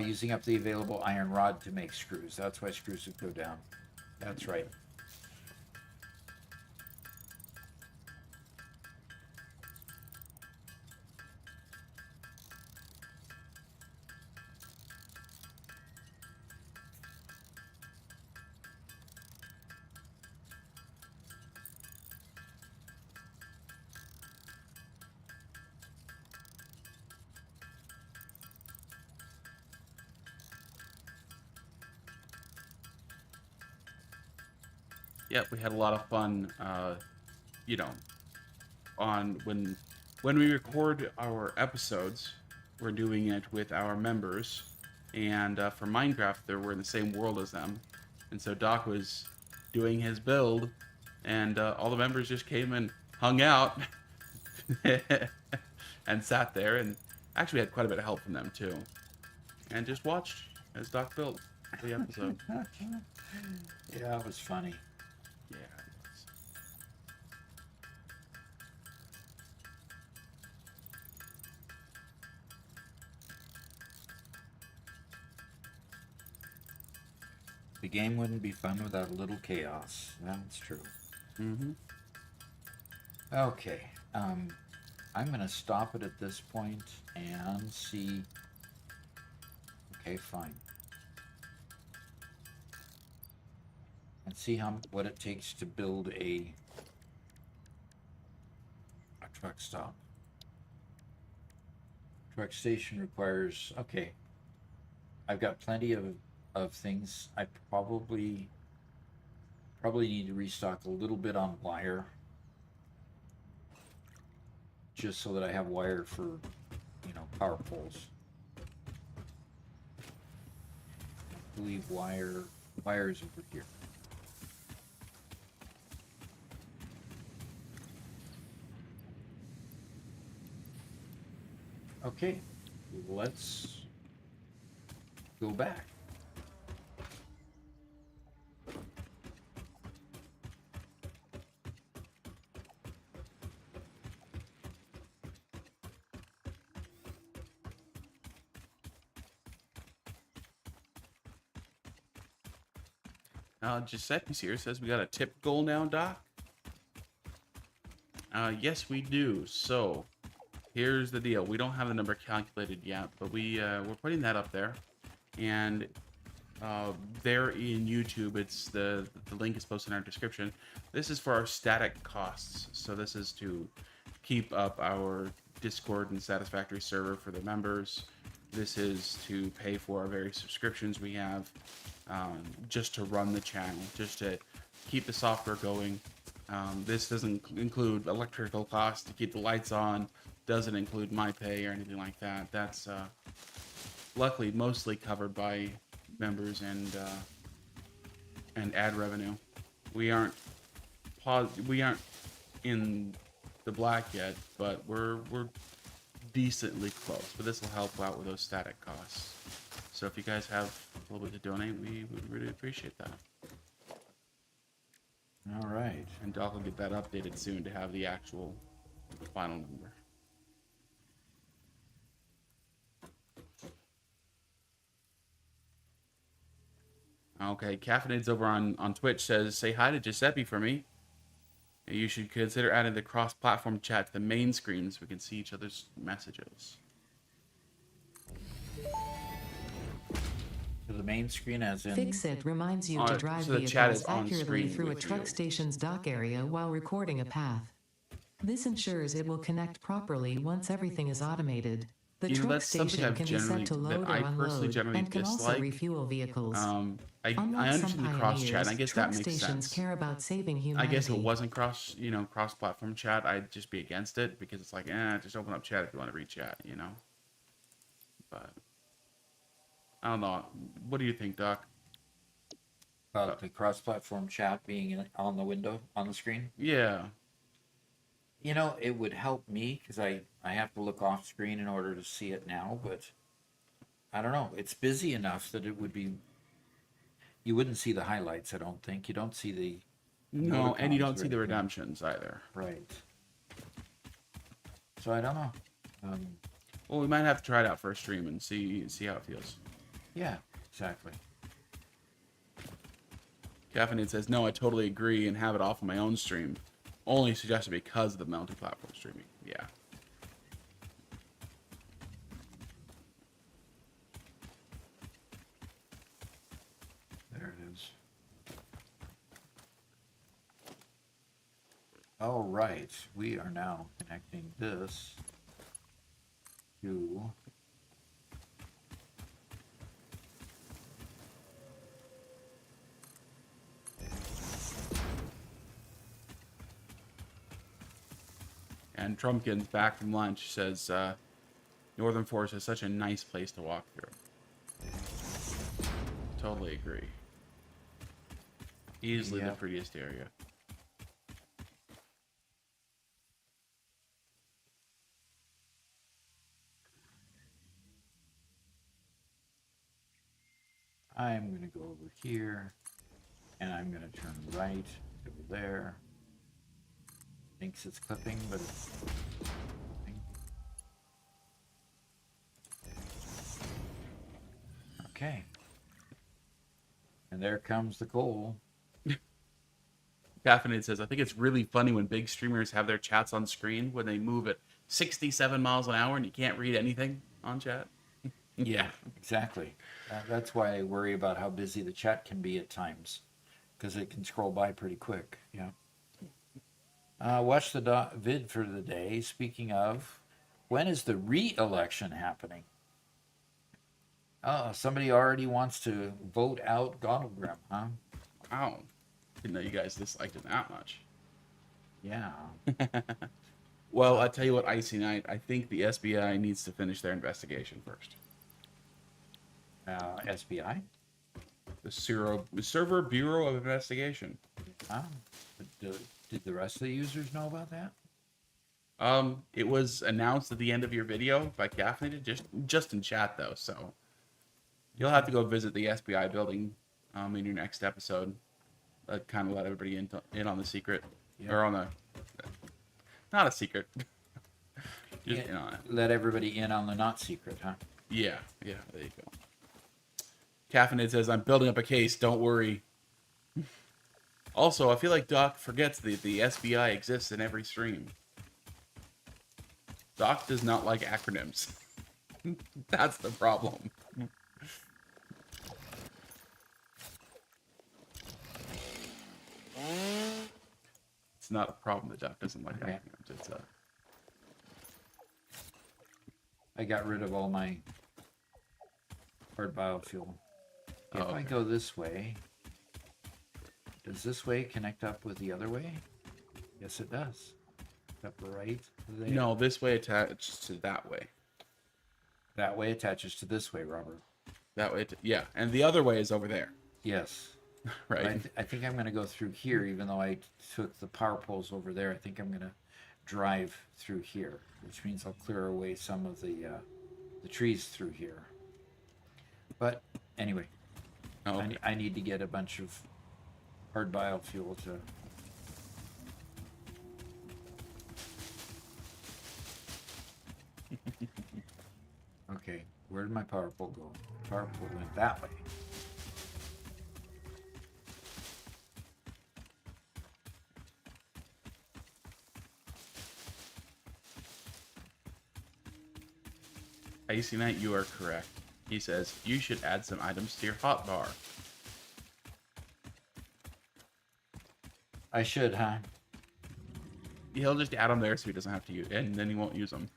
using up the available iron rod to make screws. That's why screws would go down. That's right. Yep, we had a lot of fun. On when we record our episodes, we're doing it with our members, and for Minecraft, we're in the same world as them, and so Doc was doing his build, and all the members just came and hung out, and sat there, and actually had quite a bit of help from them too, and just watched as Doc built the episode. Yeah, it was funny. Yeah. The game wouldn't be fun without a little chaos. That's true. Mm-hmm. Okay. I'm going to stop it at this point and see. Okay, fine. And see what it takes to build a truck stop. Truck station requires. Okay. I've got plenty of things. I probably need to restock a little bit on wire, just so that I have wire for, power poles. I believe wire's over here. Okay, let's go back. Giuseppe's here, says we got a tip goal now, Doc. Yes, we do. So, here's the deal. We don't have the number calculated yet, but we're putting that up there, and there in YouTube, it's the link is posted in our description. This is for our static costs. So this is to keep up our Discord and Satisfactory server for the members. This is to pay for our various subscriptions we have, just to run the channel, just to keep the software going. This doesn't include electrical costs to keep the lights on, doesn't include my pay or anything like that. That's luckily mostly covered by members and ad revenue. We aren't in the black yet, but we're decently close. But this will help out with those static costs. So if you guys have a little bit to donate, we would really appreciate that. All right. And Doc will get that updated soon to have the actual final number. Okay, Caffeinade's over on Twitch says, say hi to Giuseppe for me. You should consider adding the cross-platform chat to the main screen so we can see each other's messages. To the main screen, as in. Fixit reminds you to drive so the chat is vehicles on accurately screen through a with truck you. station's dock area while recording a path. This ensures it will connect properly once everything is automated. The truck that's something station I've can be set to load or I personally unload generally and can also dislike. refuel vehicles. I Unlike some understand the cross chat, and I guess truck that makes stations sense. care about saving I humanity. guess if it wasn't cross-platform chat, I'd just be against it because it's like, just open up chat if you want to read chat, you know. But I don't know. What do you think, Doc? About the cross-platform chat being on the window, on the screen? Yeah. You know, it would help me because I have to look off screen in order to see it now, but I don't know. It's busy enough that it would be. You wouldn't see the highlights, I don't think. You don't see the. No, and you emoticons don't or see the anything. redemptions either. Right. So I don't know. Well, we might have to try it out for a stream and see how it feels. Yeah, exactly. Caffeinated says, no, I totally agree and have it off on my own stream. Only suggested because of the multi-platform streaming. Yeah. There it is. All right, we are now connecting this to And Trumpkin's back from lunch says, Northern Forest is such a nice place to walk through. Totally agree. Easily the Yep. prettiest area. I'm going to go over here, and I'm going to turn right over there. Thinks it's clipping, but it's clipping. Okay. And there comes the coal. Caffeinated says, I think it's really funny when big streamers have their chats on screen when they move at 67 miles an hour and you can't read anything on chat. Yeah, exactly. That's why I worry about how busy the chat can be at times, because it can scroll by pretty quick. Yeah. Watch the vid for the day. Speaking of, when is the re-election happening? Oh, somebody already wants to vote out Gottlegram, huh? Wow. Didn't know you guys disliked it that much. Yeah. Well, I tell you what, Icy Knight, I think the SBI needs to finish their investigation first. SBI? The Server Bureau of Investigation. Did the rest of the users know about that? It was announced at the end of your video by Caffeinated, just in chat though, so you'll have to go visit the SBI building in your next episode. Kind of let everybody in on the secret, Yep. or on the not a secret. Just Yeah, in on it. let everybody in on the not secret, huh? Yeah, there you go. Caffeinated says, I'm building up a case, don't worry. Also, I feel like Doc forgets that the SBI exists in every stream. Doc does not like acronyms. That's the problem. It's not a problem that Doc doesn't like Okay. acronyms. It's I got rid of all my hard biofuel. If okay. I go this way, does this way connect up with the other way? Yes, it does. Up right there. No, this way attaches to that way. That way attaches to this way, Robert. That way, yeah. And the other way is over there, Yes. right? I think I'm going to go through here, even though I took the power poles over there. I think I'm going to drive through here, which means I'll clear away some of the trees through here. But anyway, Oh, okay. I need to get a bunch of hard biofuel to. Okay, where did my power pole go? Power pole went that way. Icy Knight, you are correct. He says, you should add some items to your hotbar. I should, huh? He'll just add them there so he doesn't have to use, and then he won't use them.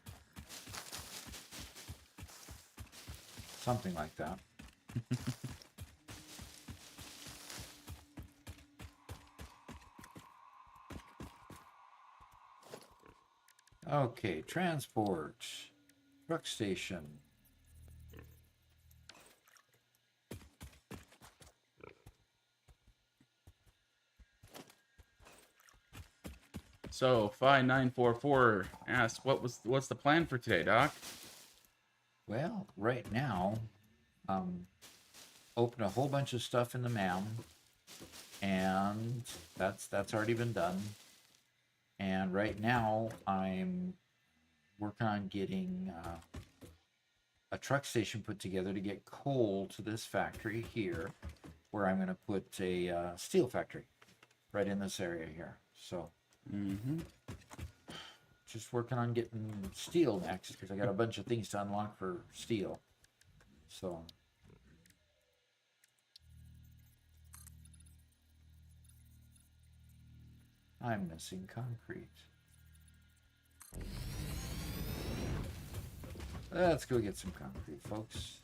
Something like that. Okay, transport. Truck station. So 5944 asked, what's the plan for today, Doc? Well, right now, open a whole bunch of stuff in the MAM, and that's already been done. And right now, I'm working on getting a truck station put together to get coal to this factory here, where I'm going to put a steel factory right in this area here. So, just working on getting steel next, because I got a bunch of things to unlock for steel. So, I'm missing concrete. Let's go get some concrete, folks.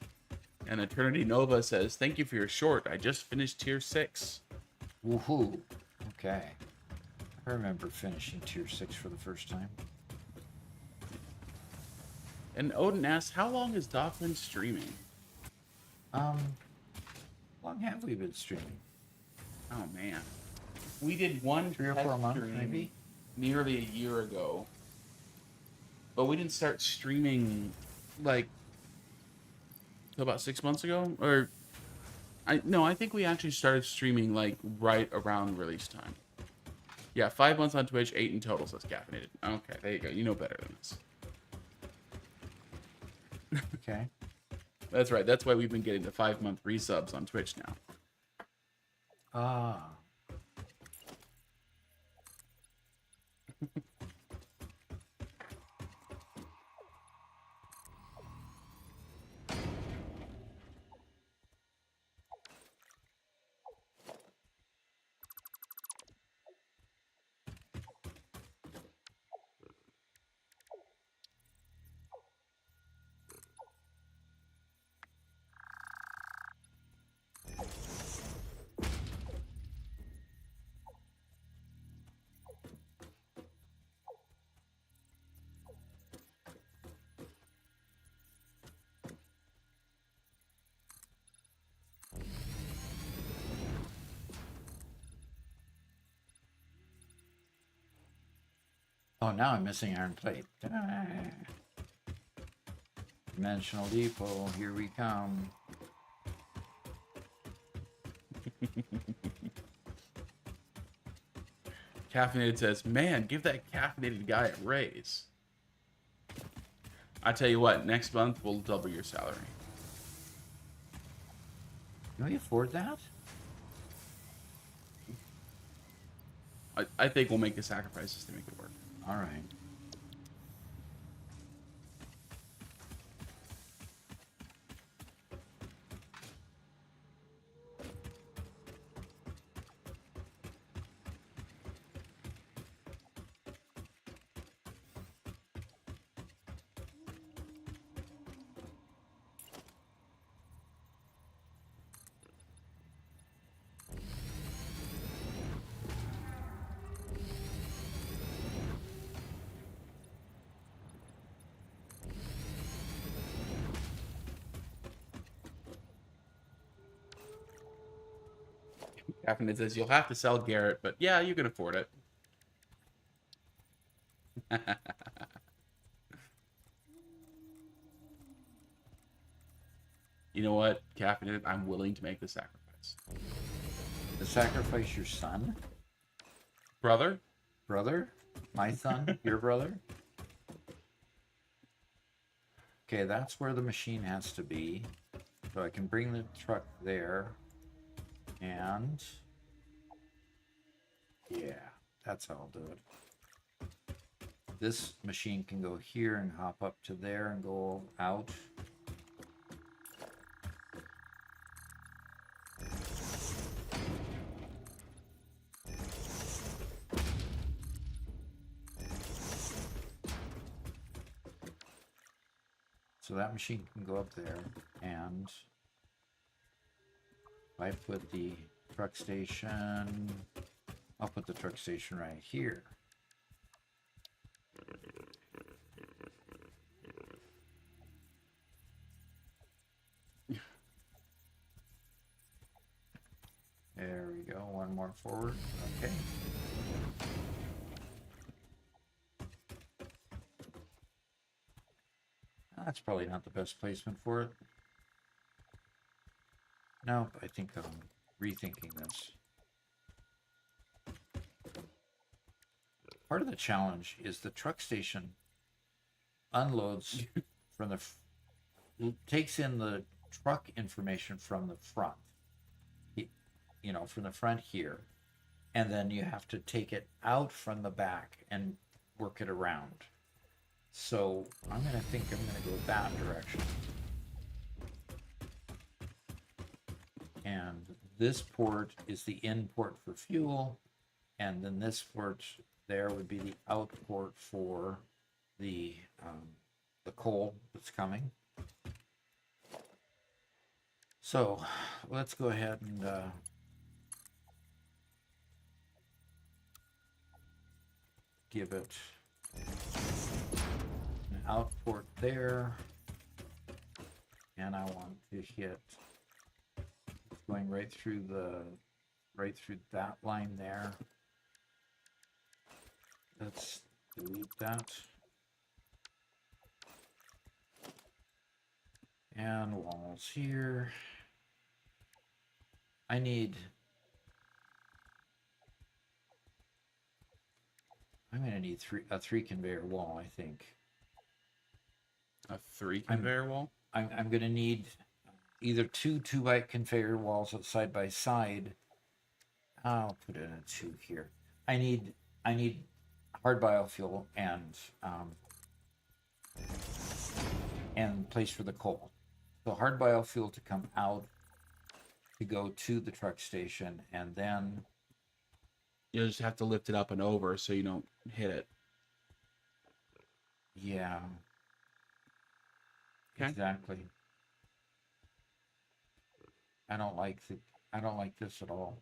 And Eternity Nova says, thank you for your short. I just finished tier 6. Woohoo. Okay. I remember finishing tier 6 for the first time. And Odin asks, how long has Doc been streaming? How long have we been streaming? Oh, man. We did one 3 or test 4 months, stream maybe? nearly a year ago. But we didn't start streaming, like, till about 6 months ago? Or, I think we actually started streaming, like, right around release time. Yeah, 5 months on Twitch, 8 in total, says Caffeinated. Okay, there you go. You know better than this. Okay. That's right. That's why we've been getting the 5-month resubs on Twitch now. Ah. Oh, now I'm missing iron plate. Ah. Dimensional depot, here we come. Caffeinated says, man, give that caffeinated guy a raise. I tell you what, next month we'll double your salary. Can we afford that? I think we'll make the sacrifices to make it work. All right. Captain says you'll have to sell Garrett, but yeah, you can afford it. You know what, Captain? I'm willing to make the sacrifice. To sacrifice your son? Brother? Brother? My son? Your brother? Okay, that's where the machine has to be. So I can bring the truck there. And... yeah, that's how I'll do it. This machine can go here and hop up to there and go out. So that machine can go up there, and if I put the truck station, I'll put the truck station right here. There we go, one more forward, okay. That's probably not the best placement for it. No, I think I'm rethinking this. Part of the challenge is the truck station unloads from the, takes in the truck information from the front, you know, from the front here, and then you have to take it out from the back and work it around. So I'm gonna go that direction. And this port is the in port for fuel, and then this port there would be the out port for the coal that's coming. So let's go ahead and give it an out port there, and I want to hit going right through that line there. Let's delete that. And walls here. I'm gonna need a three conveyor wall, I think. A 3 conveyor wall? I'm gonna need either two 2x conveyor walls side by side. I'll put in a 2 here. I need hard biofuel and place for the coal. So hard biofuel to come out to go to the truck station, and then You'll just have to lift it up and over so you don't hit it. yeah. Okay. Exactly. I don't like this at all.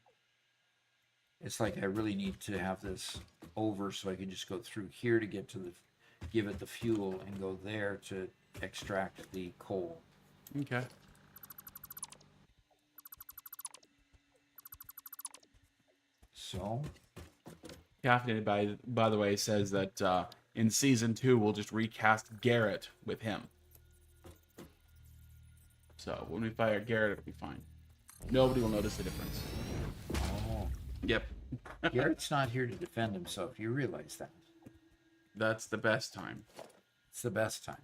It's like I really need to have this over so I can just go through here to get to give it the fuel and go there to extract the coal. Okay. So, Caffeinated by the way says that in season 2 we'll just recast Garrett with him. So when we fire Garrett, it'll be fine. Nobody will notice the difference. oh, Yep. Garrett's not here to defend himself. You realize that? That's the best time. It's the best time.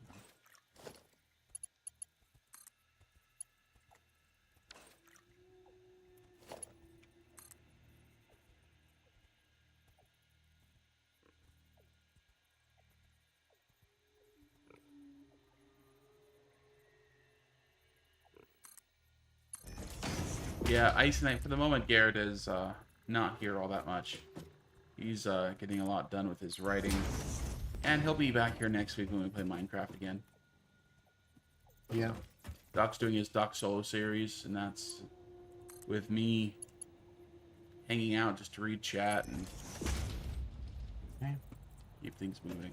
Yeah, Ice Knight, for the moment, Garrett is not here all that much. He's getting a lot done with his writing. And he'll be back here next week when we play Minecraft again. Yeah. Doc's doing his Doc solo series, and that's with me hanging out just to read chat and Okay. keep things moving.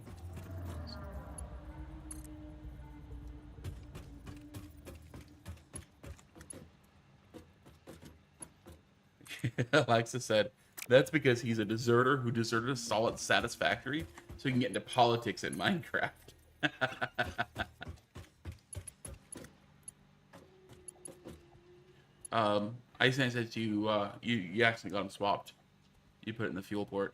Alexa said, that's because he's a deserter who deserted a solid Satisfactory so he can get into politics in Minecraft. I said to you, you actually got him swapped. You put it in the fuel port.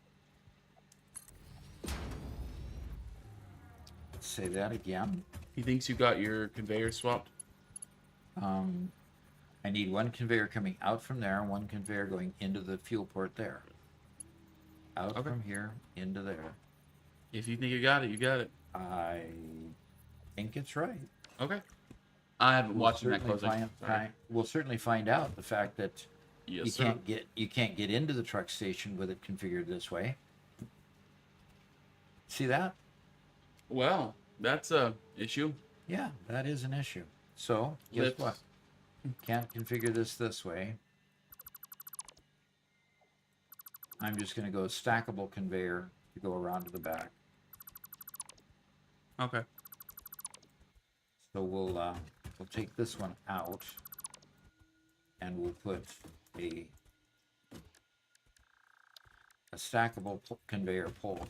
Say that again. He thinks you got your conveyor swapped. I need one conveyor coming out from there, and one conveyor going into the fuel port there. Out Okay. from here into there. If you think you got it, you got it. I think it's right. Okay. I haven't watched that closely. We'll certainly find out the fact that Yes, you sir. can't get into the truck station with it configured this way. See that? Well, that's a issue. Yeah, that is an issue. So guess Let's- what? Can't configure this way. I'm just going to go stackable conveyor to go around to the back. Okay. So we'll take this one out, and we'll put a stackable conveyor pole.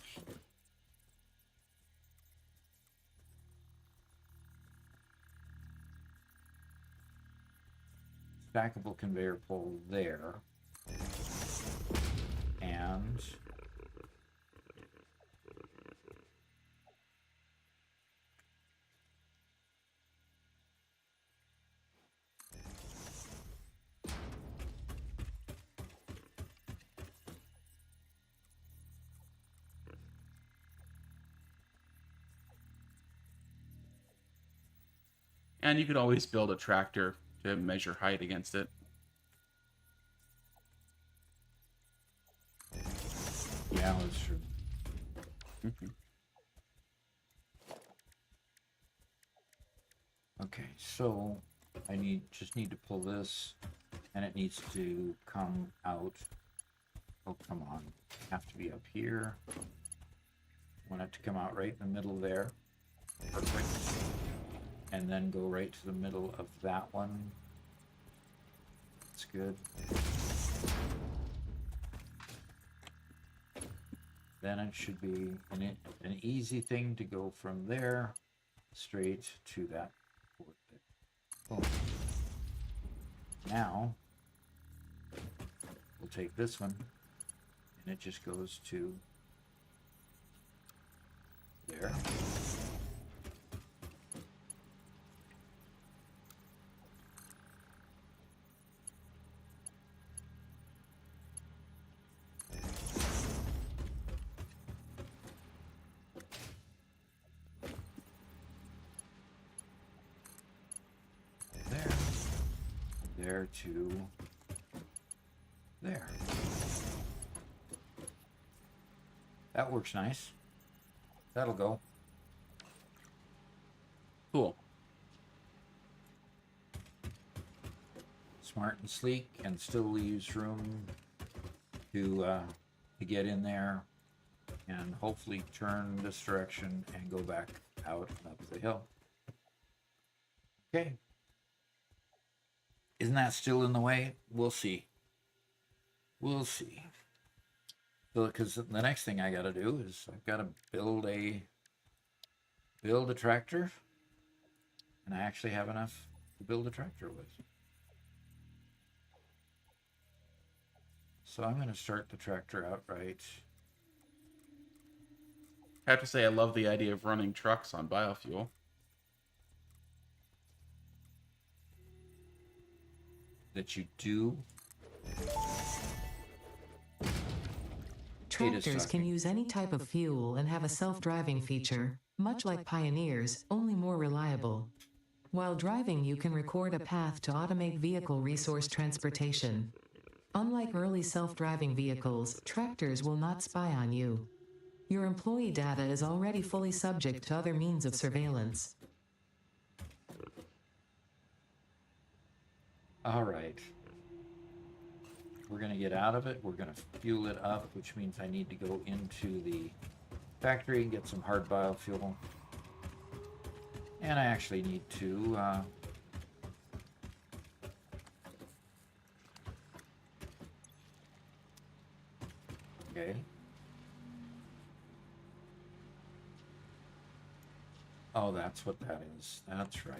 Stackable conveyor pole there, and And you could always build a tractor to measure height against it. yeah, that's true. Okay, so I just need to pull this, and it needs to come out. Oh, come on. Have to be up here. Want it to come out right in the middle there. Perfect. And then go right to the middle of that one. That's good. Then it should be an easy thing to go from there straight to that port there. Boom. Now we'll take this one, and it just goes to there. There to there. That works nice. That'll go. Cool. Smart and sleek, and still leaves room to get in there and hopefully turn this direction and go back out and up the hill. Okay. Isn't that still in the way? We'll see. We'll see. So, because the next thing I got to do is I've got to build a tractor, and I actually have enough to build a tractor with. So I'm going to start the tractor outright. I have to say, I love the idea of running trucks on biofuel. That you do. Tractors can use any type of fuel and have a self-driving feature, much like Pioneers, only more reliable. While driving, you can record a path to automate vehicle resource transportation. Unlike early self-driving vehicles, tractors will not spy on you. Your employee data is already fully subject to other means of surveillance. All right. We're going to get out of it. We're going to fuel it up, which means I need to go into the factory and get some hard biofuel. And I actually need to Okay. Oh, that's what that is. That's right.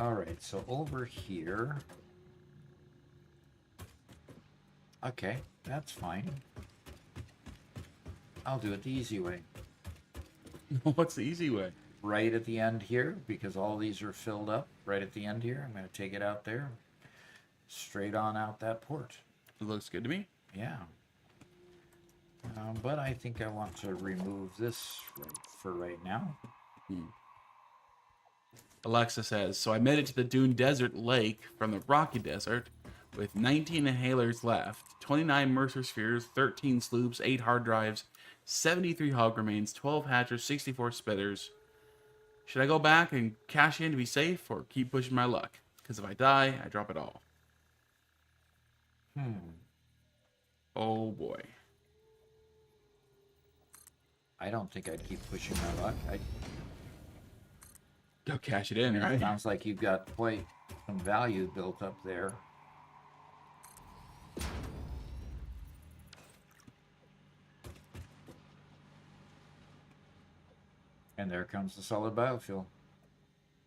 All right, so over here. Okay, that's fine. I'll do it the easy way. What's the easy way? Right at the end here, because all these are filled up. Right at the end here, I'm going to take it out there. Straight on out that port. It looks good to me. Yeah. But I think I want to remove this for right now. Alexa says, so I made it to the Dune Desert Lake from the Rocky Desert with 19 inhalers left, 29 Mercer spheres, 13 sloops, 8 hard drives, 73 hog remains, 12 hatchers, 64 spitters. Should I go back and cash in to be safe or keep pushing my luck? Because if I die, I drop it all. Oh boy. I don't think I'd keep pushing my luck. Go cash it in, It right? sounds like you've got quite some value built up there. And there comes the solid biofuel.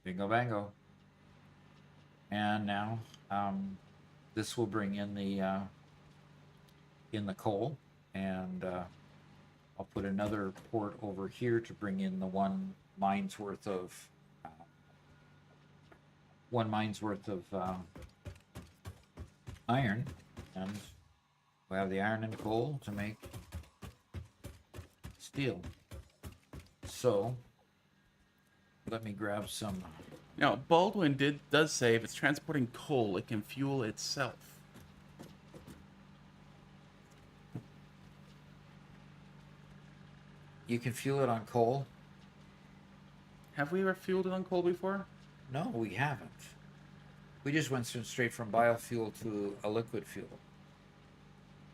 Bingo bango. And now this will bring in the coal, and I'll put another port over here to bring in the one mine's worth of iron, and we'll have the iron and coal to make steel. So let me grab some. Now, Baldwin does say if it's transporting coal, it can fuel itself. You can fuel it on coal. Have we ever fueled it on coal before? No, we haven't. We just went straight from biofuel to a liquid fuel.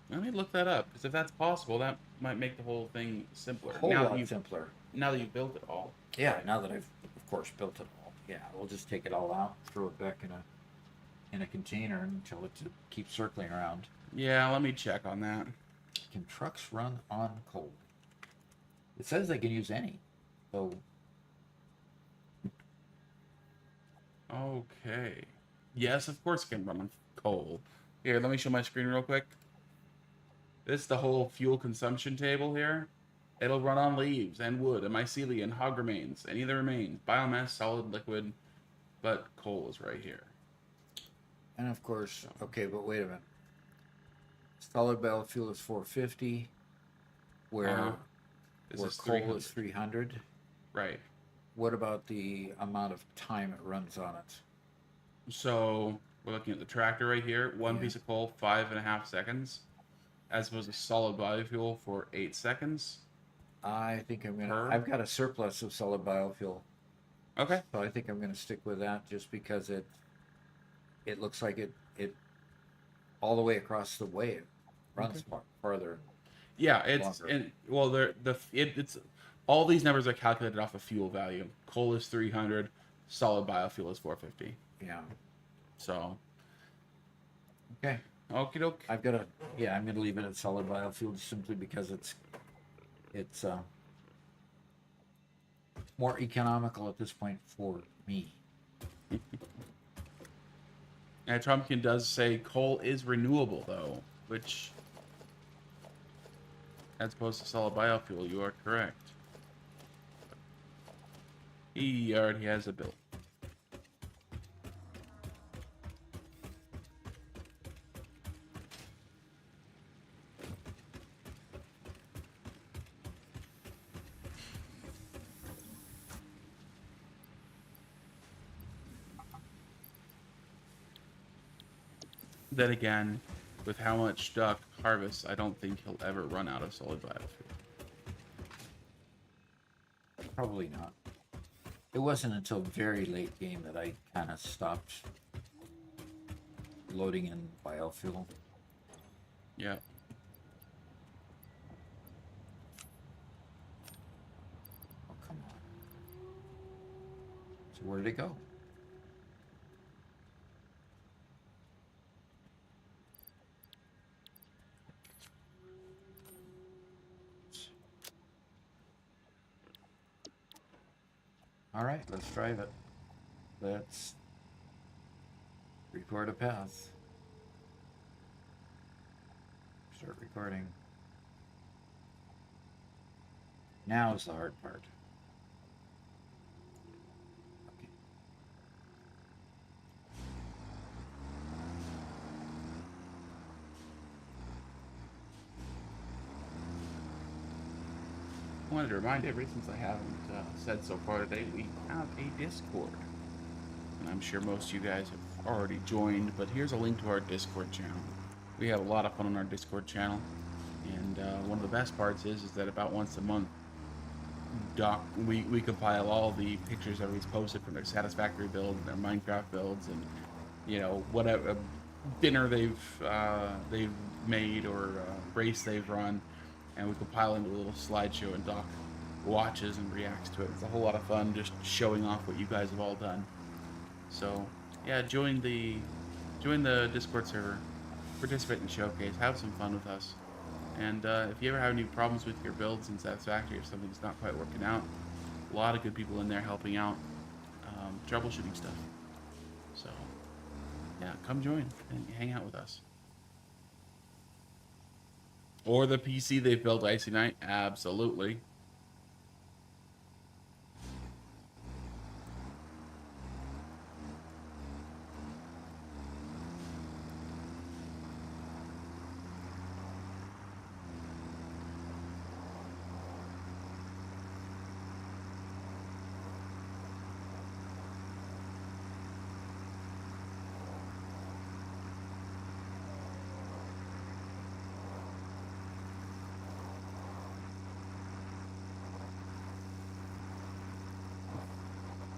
Let me look that up, because if that's possible, that might make the whole thing simpler. A whole now lot that simpler. Now that you've built it all. Yeah, now that I've, of course, built it all. Yeah, we'll just take it all out, throw it back in a container and tell it to keep circling around. Yeah, let me check on that. Can trucks run on coal? It says they can use any. So Okay. Yes, of course it can run on coal. Here, let me show my screen real quick. This is the whole fuel consumption table here. It'll run on leaves and wood and mycelium and hog remains, any of the remains, biomass, solid, liquid, but coal is right here. and of course, okay, but wait a minute. Solid biofuel is 450, where This where is coal 300. is 300. Right. What about the amount of time it runs on it? So we're looking at the tractor right here. One Yeah. piece of coal, 5.5 seconds, as opposed to solid biofuel for 8 seconds. I think I'm gonna. Per? I've got a surplus of solid biofuel, Okay. so I think I'm gonna stick with that just because it looks like it all the way across the way it runs farther. Yeah, it's Longer. and well, it's all these numbers are calculated off of fuel value. Coal is 300, solid biofuel is 450. Yeah. So, Okay. okie doke. I'm gonna leave it at solid biofuel just simply because it's more economical at this point for me. And Trumpkin does say coal is renewable though, which, as opposed to solid biofuel, you are correct. He already has a bill. Then again, with how much duck harvests, I don't think he'll ever run out of solid biofuel. Probably not. It wasn't until very late game that I kind of stopped loading in biofuel. Yeah. Oh, come on. So where did it go? All right, let's drive it. Let's record a path. Start recording. Now is the hard part. Okay. I wanted to remind everybody, since I haven't said so far today, we have a Discord. And I'm sure most of you guys have already joined, but here's a link to our Discord channel. We have a lot of fun on our Discord channel, and one of the best parts is that about once a month, we compile all the pictures everybody's posted from their Satisfactory build, their Minecraft builds, and whatever dinner they've made or race they've run, and we compile into a little slideshow, and Doc watches and reacts to it. It's a whole lot of fun just showing off what you guys have all done. So yeah, join the Discord server, participate in the showcase, have some fun with us. And if you ever have any problems with your builds in Satisfactory, if something's not quite working out, a lot of good people in there helping out, troubleshooting stuff. So yeah, come join and hang out with us. Or the PC they've built, Icy Knight, absolutely.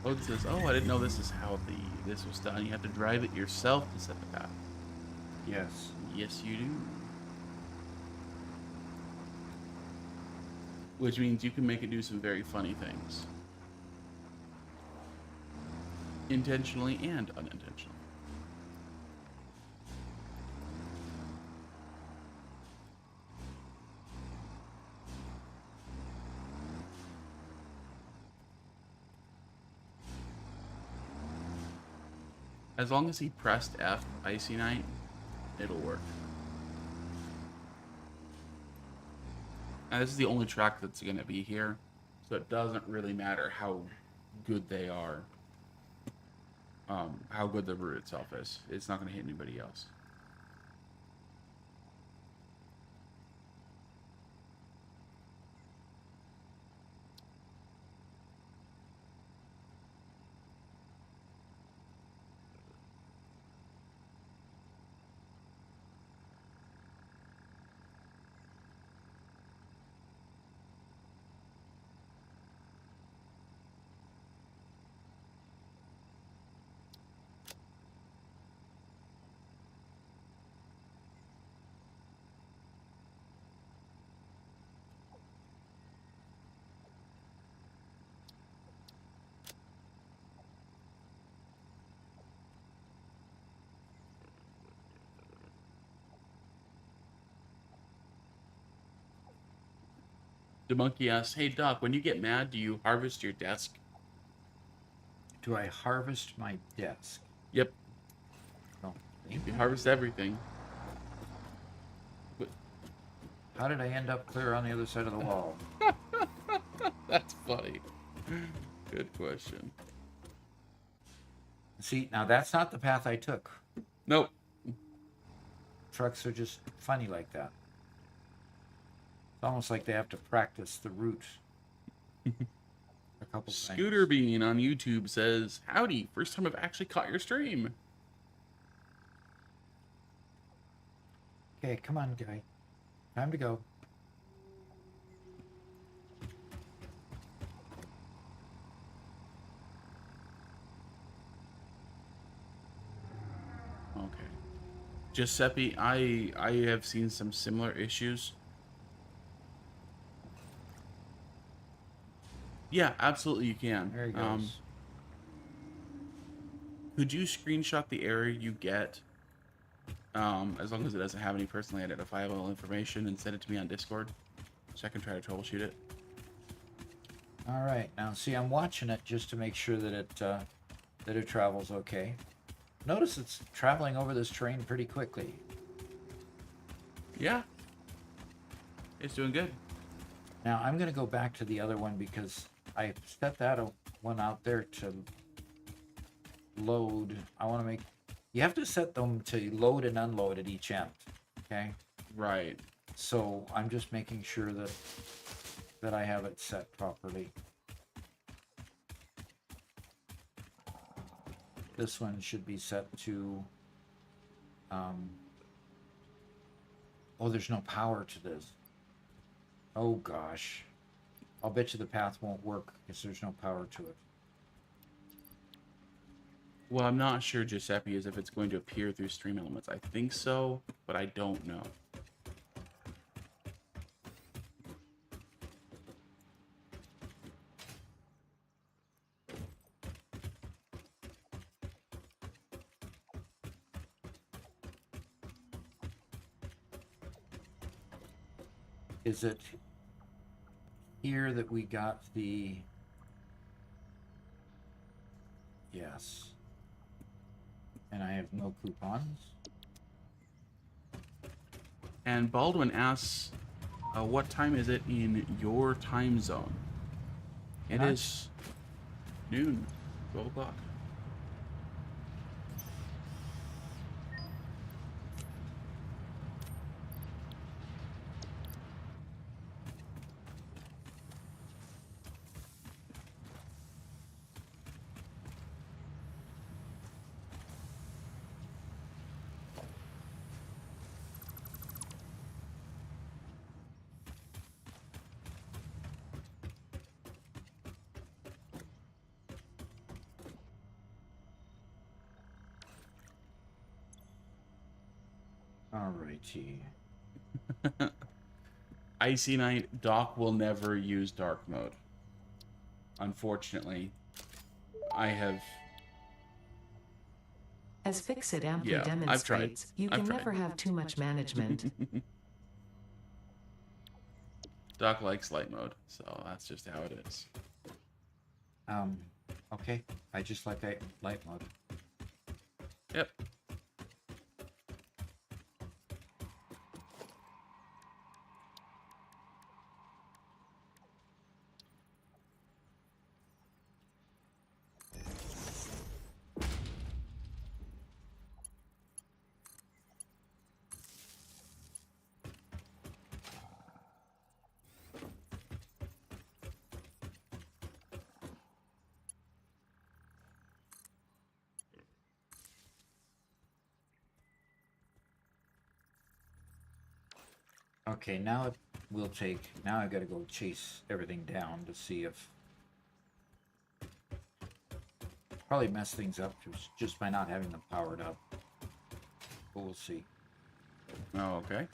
Load says, "Oh, I didn't know this is how this was done. You have to drive it yourself to set the path." Yes. Yes, you do. Which means you can make it do some very funny things, intentionally and unintentionally. As long as he pressed F, Icy Knight, it'll work. Now, this is the only track that's going to be here, so it doesn't really matter how good they are, how good the route itself is. It's not going to hit anybody else. The monkey asks, "Hey Doc, when you get mad, do you harvest your desk?" Do I harvest my desk? Yep. No. You harvest everything. But How did I end up clear on the other side of the wall? that's funny. Good question. See, now that's not the path I took. Nope. Trucks are just funny like that. It's almost like they have to practice the route a couple Scooter times. Bean on YouTube says, "Howdy, first time I've actually caught your stream." Okay, come on, guy. Time to go. Okay. Giuseppe, I have seen some similar issues. Yeah, absolutely you can. There he goes. Could you screenshot the error you get, as long as it doesn't have any personally identifiable information, and send it to me on Discord, so I can try to troubleshoot it? All right, now see, I'm watching it just to make sure that it travels okay. Notice it's traveling over this terrain pretty quickly. Yeah. It's doing good. Now I'm gonna go back to the other one because I set that one out there to load. I want to make. You have to set them to load and unload at each end. Okay. Right. So I'm just making sure that I have it set properly. This one should be set to. Oh, there's no power to this. Oh gosh. I'll bet you the path won't work because there's no power to it. Well, I'm not sure, Giuseppe, is if it's going to appear through stream elements. I think so, but I don't know. Is it here that we got the... Yes. And I have no coupons. And Baldwin asks, what time is it in your time zone? It is noon, 12 o'clock. Alrighty. Icy Knight, Doc will never use dark mode. Unfortunately, I have... As Fixit amply Yeah, I've tried. demonstrates, you I've can tried. never have too much management. Doc likes light mode, so that's just how it is. Okay. I just like light mode. Yep. Okay, now it will take... Now I gotta go chase everything down to see if... Probably mess things up just by not having them powered up. But we'll see. Oh, okay.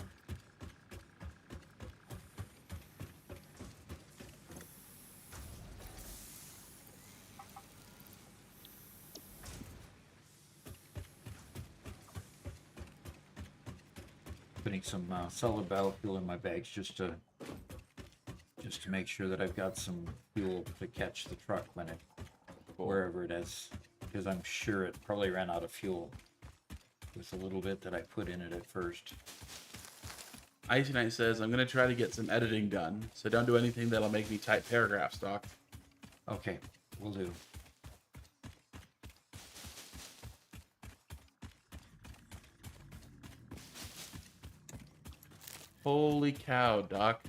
Putting some solid biofuel in my bags just to make sure that I've got some fuel to catch the truck when it wherever it is, because I'm sure it probably ran out of fuel with a little bit that I put in it at first. Icy Knight says, I'm going to try to get some editing done, so don't do anything that'll make me type paragraphs, Doc. Okay, will do. Holy cow, Doc.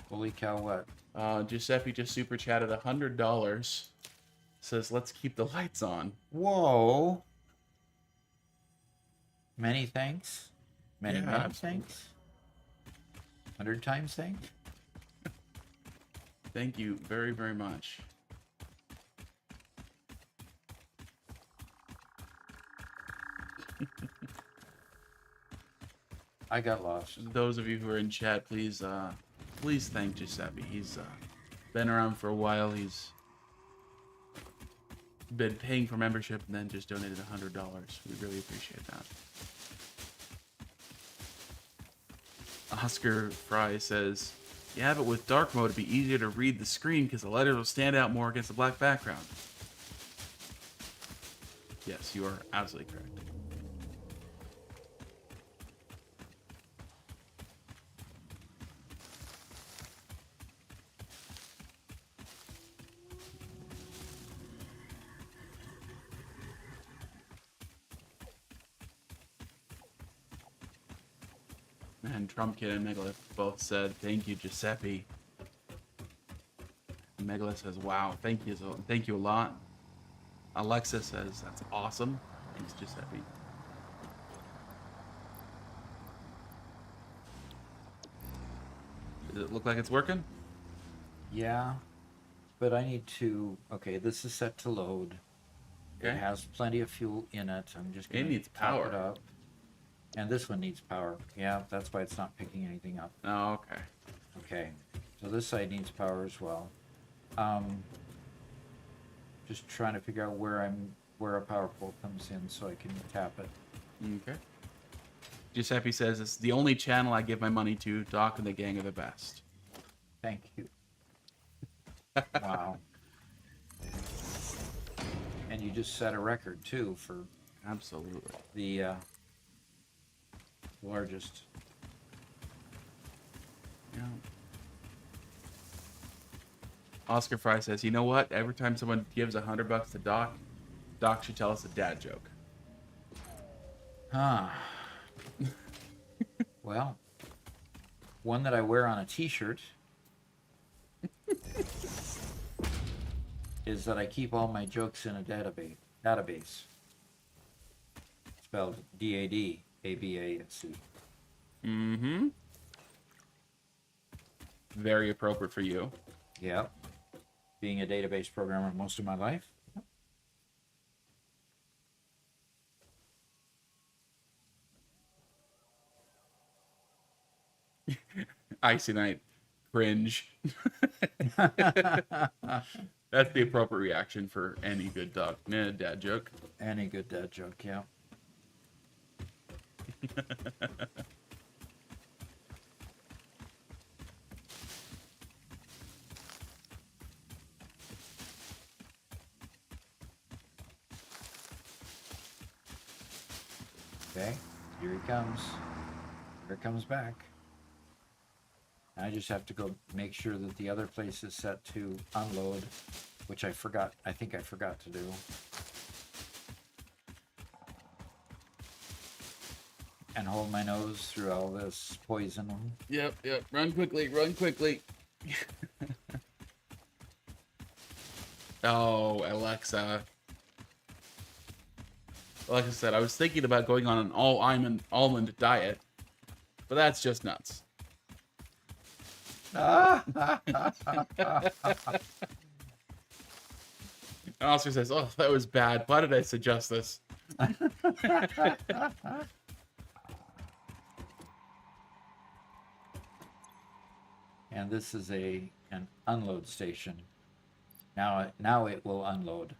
Holy cow, what? Giuseppe just super chatted $100. Says, let's keep the lights on. Whoa. Many thanks. Many Yeah, thanks. 100 times thanks. Thank you very, very much. I got lost. Those of you who are in chat, please thank Giuseppe. He's been around for a while. He's been paying for membership and then just donated $100. We really appreciate that. Oscar Fry says, Yeah, but with dark mode, it'd be easier to read the screen because the letters will stand out more against the black background. Yes, you are absolutely correct. And Trump Kid and Megalith both said, "Thank you, Giuseppe." And Megalith says, "Wow, thank you a lot." Alexa says, "That's awesome. Thanks, Giuseppe." Does it look like it's working? Yeah, but I need to. Okay, this is set to load. Okay. It has plenty of fuel in it. I'm just It going to needs top power. it up. And this one needs power. Yeah, that's why it's not picking anything up. Oh, okay. Okay, so this side needs power as well. Just trying to figure out where a power pole comes in so I can tap it. Okay. Giuseppe says, "It's the only channel I give my money to. Doc and the gang are the best." Thank you. Wow. And you just set a record too for Absolutely. the largest. Yeah. Oscar Fry says, "You know what? Every time someone gives $100 to Doc, Doc should tell us a dad joke." Huh. Well, one that I wear on a t-shirt is that I keep all my jokes in a database. Spelled DADABASE. Mm-hmm. Very appropriate for you. Yep. Being a database programmer most of my life. Icy Night. Cringe. That's the appropriate reaction for any good dad joke. Any good dad joke, yeah. Okay, here he comes. Here it comes back. I just have to go make sure that the other place is set to unload, which I forgot. I think I forgot to do. And hold my nose through all this poison. Yep. Run quickly. Oh, Alexa. Like I said, I was thinking about going on an all-almond diet, but that's just nuts. And Oscar says, "Oh, that was bad. Why did I suggest this?" And this is an unload station. Now it will unload.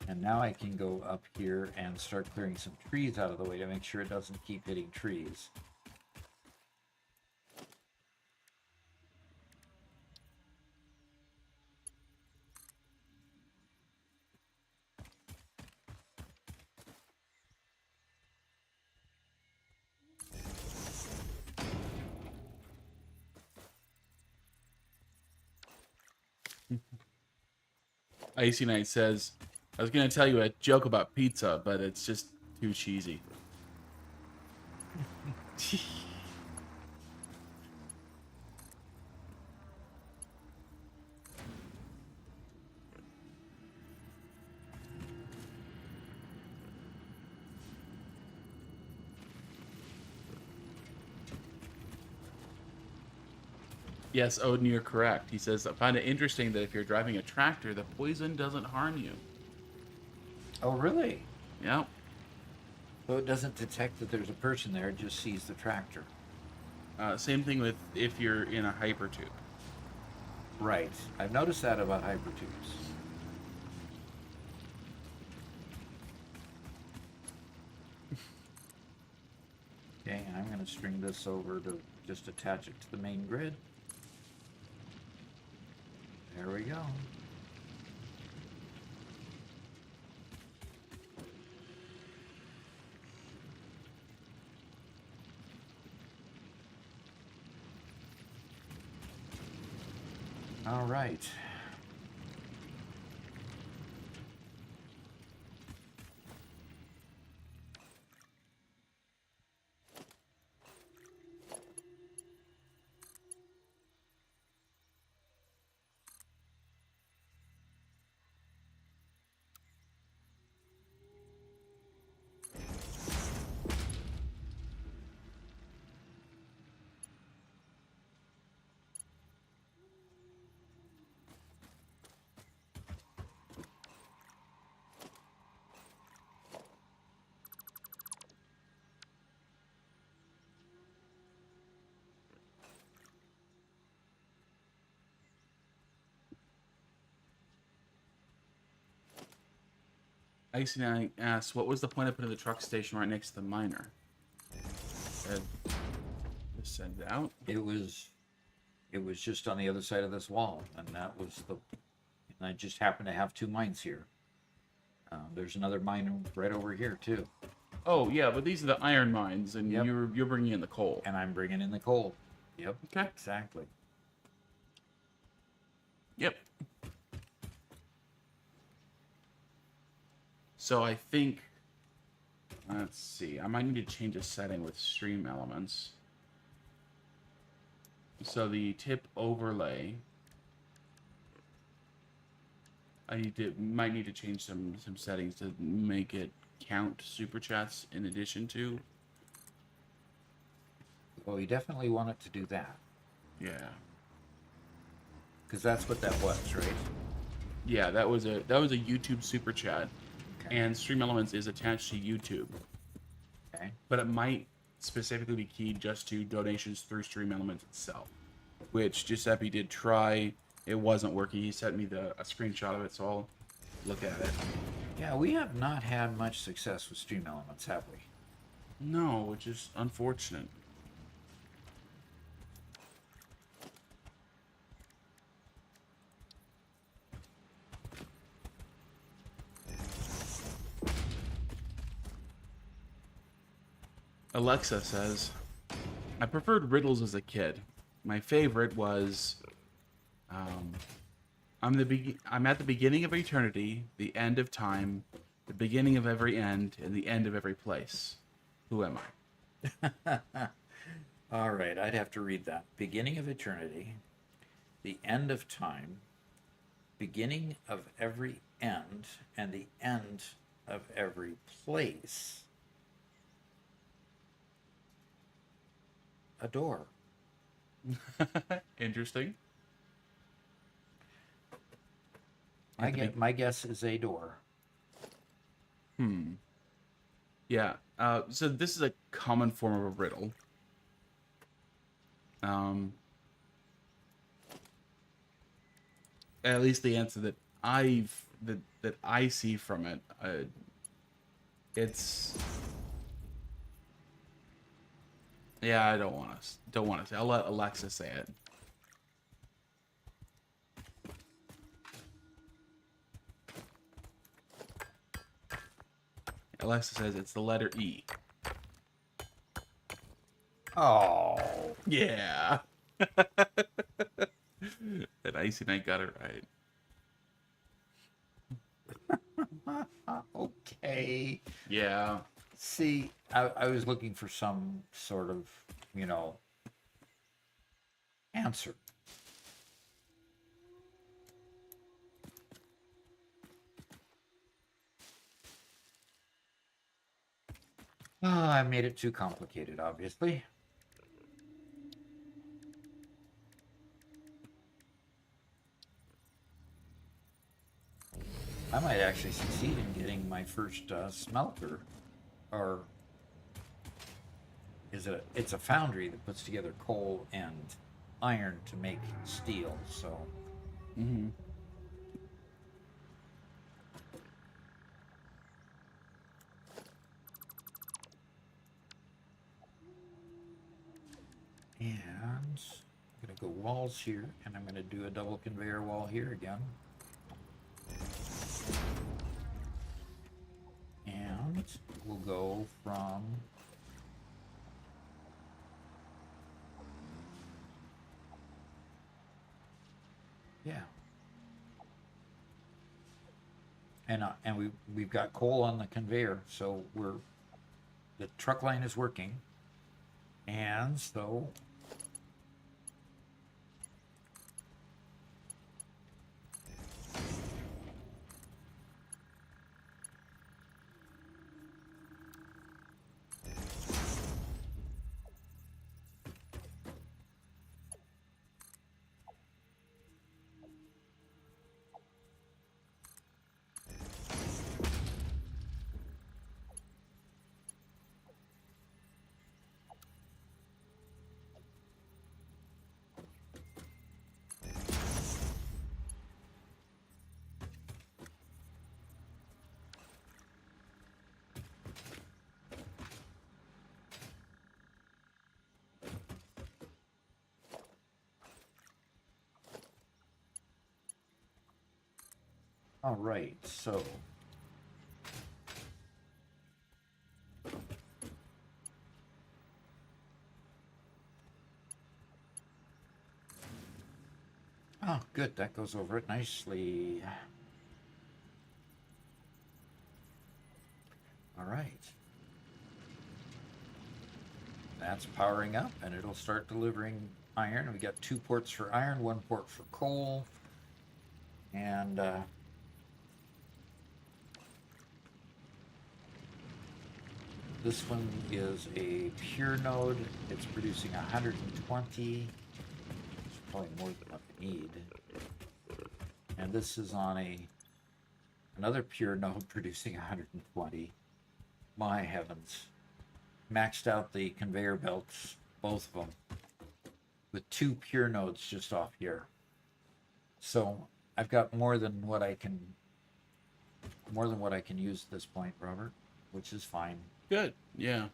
And now I can go up here and start clearing some trees out of the way to make sure it doesn't keep hitting trees. Icy Knight says, "I was going to tell you a joke about pizza, but it's just too cheesy." Yes, Odin, you're correct. He says, "I find it interesting that if you're driving a tractor, the poison doesn't harm you." Oh, really? Yep. So it doesn't detect that there's a person there, it just sees the tractor. Same thing with if you're in a hypertube. Right. I've noticed that about hypertubes. Okay, and I'm going to string this over to just attach it to the main grid. There we go. All right. Icy Knight asks, what was the point of putting the truck station right next to the miner? Just send it out. It was just on the other side of this wall, and that was the. And I just happen to have two mines here. There's another mine right over here too, Oh yeah, but these are the iron mines, and Yep. you're bringing in the coal. and I'm bringing in the coal. Yep. Okay. Exactly. Yep. So I think, let's see, I might need to change a setting with stream elements. So the tip overlay, might need to change some settings to make it count super chats in addition to. Well, you definitely want it to do that Yeah. because that's what that was, right? Yeah, that was a YouTube super chat, Okay. and Stream Elements is attached to YouTube, Okay. but it might specifically be keyed just to donations through Stream Elements itself, which Giuseppe did try. It wasn't working. He sent me a screenshot of it, so I'll look at it. Yeah, we have not had much success with Stream Elements, have we? No, which is unfortunate. Alexa says, I preferred riddles as a kid. My favorite was, I'm at the beginning of eternity, the end of time, the beginning of every end, and the end of every place. Who am I? All right, I'd have to read that. Beginning of eternity, the end of time, beginning of every end, and the end of every place. A door. Interesting. My guess is a door. Yeah. So this is a common form of a riddle. At least the answer that I see from it, it's. Yeah, I don't want to say. I'll let Alexa say it. Alexa says it's the letter E. Oh. Yeah. That Icy Knight got it right. Okay. Yeah. See, I was looking for some sort of, answer. I made it too complicated, obviously. I might actually succeed in getting my first smelter, or it's a foundry that puts together coal and iron to make steel, so. Mm-hmm. And I'm gonna go walls here, and I'm gonna do a double conveyor wall here again. And we'll go from yeah. And we've got coal on the conveyor, so the truck line is working. And so all right, so oh, good, that goes over it nicely. All right. That's powering up, and it'll start delivering iron. We got 2 ports for iron, 1 port for coal, and this one is a pure node. It's producing 120. It's probably more than what we need. And this is on another pure node producing 120. My heavens. Maxed out the conveyor belts, both of them, with 2 pure nodes just off here. So I've got more than what I can use at this point, Robert, which is fine. Good. Yeah.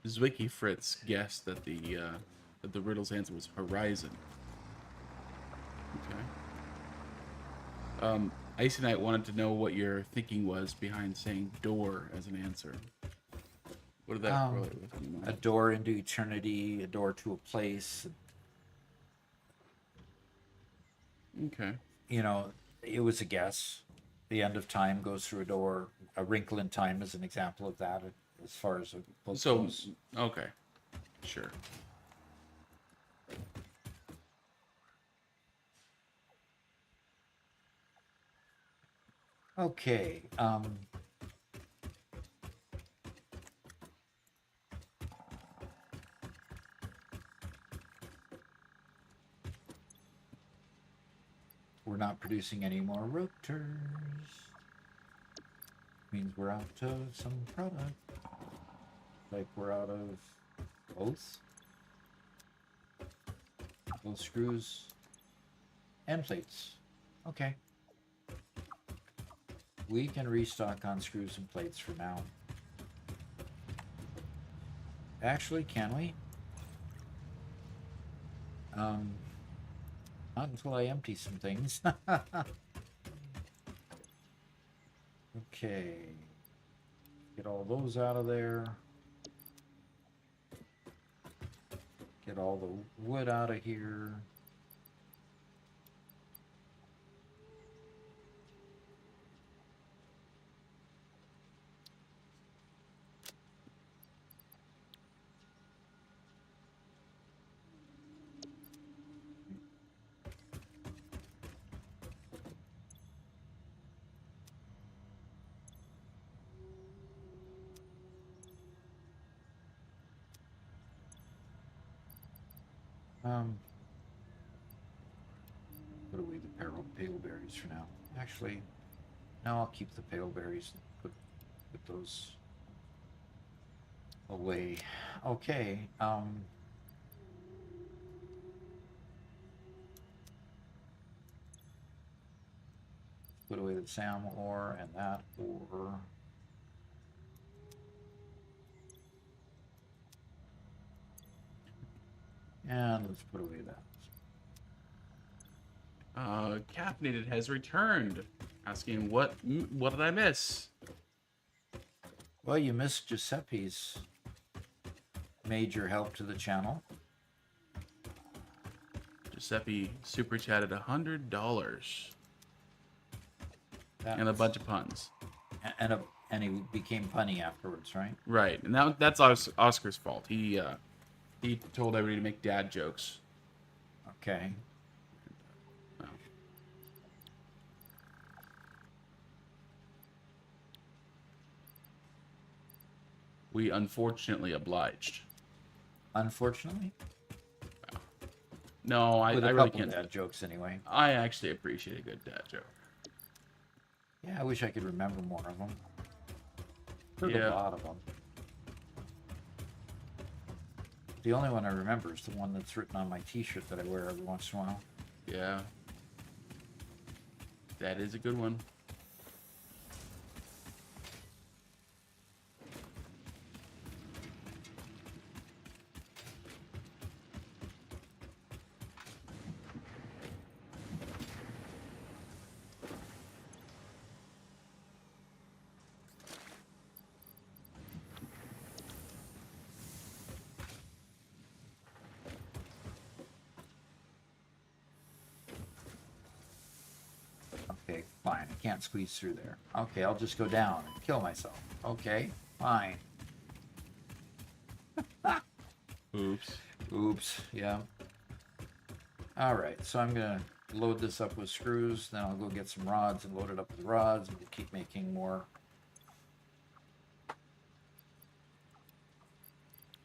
Zwicky Fritz guessed that the riddle's answer was horizon. Okay. Icy Knight wanted to know what your thinking was behind saying door as an answer. What did that correlate with in your mind? A door into eternity, a door to a place. Okay. You know, it was a guess. The end of time goes through a door. A wrinkle in time is an example of that, as far as a book goes. Okay. Sure. Okay. We're not producing any more rotors. Means we're out of some product. Like we're out of both screws and plates. Okay. We can restock on screws and plates for now. Actually, can we? Not until I empty some things. Okay. Get all those out of there. Get all the wood out of here. Put away the pale berries for now. Actually, no, I'll keep the pale berries and put those away. Okay. Put away the salmon ore and that ore. And let's put away that. Caffeinated has returned, asking what did I miss? Well, you missed Giuseppe's major help to the channel. Giuseppe super chatted $100 That and a was- bunch of puns. and he became punny afterwards, right? Right, and that's Oscar's fault. He told everybody to make dad jokes. Okay. Well, we unfortunately obliged. Unfortunately, No, I with a really couple can't. dad jokes anyway. I actually appreciate a good dad joke. Yeah, I wish I could remember more of them. Heard Yeah. a lot of them. The only one I remember is the one that's written on my T-shirt that I wear every once in a while. Yeah. That is a good one. Okay, fine. I can't squeeze through there. Okay, I'll just go down and kill myself. Okay, fine. Oops. Oops, yeah. Alright, so I'm gonna load this up with screws, then I'll go get some rods and load it up with rods, and we'll keep making more.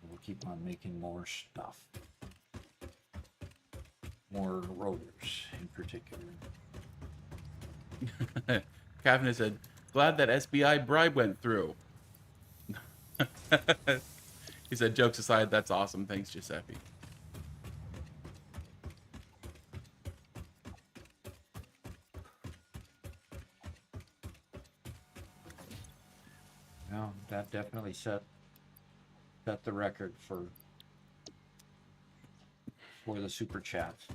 We'll keep on making more stuff. More rotors, in particular. Kavanaugh said, glad that SBI bribe went through. He said, jokes aside, that's awesome. Thanks, Giuseppe. Well, that definitely set the record for the super chats.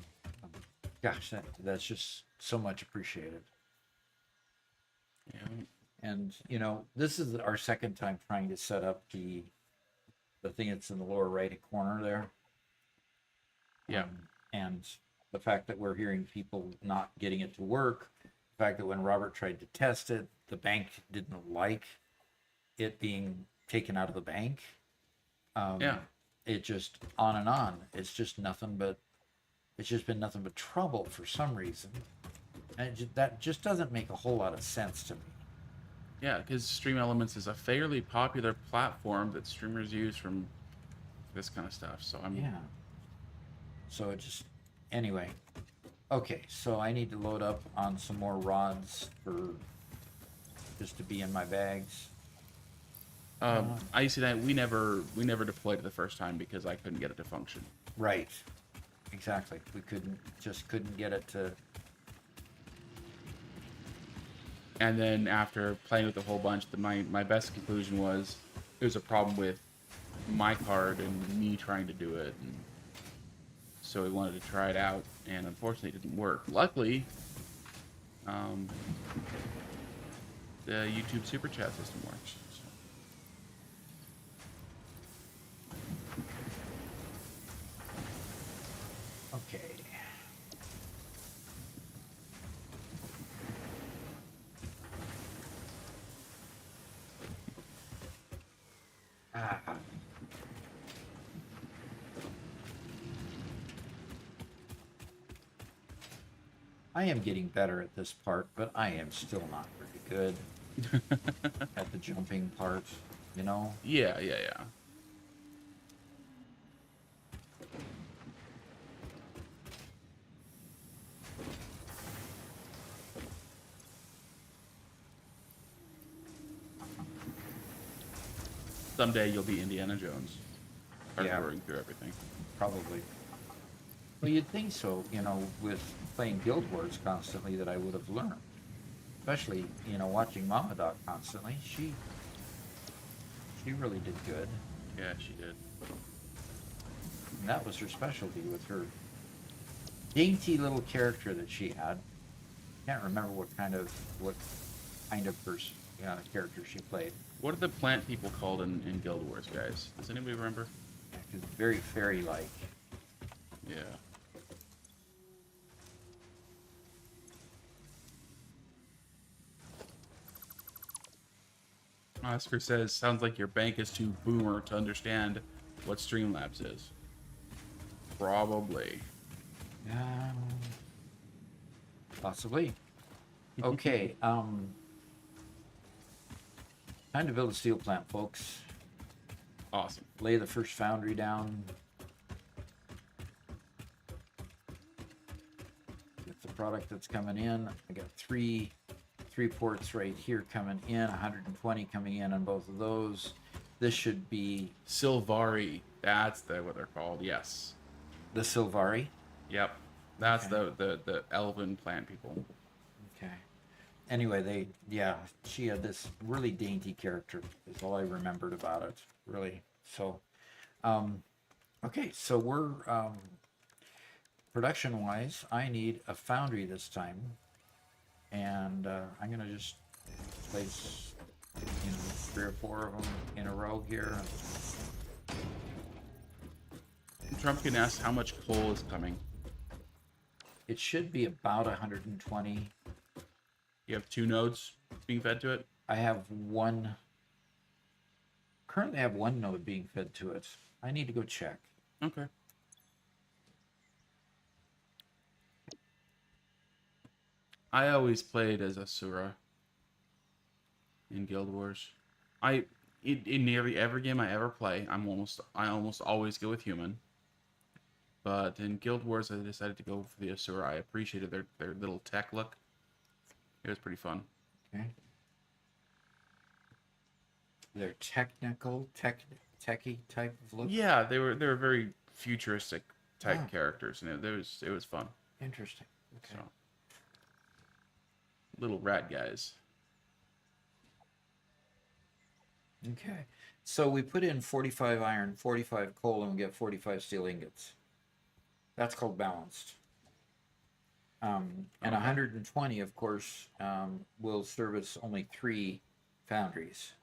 Gosh, that's just so much appreciated. Yeah. And you know, this is our second time trying to set up the thing that's in the lower right corner there. Yeah. And the fact that we're hearing people not getting it to work, the fact that when Robert tried to test it, the bank didn't like it being taken out of the bank. Yeah. It just on and on. It's just nothing but nothing but trouble for some reason. And that just doesn't make a whole lot of sense to me. Yeah, because Stream Elements is a fairly popular platform that streamers use from this kind of stuff. So I'm Yeah. So it just, anyway. Okay, so I need to load up on some more rods for just to be in my bags. I see that we never deployed it the first time because I couldn't get it to function. Right. Exactly. We couldn't get it to. And then after playing with a whole bunch, my best conclusion was it was a problem with my card and me trying to do it. And so we wanted to try it out, and unfortunately it didn't work. Luckily, the YouTube Super Chat system works. So. Okay. Ah. I am getting better at this part, but I am still not very good at the jumping part, you know? Yeah. Someday you'll be Indiana Jones, Yeah. parkouring through everything. Probably. Well, you'd think so, you know, with playing Guild Wars constantly that I would have learned. Especially, you know, watching Mama Doc constantly. She really did good. Yeah, she did. And that was her specialty with her dainty little character that she had. Can't remember what kind of person, character she played. What are the plant people called in Guild Wars, guys? Does anybody remember? Yeah, 'cause very fairy-like. Yeah. Oscar says, sounds like your bank is too boomer to understand what Streamlabs is. Probably. Possibly. Okay. Time to build a steel plant, folks. Awesome. Lay the first foundry down. Get the product that's coming in. I got three ports right here coming in, 120 coming in on both of those. This should be Silvari. That's what they're called. Yes. the Silvari. Yep. That's Okay. the elven plant people. Okay. Anyway, she had this really dainty character, is all I remembered about it. Really. So, okay, so we're, production-wise, I need a foundry this time. And, I'm gonna just place, 3 or 4 of them in a row here. Trumpkin asks how much coal is coming. It should be about 120. You have 2 nodes being fed to it? I have one. Currently, I have 1 node being fed to it. I need to go check. Okay. I always played as Asura in Guild Wars. In nearly every game I ever play, I almost always go with human. But in Guild Wars, I decided to go for the Asura. I appreciated their little tech look. It was pretty fun. Okay. They're techie type of look. Yeah, they were very futuristic type Ah. characters, and it was fun. Interesting. Okay. So, little rat guys. Okay. So we put in 45 iron, 45 coal, and we get 45 steel ingots. That's called balanced. And Okay. 120, of course, will service only 3 foundries.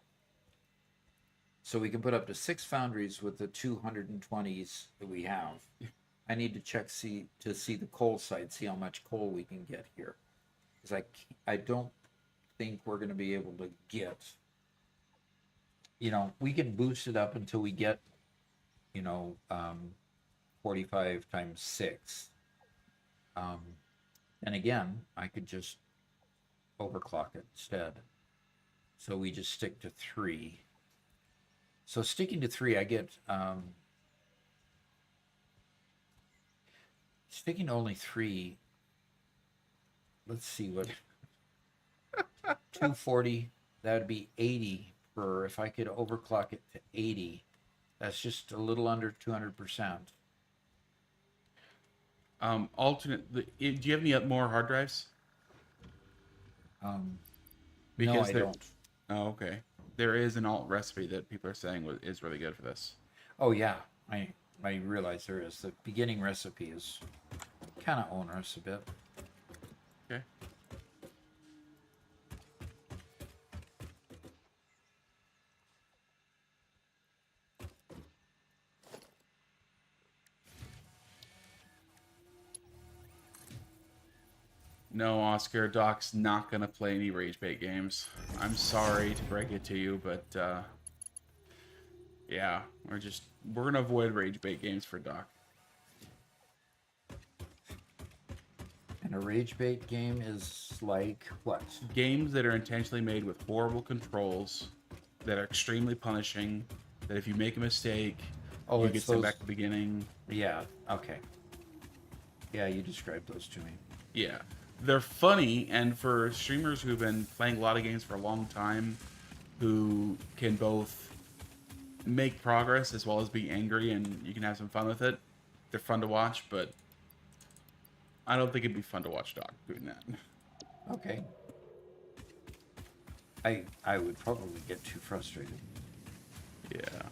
So we can put up to 6 foundries with the 220s that we have. I need to check to see the coal side, see how much coal we can get here. Because I don't think we're going to be able to get, we can boost it up until we get, 45 times 6. And again, I could just overclock it instead. So we just stick to 3. So sticking to 3, I get, sticking to only 3, let's see what, 240, that would be 80 per, if I could overclock it to 80, that's just a little under 200%. Do you have any more hard drives? No, Because I there- don't. Oh, okay. There is an alt recipe that people are saying is really good for this. Oh yeah, I realize there is. The beginning recipe is kind of onerous a bit. Okay. No, Oscar, Doc's not gonna play any Rage Bait games. I'm sorry to break it to you, but yeah, we're gonna avoid Rage Bait games for Doc. And a rage bait game is like what? Games that are intentionally made with horrible controls, that are extremely punishing, that if you make a mistake, Oh, you it's get sent those- back to the beginning. Yeah, okay. Yeah, you described those to me. Yeah. They're funny, and for streamers who've been playing a lot of games for a long time, who can both make progress as well as be angry, and you can have some fun with it, they're fun to watch, but I don't think it'd be fun to watch Doc doing that. Okay. I would probably get too frustrated. Yeah.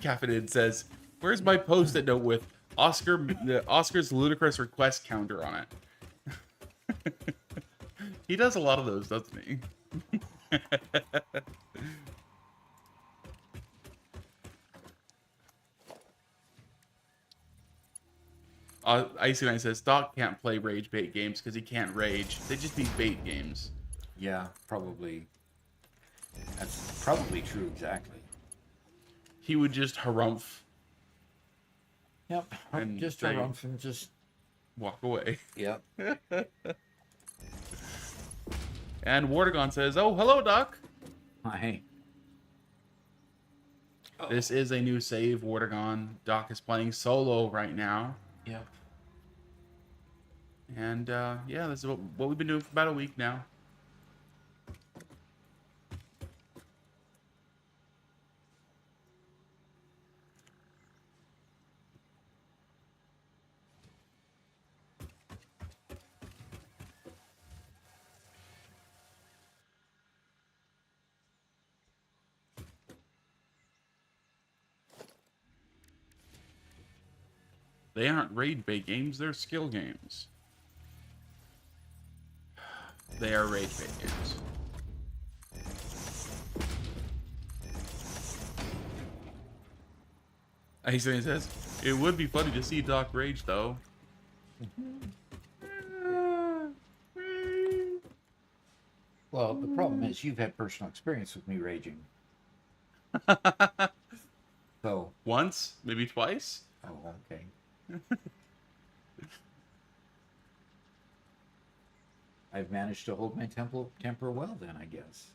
Caffeinated says, "Where's my post-it note with Oscar's ludicrous request counter on it?" He does a lot of those, doesn't he? Icy Knight says, "Doc can't play rage bait games because he can't rage. They just be bait games." Yeah, probably. That's probably true, exactly. He would just harumph Yep. And Just they- a rump and just. walk away. Yep. And Wardagon says, "Oh, hello, Doc. Hi. This is a new save, Wardagon. Doc is playing solo right now. Yep. And, yeah, this is what we've been doing for about a week now. They aren't raid bait games, they're skill games. They are rage bait games. He says, "It would be funny to see Doc rage, though." Well, the problem is you've had personal experience with me raging. So. Once, maybe twice. Oh, okay. I've managed to hold my temper well then, I guess.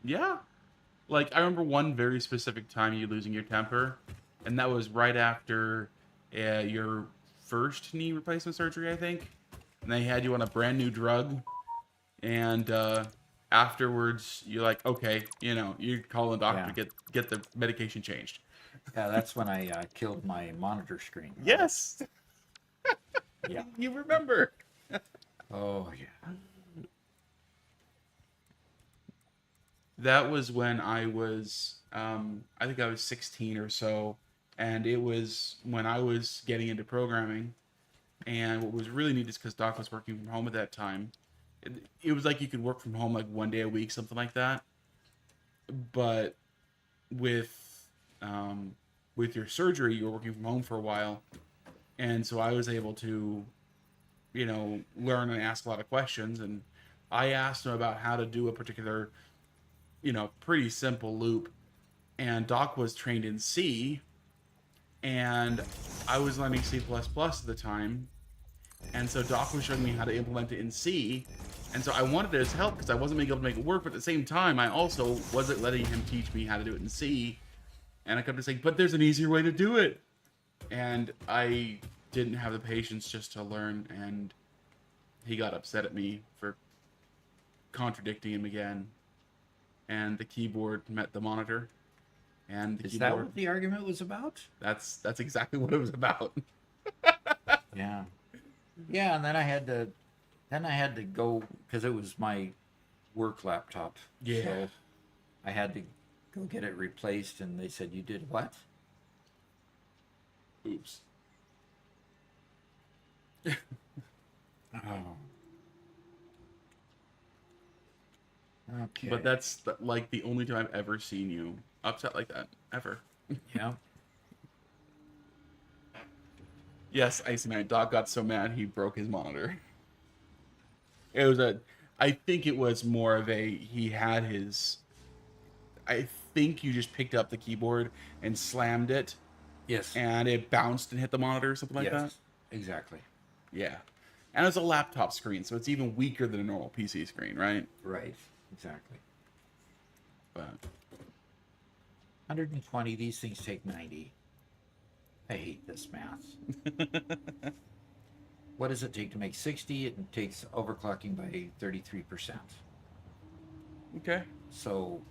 Yeah. Like, I remember one very specific time you losing your temper, and that was right after your first knee replacement surgery, I think. And they had you on a brand new drug, and afterwards, you're like, okay, you call the doctor to get the medication changed. Yeah, that's when I killed my monitor screen. Yes. Yeah. You remember. Oh, yeah. That was when I was, I think I was 16 or so, and it was when I was getting into programming. And what was really neat is because Doc was working from home at that time. It was like you could work from home like one day a week, something like that. But with your surgery, you were working from home for a while, and so I was able to, learn and ask a lot of questions. And I asked him about how to do a particular, pretty simple loop, and Doc was trained in C, and I was learning C++ at the time, and so Doc was showing me how to implement it in C, and so I wanted his help because I wasn't able to make it work, but at the same time, I also wasn't letting him teach me how to do it in C, and I kept saying, but there's an easier way to do it, and I didn't have the patience just to learn, and he got upset at me for contradicting him again. And the keyboard met the monitor, and the Is keyboard. that what the argument was about? That's exactly what it was about. Yeah. Yeah, and then I had to go because it was my work laptop. Yeah. So I had to go get it replaced, and they said, "You did what?" Oops. Oh. Okay. But that's like the only time I've ever seen you upset like that ever. Yeah. Yes, Icy Knight. Doc got so mad he broke his monitor. I think it was more of he had his. I think you just picked up the keyboard and slammed it, Yes. and it bounced and hit the monitor or something like that. Yes. Exactly. Yeah. And it's a laptop screen, so it's even weaker than a normal PC screen, right? Right. Exactly. But 120. These things take 90. I hate this math. What does it take to make 60? It takes overclocking by 33%. okay. So,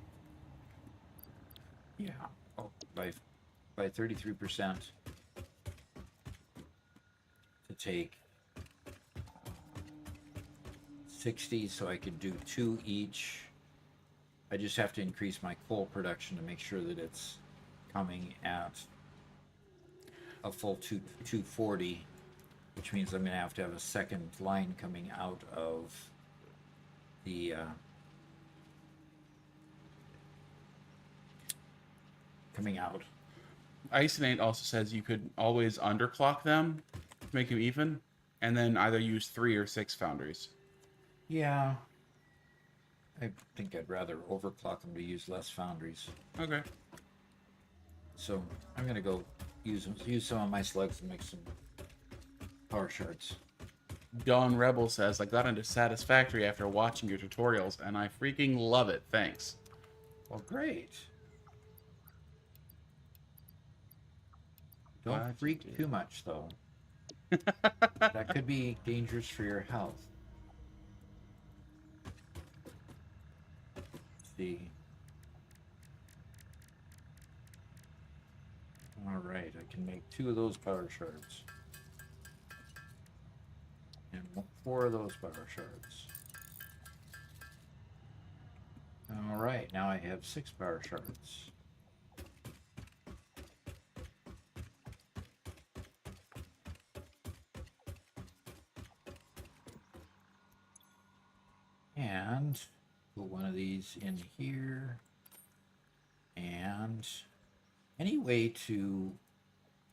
yeah, by 33% to take 60, so I could do 2 each. I just have to increase my coal production to make sure that it's coming at a full 240, which means I'm going to have a second line coming out of the coming out. Icinate also says you could always underclock them to make them even, and then either use 3 or 6 foundries. Yeah, I think I'd rather overclock them to use less foundries. Okay. So I'm gonna go use some of my slugs and make some power shards. Dawn Rebel says, I got into Satisfactory after watching your tutorials, and I freaking love it. Thanks. Well, great. Don't Glad you freak did. too much, though. That could be dangerous for your health. Let's see. All right, I can make 2 of those power shards. And 4 of those power shards. All right, now I have 6 power shards. And put one of these in here. And any way to,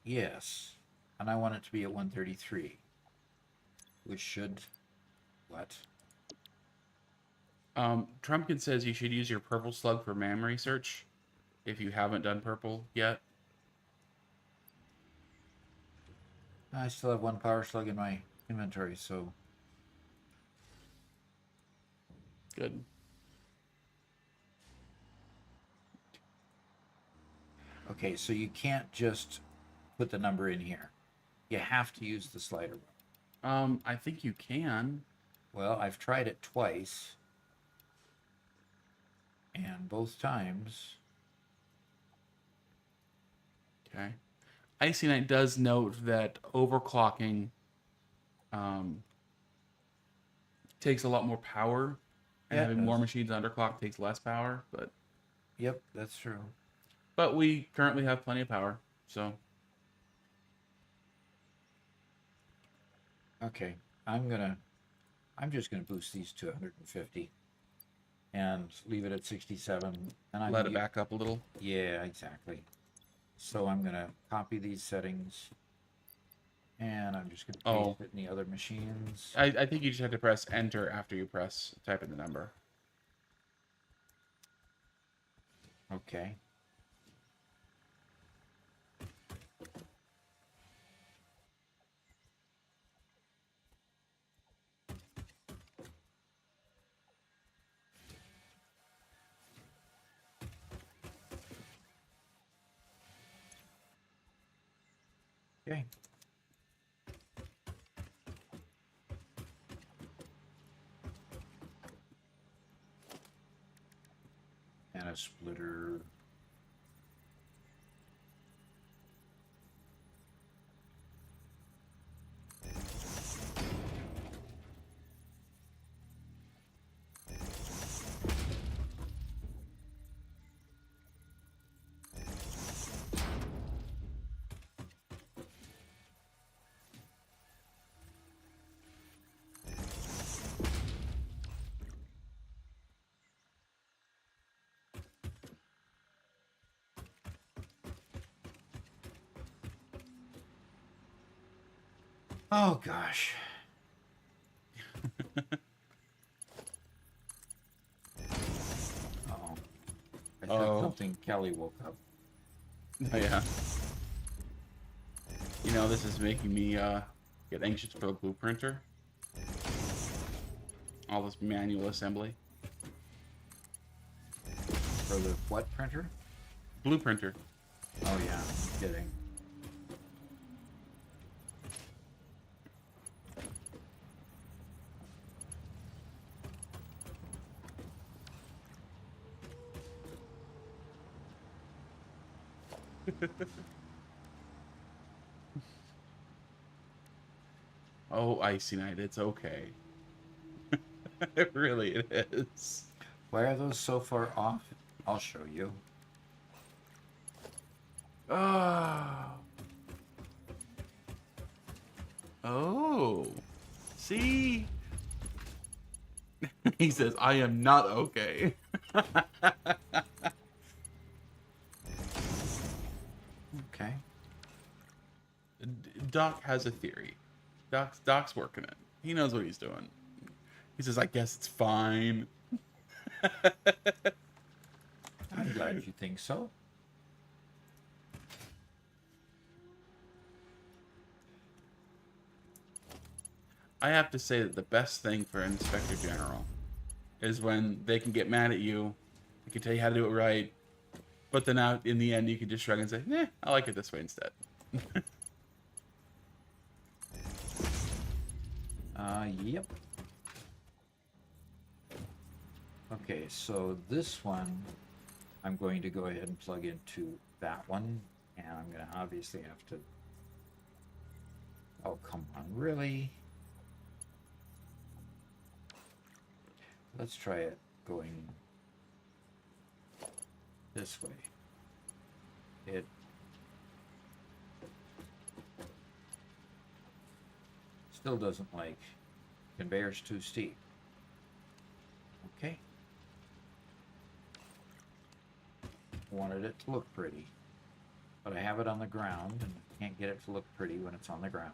yes, and I want it to be at 133, which should, what? Trumpkin says you should use your purple slug for MAM research if you haven't done purple yet. I still have 1 power slug in my inventory, so Good. okay, so you can't just put the number in here. You have to use the slider. I think you can. Well, I've tried it twice, and both times. Okay. Icy Knight does note that overclocking takes a lot more power, and Yeah, it having more does. machines underclocked takes less power, Yep, that's true. but we currently have plenty of power, so Okay, I'm just gonna boost these to 150 and leave it at 67, and I'm let it back up a little. Yeah, exactly. So I'm gonna copy these settings, and I'm just gonna paste it in the other machines. I think you just have to press enter after you type in the number. Okay. Okay. And a splitter. Oh gosh. Oh. I thought something. Kelly woke up. Oh, yeah. You know, this is making me get anxious for the blueprinter. All this manual assembly. For the what printer? Blueprinter. Oh yeah, I'm kidding. Oh, Icy Knight, it's okay. It really it is. Why are those so far off? I'll show you. Ah. Oh. See? He says, I am not okay. Okay. Doc has a theory. Doc's working it. He knows what he's doing. He says, I guess it's fine. I'm glad you think so. I have to say that the best thing for Inspector General is when they can get mad at you, they can tell you how to do it right, but then out in the end you can just shrug and say, I like it this way instead. Yep. Okay, so this one, I'm going to go ahead and plug into that one, and I'm going to obviously have to... Oh, come on, really? Let's try it going this way. It still doesn't like conveyor's too steep. Okay. Wanted it to look pretty, but I have it on the ground and can't get it to look pretty when it's on the ground.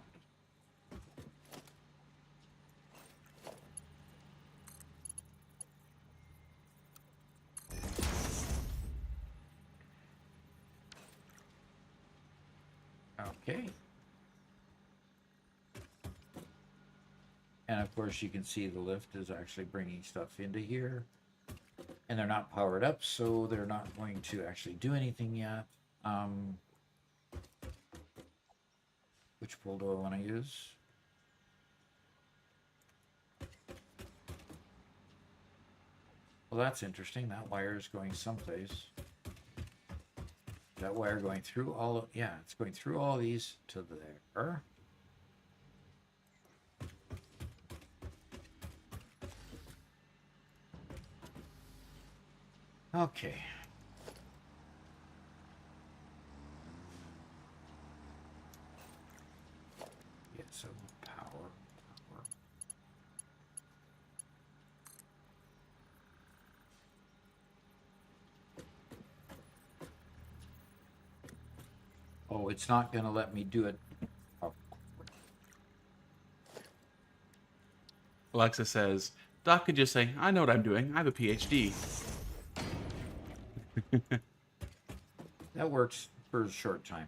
Okay. And of course you can see the lift is actually bringing stuff into here. And they're not powered up, so they're not going to actually do anything yet. Which pole do I want to use? Well, that's interesting. That wire is going someplace. That wire going through all of... Yeah, it's going through all these to there. Okay. Yeah, so power. Oh, it's not going to let me do it. Oh. Alexa says, Doc could just say, I know what I'm doing. I have a PhD. That works for a short time.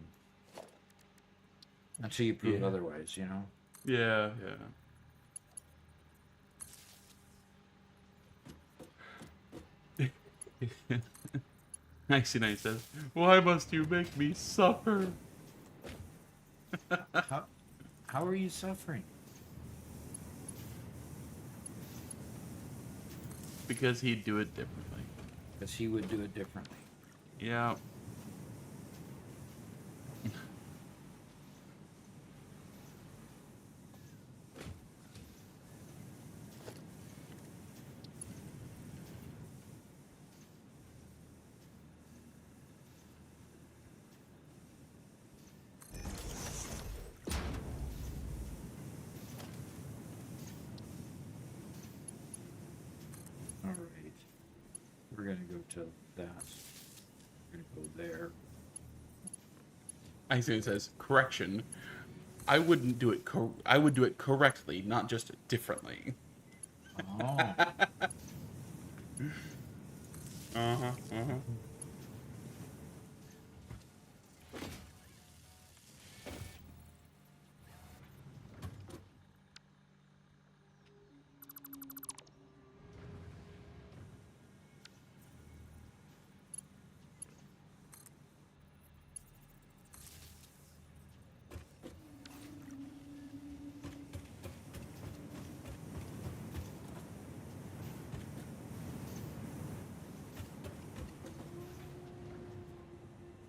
Until you prove Yeah. otherwise, you know? Yeah. Nicey Night says, why must you make me suffer? How are you suffering? Because he'd do it differently. Because he would do it differently. Yeah. All right. We're going to go to that. We're going to go there. Nicey says, correction. I wouldn't do it. I would do it correctly, not just differently. Oh.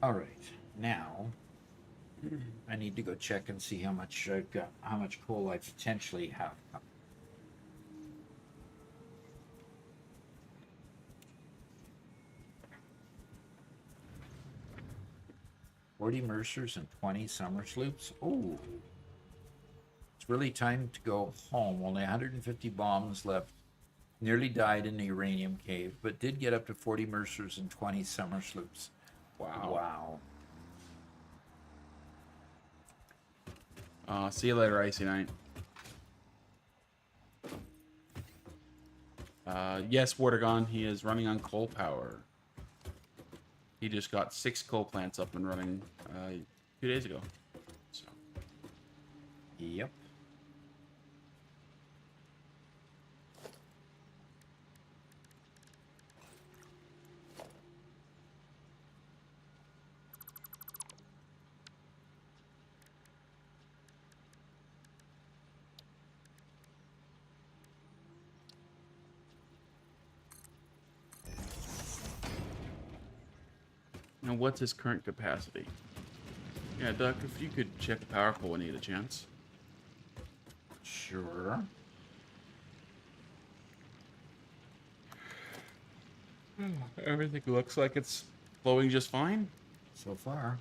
All right. Now, I need to go check and see how much I've got, how much coal I potentially have. 40 Mercers and 20 summer sloops. Oh, it's really time to go home. Only 150 bombs left. Nearly died in the uranium cave, but did get up to 40 Mercers and 20 summer sloops. Wow. Wow. See you later, Icy Knight. Yes, Wardagon, he is running on coal power. He just got 6 coal plants up and running 2 days ago. So. Yep. And what's his current capacity? Yeah, Duck, if you could check the power pole when you get a chance. Sure. Everything looks like it's flowing just fine. So far.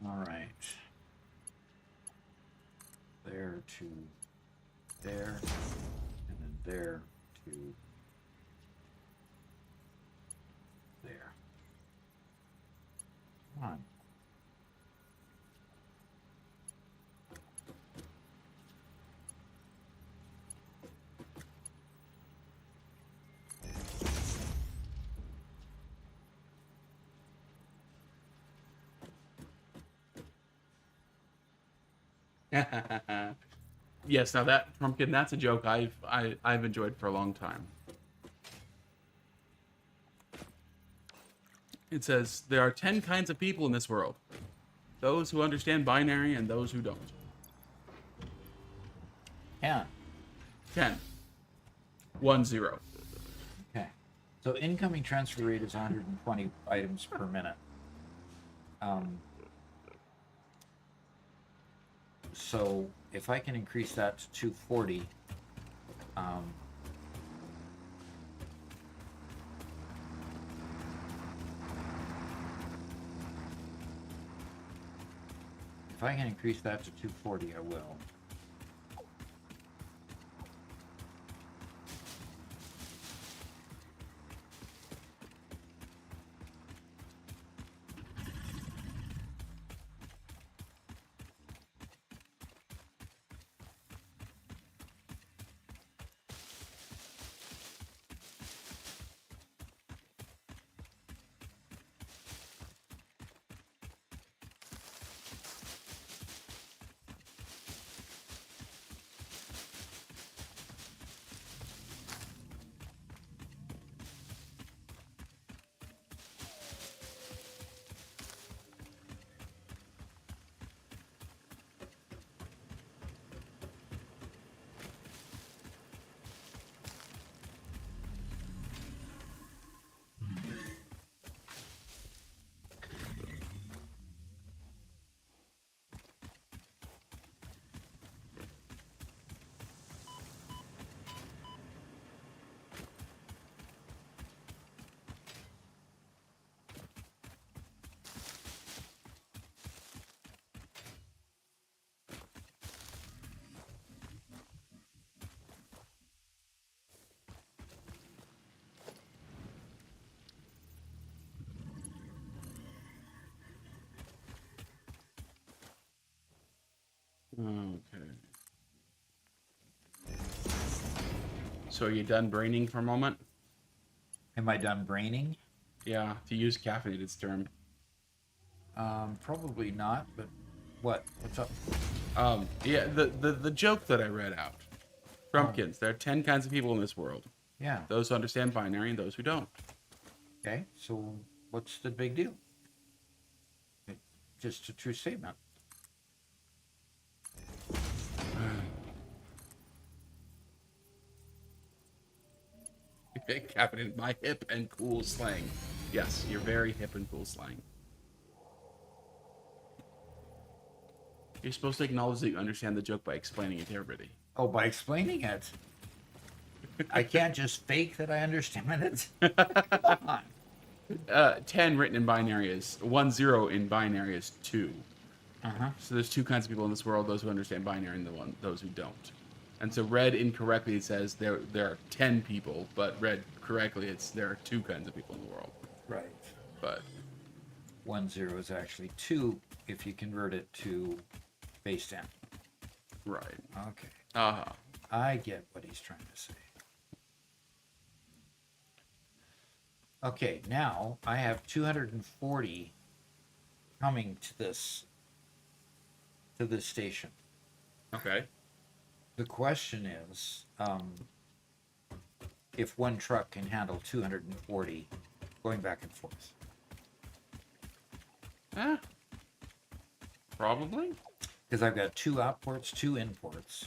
All right. There to there, and then there to there. Come on. Yes, now that pumpkin, that's a joke I've enjoyed for a long time. It says there are 10 kinds of people in this world. Those who understand binary and those who don't. Yeah. 10. 1 0. Okay. So incoming transfer rate is 120 items per minute. So if I can increase that to 240, if I can increase that to 240, I will. Okay. So are you done braining for a moment? Am I done braining? Yeah, to use caffeinated term. Probably not, but what? What's up? Yeah, the joke that I read out. Trumpkins, there are 10 kinds of people in this world. Yeah. Those who understand binary and those who don't. Okay. So what's the big deal? Just a true statement. Captain, my hip and cool slang. Yes, you're very hip and cool slang. You're supposed to acknowledge that you understand the joke by explaining it to everybody. Oh, by explaining it. I can't just fake that I understand it. Come on. 10 written in binary is 10 in binary is 2. Uh-huh. So there's 2 kinds of people in this world: those who understand binary and those who don't. And so read incorrectly it says there are 10 people, but read correctly it's there are 2 kinds of people in the world. Right. But 10 is actually 2 if you convert it to base 10. right. Okay. Uh-huh. I get what he's trying to say. Okay, now I have 240 coming to this station. Okay. The question is, if one truck can handle 240 going back and forth. Probably. Because I've got 2 outports, 2 imports.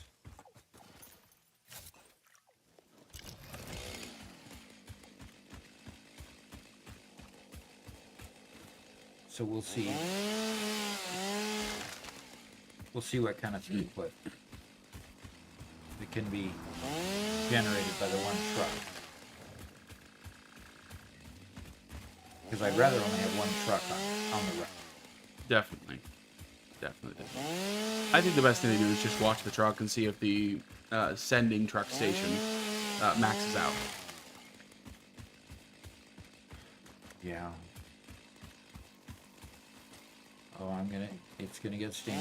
So we'll see. We'll see what kind of throughput that can be generated by the one truck. Because I'd rather only have one truck on the route. Definitely. I think the best thing to do is just watch the truck and see if the sending truck station maxes out. Yeah. Oh, it's gonna get stinky.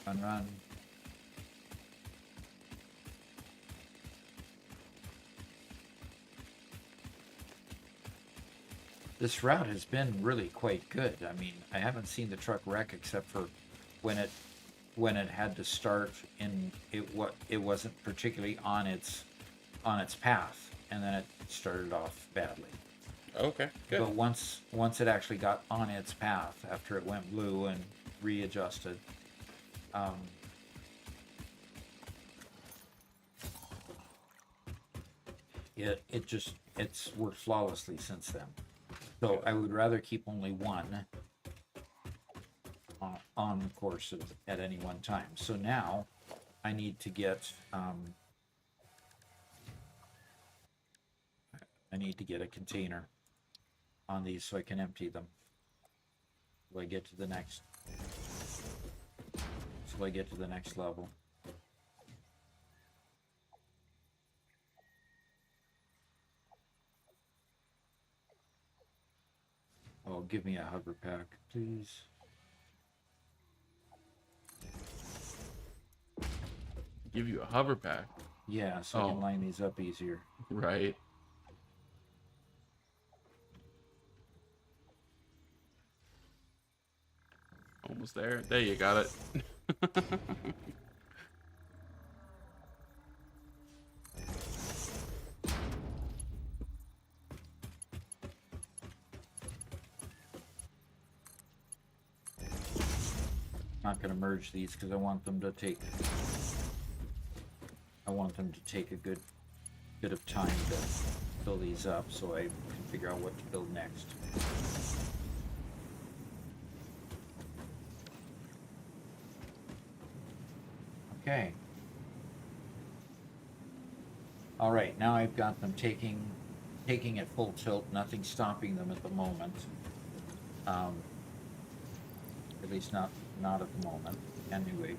Run. This route has been really quite good. I mean, I haven't seen the truck wreck except for when it had to start in it wasn't particularly on its path, and then it started off badly. Okay, good. But once it actually got on its path after it went blue and readjusted, it's worked flawlessly since then. So I would rather keep only one on the course at any one time. So now I need to get a container on these so I can empty them. Till I get to the next level. Oh, give me a hover pack, please. Give you a hover pack. Yeah, so I can line these up easier. Right. Almost there. There, you got it. Not going to merge these because I want them to take a good bit of time to fill these up so I can figure out what to build next. Okay. All right, now I've got them taking it full tilt, nothing stopping them at the moment. At least not at the moment. Anyway,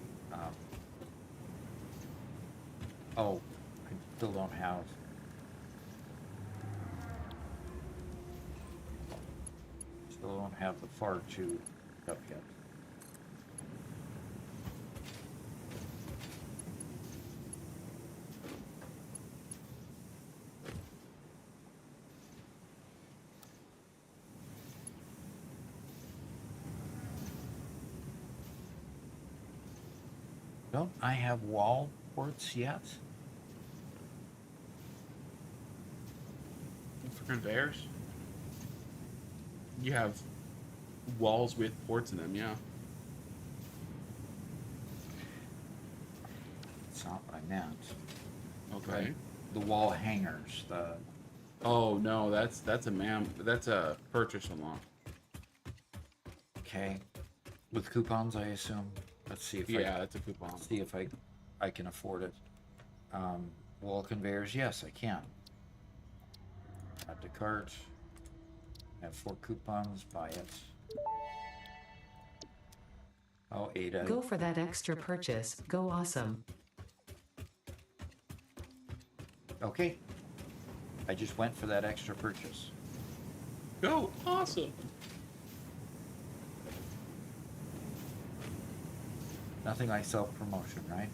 oh, I still don't have. Still don't have the FAR 2 up yet. Don't I have wall ports yet? For conveyors? You have walls with ports in them, yeah. That's not what I meant. Okay. Right. The wall hangers. The Oh no, that's that's a purchase unlock. okay. With coupons, I assume. Let's see if Yeah, that's a coupon. I can afford it. Wall conveyors, yes, I can. Add to cart. Have 4 coupons. Buy it. Oh, Ada. Go for that extra purchase. Go awesome. Okay. I just went for that extra purchase. Go, awesome. Nothing like self-promotion, right?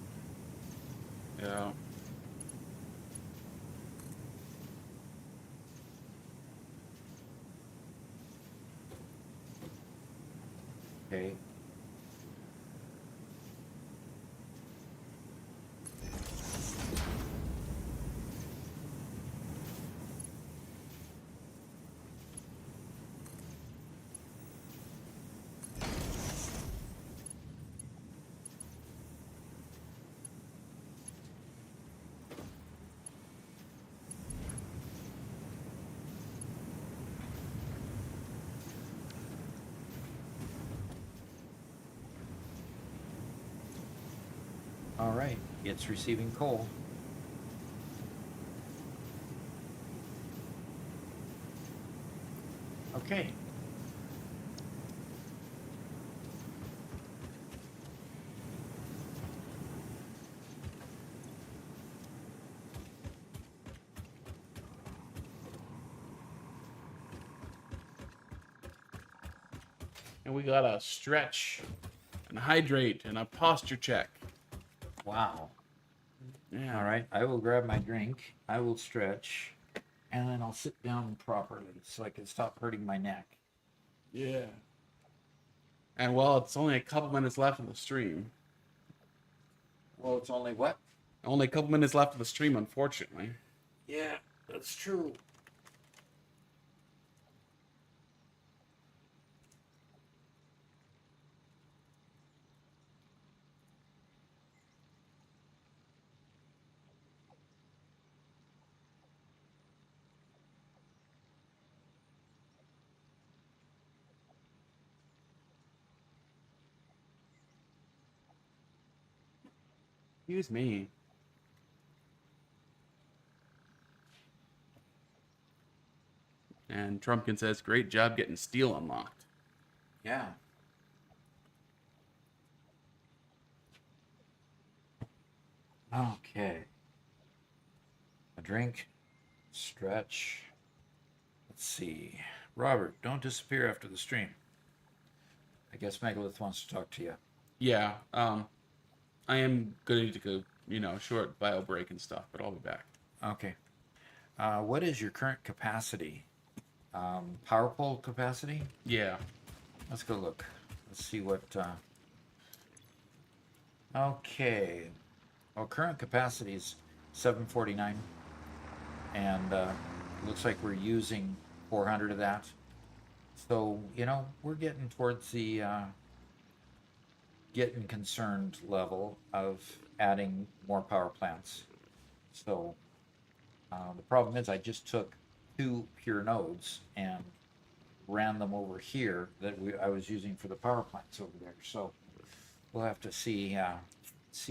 Yeah. Okay. All right. It's receiving coal. Okay. And we got a stretch and hydrate and a posture check. Wow. Yeah. All right. I will grab my drink. I will stretch. And then I'll sit down properly so I can stop hurting my neck. Yeah. And well, it's only a couple minutes left of the stream. Well, it's only what? Only a couple minutes left of the stream, unfortunately. Yeah, that's true. Excuse me. And Trumpkin says, great job getting steel unlocked. Yeah. Okay. A drink. Stretch. Let's see. Robert, don't disappear after the stream. I guess Megalith wants to talk to you. Yeah, I am going to go, short bio break and stuff, but I'll be back. Okay. What is your current capacity? Power pole capacity? Yeah. Let's go look. Let's see what. Okay. Well, current capacity is 749, and looks like we're using 400 of that. So we're getting towards the getting concerned level of adding more power plants. So the problem is I just took 2 pure nodes and ran them over here that I was using for the power plants over there. So we'll have to see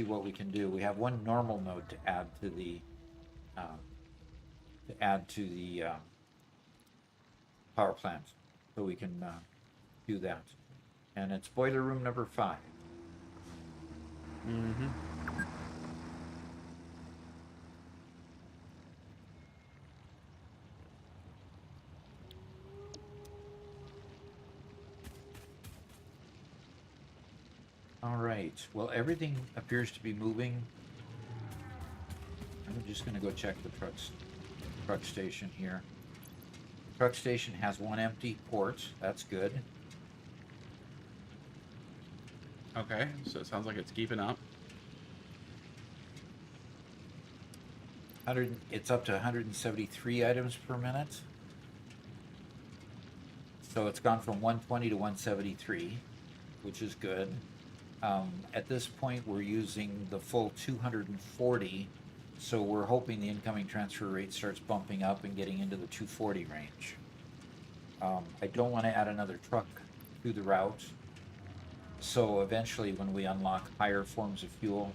what we can do. We have 1 normal node to add to the power plant, so we can do that. And it's boiler room number 5. Mm-hmm. All right. Well, everything appears to be moving. I'm just going to go check the truck station here. Truck station has 1 empty port. That's good. Okay, so it sounds like it's keeping up. It's up to 173 items per minute. So it's gone from 120 to 173, which is good. At this point, we're using the full 240, so we're hoping the incoming transfer rate starts bumping up and getting into the 240 range. I don't want to add another truck to the route, so eventually when we unlock higher forms of fuel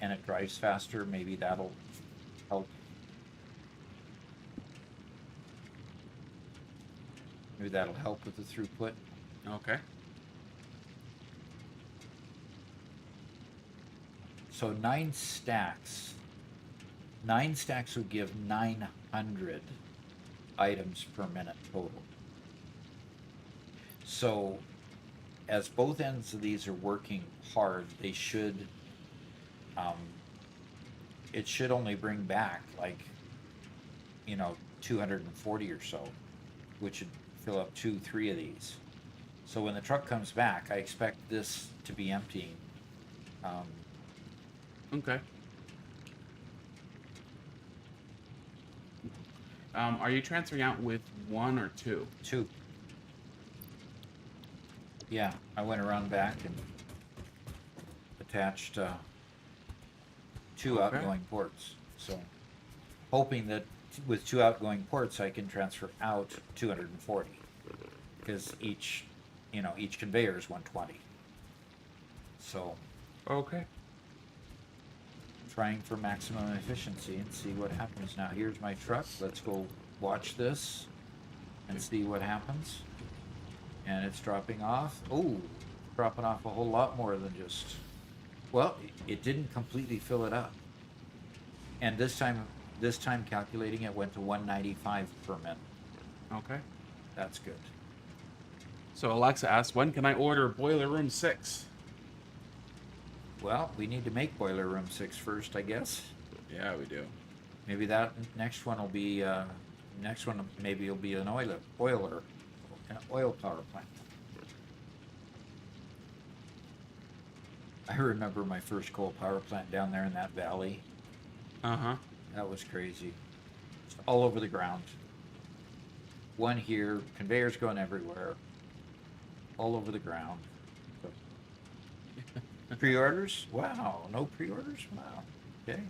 and it drives faster, maybe that'll help. Maybe that'll help with the throughput. Okay. So 9 stacks. 9 stacks would give 900 items per minute total. So as both ends of these are working hard, they should, it should only bring back like, 240 or so, which would fill up 2-3 of these. So when the truck comes back, I expect this to be emptying. Okay. Are you transferring out with 1 or 2? 2. Yeah, I went around back and attached 2 Okay. outgoing ports. So, hoping that with 2 outgoing ports, I can transfer out 240, because each conveyor is 120. So, Okay. trying for maximum efficiency and see what happens. Now, here's my truck. Let's go watch this and see what happens. And it's dropping off. Oh, dropping off a whole lot more than just... Well, it didn't completely fill it up. And this time calculating it went to 195 per minute. Okay. That's good. So Alexa asks, when can I order Boiler Room 6? Well, we need to make Boiler Room 6 first, I guess. Yeah, we do. Maybe that next one will be maybe it'll be an oil power plant. I remember my first coal power plant down there in that valley. Uh-huh. That was crazy. It's all over the ground. One here, conveyors going everywhere. All over the ground. Pre-orders? Wow, no pre-orders? Wow. Okay.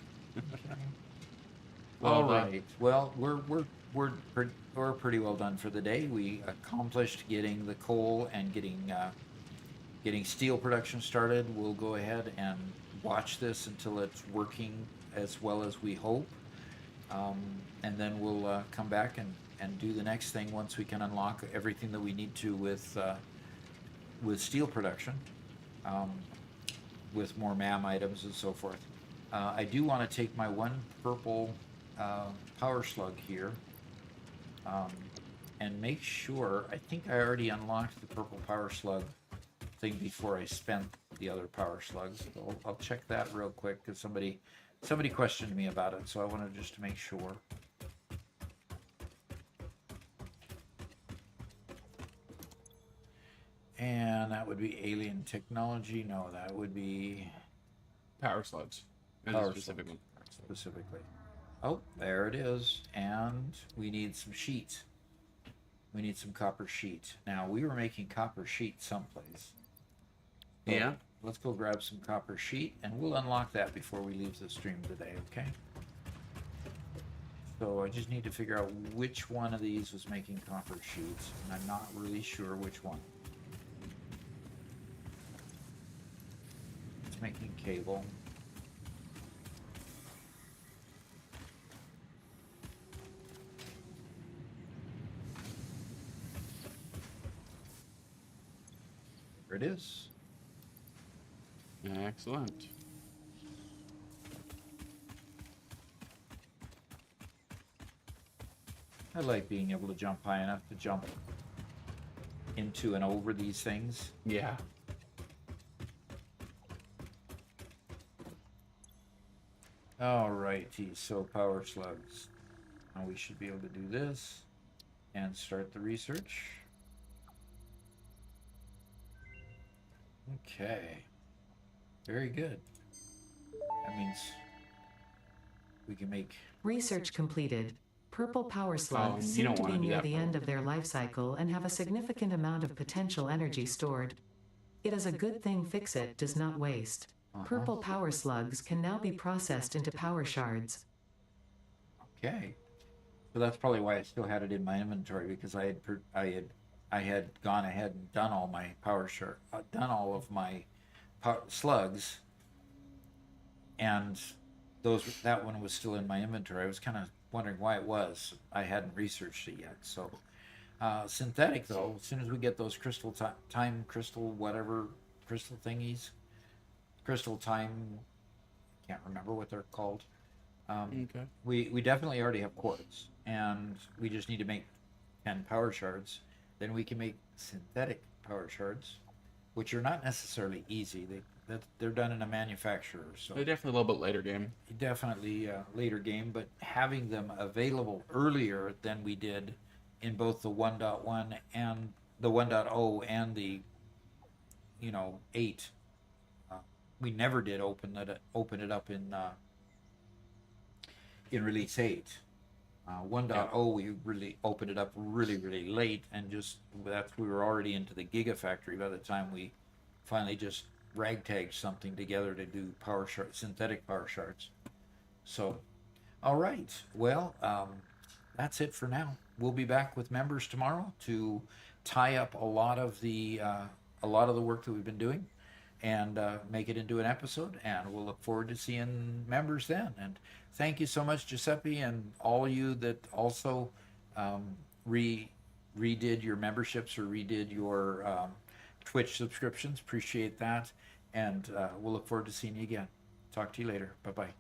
All right. Well, we're pretty well done for the day. We accomplished getting the coal and getting steel production started. We'll go ahead and watch this until it's working as well as we hope, and then we'll come back and do the next thing once we can unlock everything that we need to with steel production. With more MAM items and so forth. I do want to take my one purple power slug here and make sure, I think I already unlocked the purple power slug thing before I spent the other power slugs. So I'll check that real quick because somebody questioned me about it, so I wanted just to make sure. And that would be alien technology. No, that would be Power slugs. power Specific slug, one. specifically. Oh, there it is. And we need some sheet. We need some copper sheet. Now, we were making copper sheet someplace. So Yeah. let's go grab some copper sheet, and we'll unlock that before we leave the stream today, okay? So I just need to figure out which one of these was making copper sheets, and I'm not really sure which one. It's making cable. There it is. Excellent. I like being able to jump high enough to jump into and over these things. Yeah. Alrighty, so power slugs. Now we should be able to do this and start the research. Okay. Very good. That means we can make. Research completed. Purple power you slugs don't seem to wanna be do near that the for end a of their life cycle and have a significant amount of potential energy stored. It is a good thing Fix-It does not waste. Purple power slugs can now be processed into power shards. Okay. So that's probably why I still had it in my inventory, because I had gone ahead and done all my done all of my slugs, and that one was still in my inventory. I was kind of wondering why it was. I hadn't researched it yet. So synthetic, though, as soon as we get those time crystal whatever crystal thingies, crystal time, can't remember what they're called. Okay. We definitely already have quartz, and we just need to make 10 power shards. Then we can make synthetic power shards, which are not necessarily easy. They're done in a manufacturer, so They're definitely a little bit later game. definitely a later game. But having them available earlier than we did in both the 1.1 and the 1.0 and the 8, we never did open it up in release 8. 1.0 we really opened it up really late, and we were already into the gigafactory by the time we finally just ragtagged something together to do synthetic power shards. So all right, well, that's it for now. We'll be back with members tomorrow to tie up a lot of the work that we've been doing, and make it into an episode. And we'll look forward to seeing members then. And thank you so much, Giuseppe, and all of you that also redid your memberships or redid your Twitch subscriptions. Appreciate that. And we'll look forward to seeing you again. Talk to you later. Bye bye.